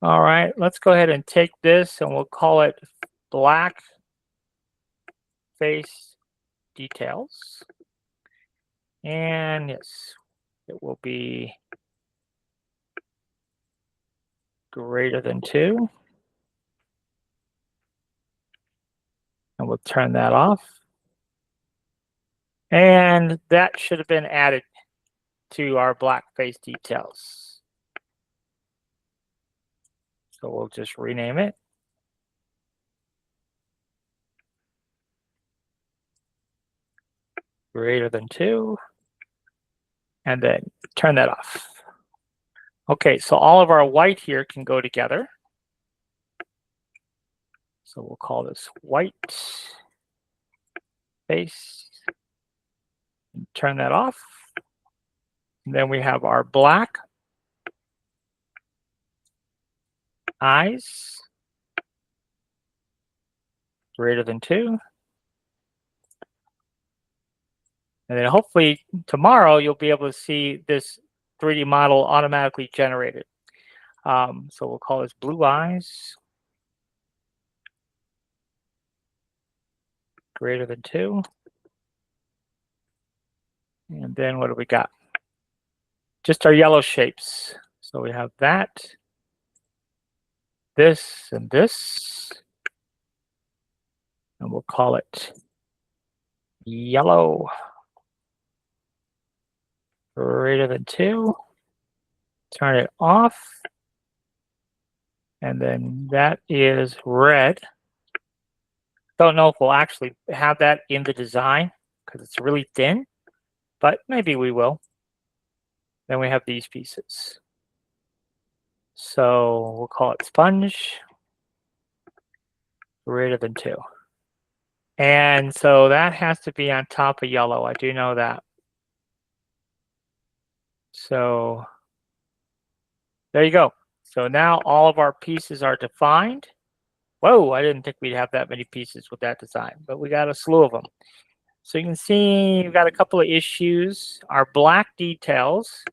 All right, let's go ahead and take this and we'll call it black face details. And yes, it will be greater than 2. And we'll turn that off. And that should have been added to our black face details. So we'll just rename it. Greater than 2. And then turn that off. Okay, so all of our white here can go together. So we'll call this white face. And turn that off. And then we have our black eyes, greater than 2. And then hopefully tomorrow you'll be able to see this 3D model automatically generated. So we'll call this blue eyes, greater than 2. And then what do we got? Just our yellow shapes. So we have that, this, and this. And we'll call it yellow, greater than 2. Turn it off. And then that is red. Don't know if we'll actually have that in the design because it's really thin, but maybe we will. Then we have these pieces. So we'll call it sponge, greater than 2. And so that has to be on top of yellow. I do know that. So there you go. So now all of our pieces are defined. Whoa, I didn't think we'd have that many pieces with that design, but we got a slew of them. So you can see we've got a couple of issues. Our black details.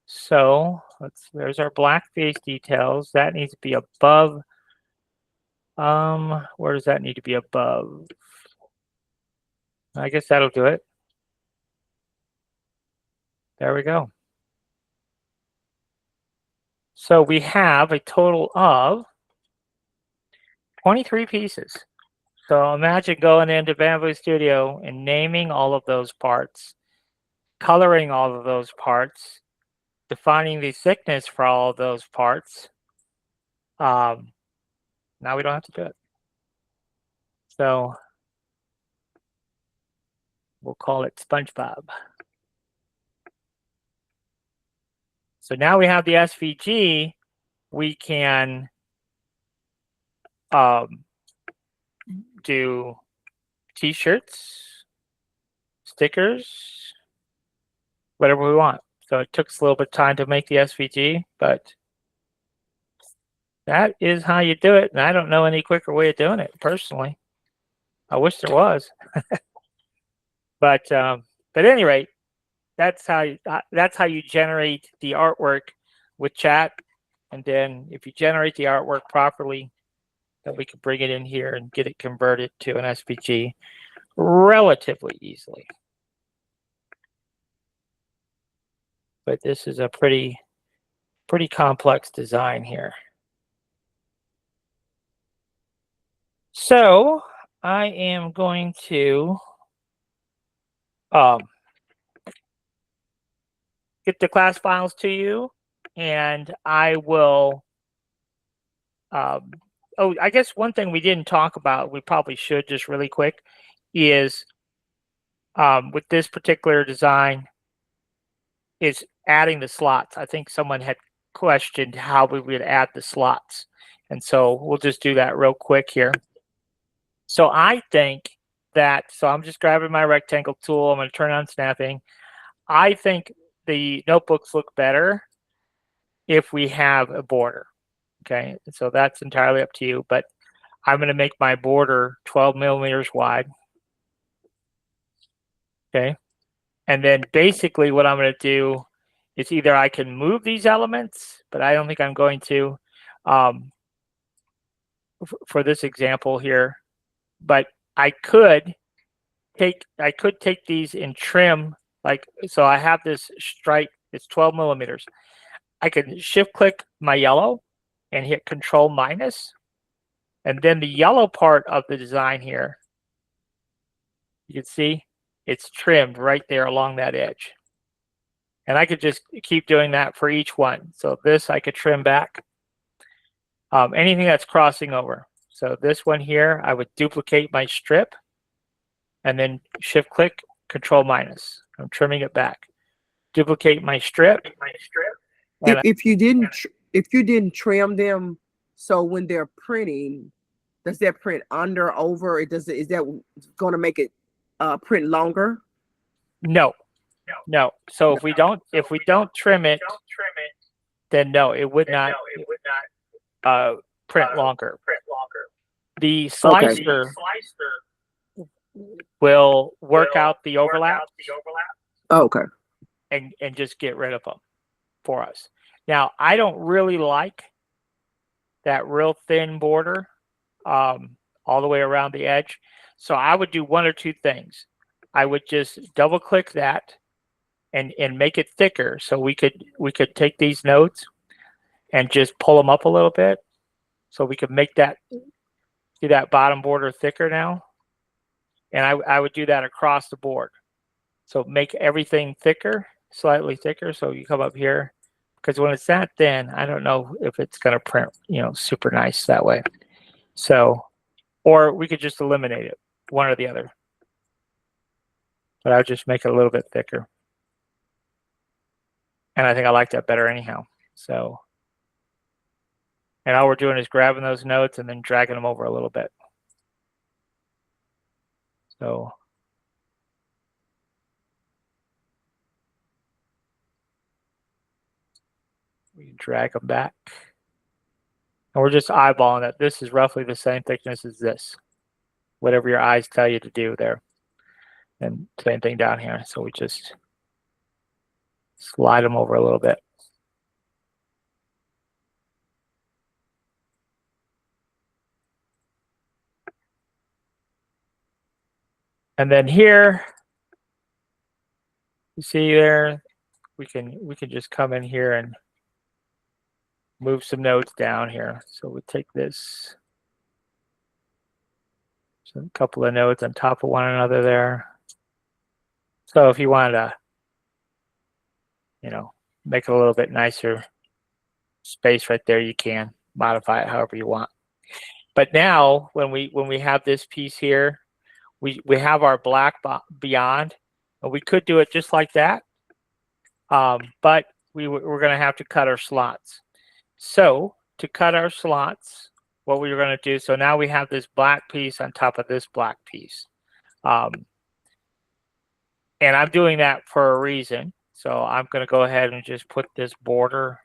So there's our black face details. That needs to be above. Where does that need to be above? I guess that'll do it. There we go. So we have a total of 23 pieces. So imagine going into Bamboo Studio and naming all of those parts, coloring all of those parts, defining the thickness for all of those parts. Now we don't have to do it. So we'll call it SpongeBob. So now we have the SVG. We can do t-shirts, stickers, whatever we want. So it took us a little bit of time to make the SVG, but that is how you do it. And I don't know any quicker way of doing it personally. I wish there was. But at any rate, that's how you generate the artwork with chat. And then if you generate the artwork properly, then we can bring it in here and get it converted to an SVG relatively easily. But this is a pretty complex design here. So I am going to get the class files to you, and I will. Oh, I guess one thing we didn't talk about, we probably should just really quick, is with this particular design is adding the slots. I think someone had questioned how we would add the slots. And so we'll just do that real quick here. So I think that, so I'm just grabbing my rectangle tool. I'm going to turn on snapping. I think the notebooks look better if we have a border. Okay, so that's entirely up to you, but I'm going to make my border 12 millimeters wide. Okay, and then basically what I'm going to do is either I can move these elements, but I don't think I'm going to for this example here, but I could take these and trim, like, so I have this stripe, it's 12 millimeters. I can shift click my yellow and hit Control minus, and then the yellow part of the design here, you can see it's trimmed right there along that edge. And I could just keep doing that for each one. So this I could trim back. Anything that's crossing over. So this one here, I would duplicate my strip and then shift click, Control minus. I'm trimming it back. Duplicate my strip. If you didn't trim them, so when they're printing, does that print under, over? Is that going to make it print longer? No. So if we don't trim it, then no, it would not print longer. The slicer will work out the overlap. Okay. And just get rid of them for us. Now, I don't really like that real thin border all the way around the edge. So I would do one or two things. I would just double click that and make it thicker. So we could take these nodes and just pull them up a little bit. So we could make that, see that bottom border thicker now. And I would do that across the board. So make everything thicker, slightly thicker. So you come up here, because when it's that thin, I don't know if it's going to print, super nice that way. So, or we could just eliminate it, one or the other. But I would just make it a little bit thicker. And I think I like that better anyhow. So, and all we're doing is grabbing those nodes and then dragging them over a little bit. So, we can drag them back. And we're just eyeballing it. This is roughly the same thickness as this. Whatever your eyes tell you to do there. And same thing down here. So we just slide them over a little bit. And then here, you see there, we can just come in here and move some nodes down here. So we take this, so a couple of nodes on top of one another there. So if you wanted to, make it a little bit nicer space right there, you can modify it however you want. But now when we have this piece here, we have our black beyond, and we could do it just like that. But we're going to have to cut our slots. So to cut our slots, what we're going to do, so now we have this black piece on top of this black piece. And I'm doing that for a reason. So I'm going to go ahead and just put this border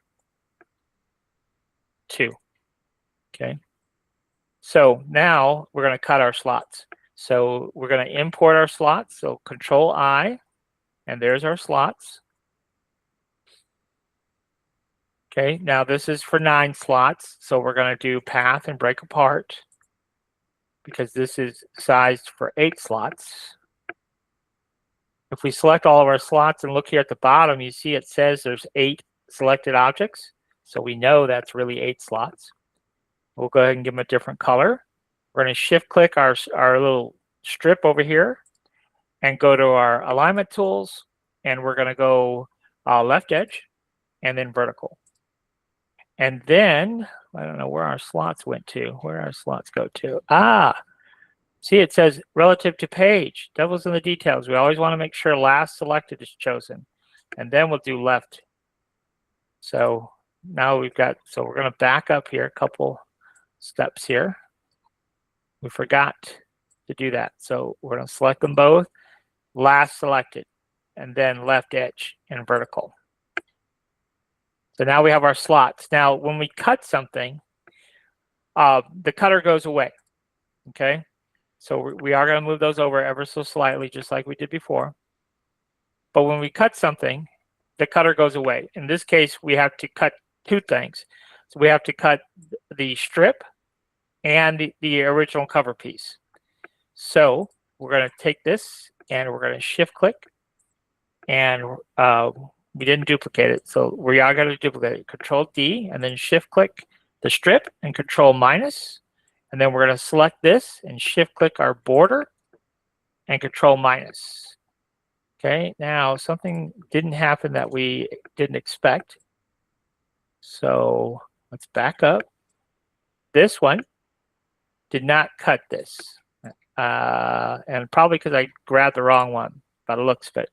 2. Okay. So now we're going to cut our slots. So we're going to import our slots. So Control I, and there's our slots. Okay, now this is for 9 slots. So we're going to do path and break apart because this is sized for 8 slots. If we select all of our slots and look here at the bottom, you see it says there's 8 selected objects. So we know that's really 8 slots. We'll go ahead and give them a different color. We're going to shift click our little strip over here and go to our alignment tools. And we're going to go left edge and then vertical. And then, I don't know where our slots went to. Where our slots go to? See, it says relative to page. Devil's in the details. We always want to make sure last selected is chosen, and then we'll do left. So now we've got, so we're going to back up here a couple steps here. We forgot to do that. So we're going to select them both, last selected, and then left edge and vertical. So now we have our slots. Now, when we cut something, the cutter goes away, okay? So we are going to move those over ever so slightly, just like we did before. But when we cut something, the cutter goes away. In this case, we have to cut two things. So we have to cut the strip and the original cover piece. So we're going to take this and we're going to shift click, and we didn't duplicate it. So we are going to duplicate it. Control D and then shift click the strip and control minus. And then we're going to select this and shift click our border and control minus. Okay, now something didn't happen that we didn't expect. So let's back up. This one did not cut this. And probably because I grabbed the wrong one by the looks of it.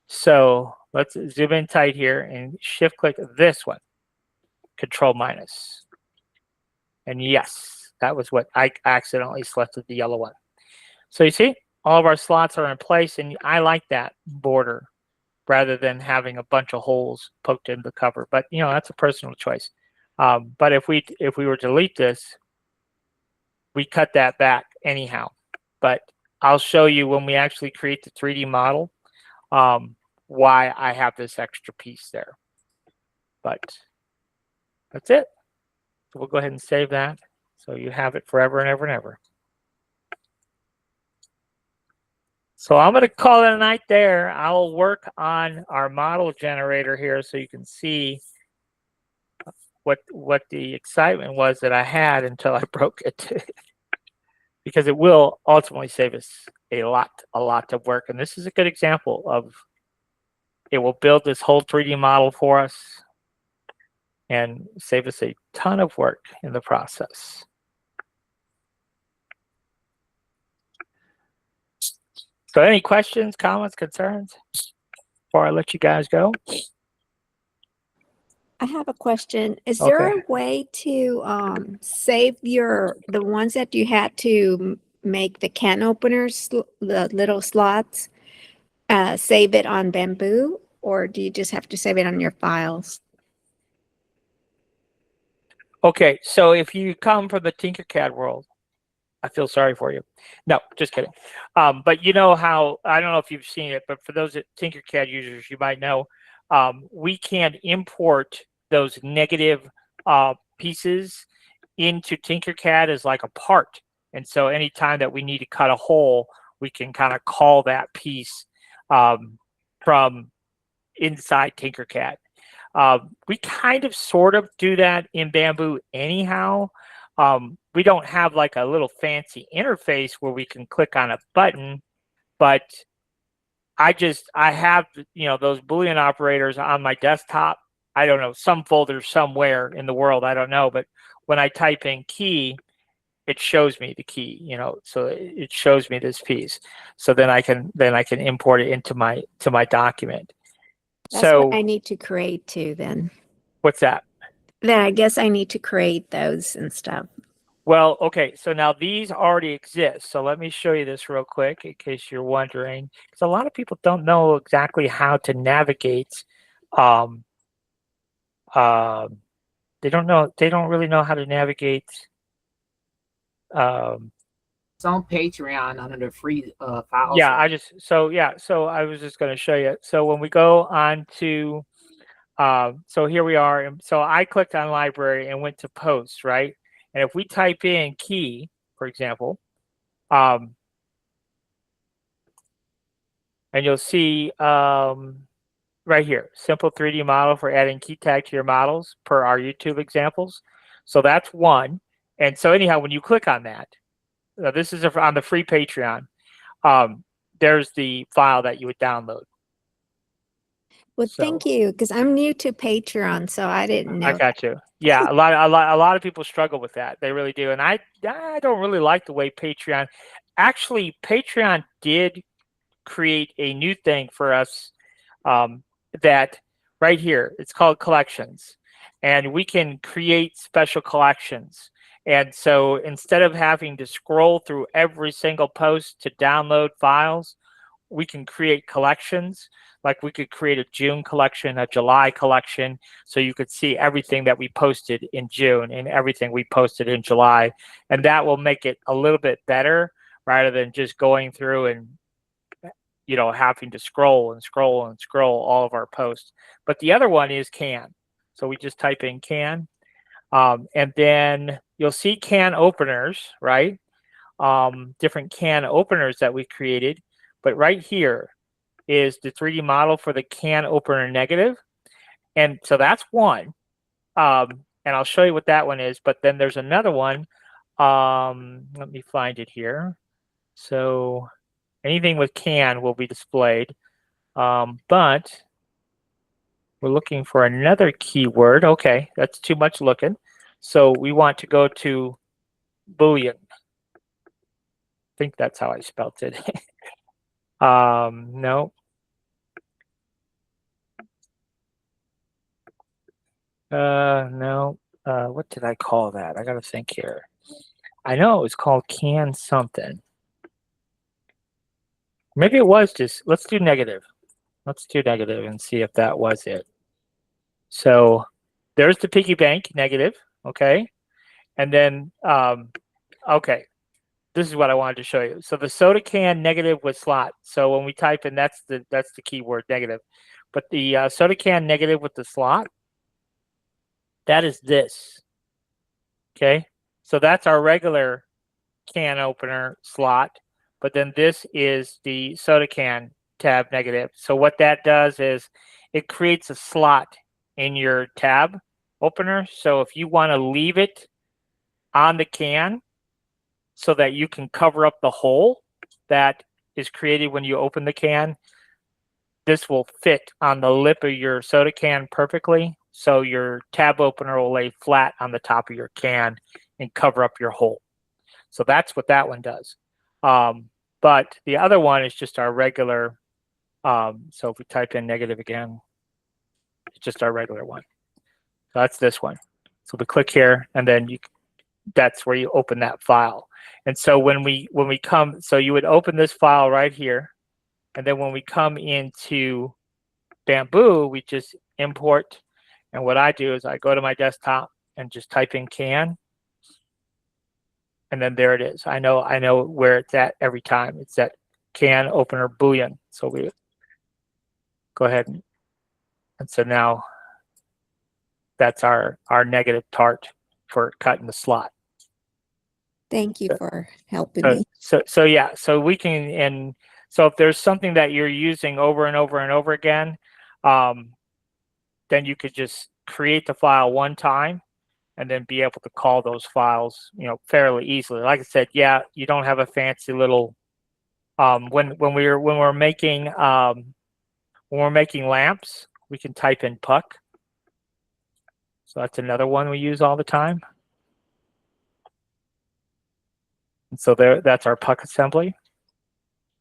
So let's zoom in tight here and shift click this one, control minus. And yes, that was what I accidentally selected, the yellow one. So you see, all of our slots are in place, and I like that border rather than having a bunch of holes poked in the cover. But you know, that's a personal choice. But if we were to delete this, we cut that back anyhow. But I'll show you when we actually create the 3D model why I have this extra piece there. But that's it. So we'll go ahead and save that so you have it forever and ever and ever. So I'm going to call it a night there. I'll work on our model generator here so you can see what the excitement was that I had until I broke it. Because it will ultimately save us a lot of work. And this is a good example of, it will build this whole 3D model for us and save us a ton of work in the process. So any questions, comments, concerns before I let you guys go? I have a question. Is there a way to save the ones that you had to make the can openers, the little slots, save it on Bamboo, or do you just have to save it on your files? Okay, so if you come from the Tinkercad world, I feel sorry for you. No, just kidding. But you know how, I don't know if you've seen it, but for those Tinkercad users, you might know, we can import those negative pieces into Tinkercad as like a part. And so anytime that we need to cut a hole, we can kind of call that piece from inside Tinkercad. We kind of sort of do that in Bamboo anyhow. We don't have like a little fancy interface where we can click on a button, but I have, you know, those Boolean operators on my desktop. I don't know, some folder somewhere in the world, I don't know, but when I type in key, it shows me the key, you know, so it shows me this piece. So then I can import it into my document. That's So what I need to create too then. What's that? Then I guess I need to create those and stuff. Well, okay, so now these already exist. So let me show you this real quick in case you're wondering, because a lot of people don't know exactly how to navigate. They don't really know how to navigate. It's on Patreon under the free files. Yeah, so I was just going to show you. So when we go on to, so here we are. And so I clicked on library and went to post, right? And if we type in key, for example, and you'll see right here, simple 3D model for adding key tag to your models per our YouTube examples. So that's one. And so anyhow, when you click on that, this is on the free Patreon, there's the file that you would download. Well, thank you, because I'm new to Patreon, so I didn't know. I got you. Yeah, a lot of people struggle with that. They really do. And I don't really like the way Patreon. actually, Patreon did create a new thing for us, that right here, it's called collections, and we can create special collections. And so instead of having to scroll through every single post to download files, we can create collections. Like we could create a June collection, a July collection, so you could see everything that we posted in June and everything we posted in July. And that will make it a little bit better rather than just going through and having to scroll and scroll and scroll all of our posts. But the other one is can. So we just type in can, and then you'll see can openers, right? Different can openers that we created. But right here is the 3D model for the can opener negative. And so that's one. And I'll show you what that one is. But then there's another one. Let me find it here. So anything with can will be displayed. But we're looking for another keyword. Okay, that's too much looking. So we want to go to Boolean. I think that's how I spelt it. No. No. What did I call that? I gotta think here. I know it was called can something. Maybe it was just, let's do negative. Let's do negative and see if that was it. So there's the piggy bank negative, okay? And then, okay, this is what I wanted to show you. So the soda can negative with slot. So when we type in, that's the keyword negative. But the soda can negative with the slot, that is this, okay? So that's our regular can opener slot, but then this is the soda can tab negative. So what that does is it creates a slot in your tab opener. So if you want to leave it on the can so that you can cover up the hole that is created when you open the can, this will fit on the lip of your soda can perfectly. So your tab opener will lay flat on the top of your can and cover up your hole. So that's what that one does. But the other one is just our regular. So if we type in negative again, it's just our regular one. So that's this one. So we click here, and then that's where you open that file. And so when we come, so you would open this file right here, and then when we come into Bamboo, we just import. And what I do is I go to my desktop and just type in can. And then there it is. I know where it's at every time. It's at can opener Boolean. So we go ahead and so now that's our negative tart for cutting the slot. Thank you for helping me. So yeah, so we can, and so if there's something that you're using over and over and over again, then you could just create the file one time and then be able to call those files, fairly easily. Like I said, yeah, you don't have a fancy little when we're making lamps, we can type in puck. So that's another one we use all the time. And so that's our puck assembly.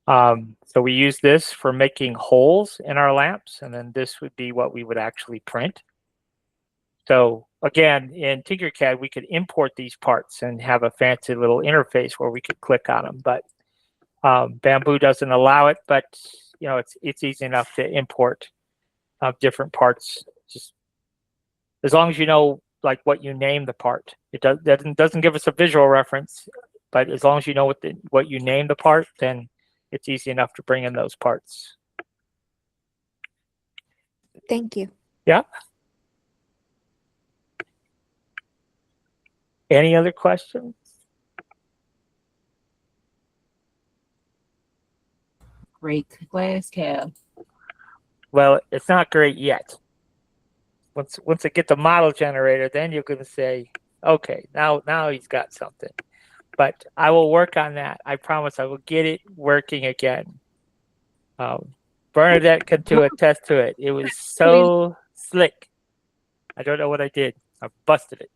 So we use this for making holes in our lamps, and then this would be what we would actually print. So again, in Tinkercad, we could import these parts and have a fancy little interface where we could click on them. But Bamboo doesn't allow it, but it's easy enough to import different parts. Just as long as you know like what you name the part. It doesn't give us a visual reference, but as long as you know what you name the part, then it's easy enough to bring in those parts. Thank you. Yeah. Any other questions? Great glass cab. Well, it's not great yet. Once I get the model generator, then you're going to say, okay, now he's got something. But I will work on that. I promise I will get it working again. Bernadette can attest to it. It was so slick. I don't know what I did. I busted it.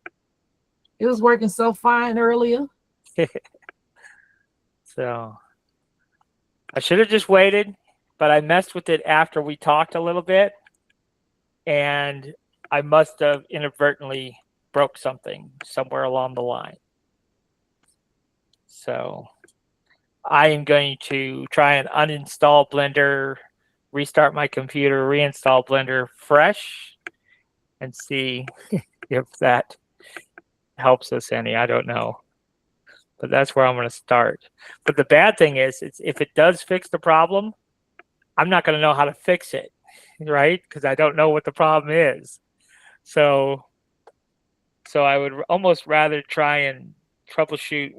It was working so fine earlier. So I should have just waited, but I messed with it after we talked a little bit, and I must have inadvertently broke something somewhere along the line. So I am going to try and uninstall Blender, restart my computer, reinstall Blender fresh, and see if that helps us any. I don't know. But that's where I'm going to start. But the bad thing is, if it does fix the problem, I'm not going to know how to fix it, right? Because I don't know what the problem is. So I would almost rather try and troubleshoot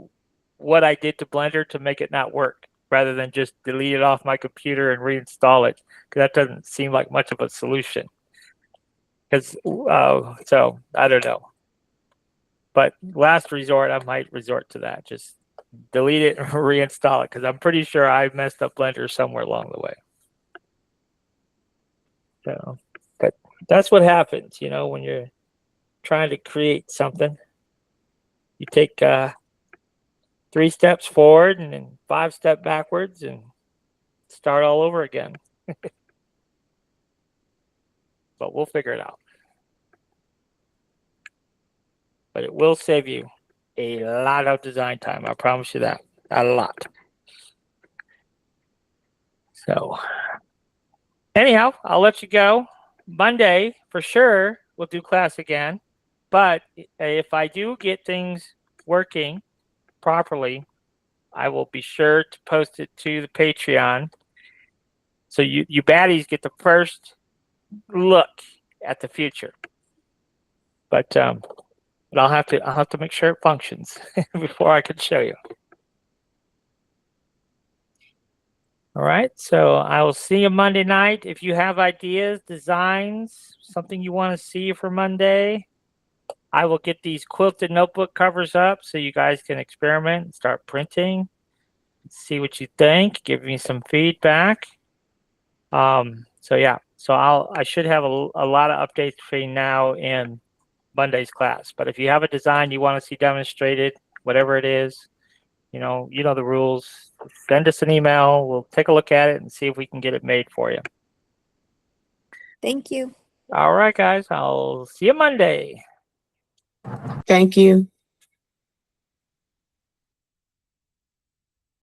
what I did to Blender to make it not work, rather than just delete it off my computer and reinstall it, because that doesn't seem like much of a solution. Because so I don't know. But last resort, I might resort to that. Just delete it and reinstall it, because I'm pretty sure I messed up Blender somewhere along the way. So, but that's what happens, you know, when you're trying to create something. You take 3 steps forward and then 5 steps backwards and start all over again. But we'll figure it out. But it will save you a lot of design time. I promise you that. A lot. So anyhow, I'll let you go. Monday, for sure, we'll do class again. But if I do get things working properly, I will be sure to post it to the Patreon. So you baddies get the first look at the future. But I'll have to make sure it functions before I can show you. All right, so I will see you Monday night. If you have ideas, designs, something you want to see for Monday, I will get these quilted notebook covers up so you guys can experiment and start printing. See what you think. Give me some feedback. So yeah, so I should have a lot of updates between now and Monday's class. But if you have a design you want to see demonstrated, whatever it is, you know the rules. Send us an email. We'll take a look at it and see if we can get it made for you. Thank you. All right, guys. I'll see you Monday. Thank you.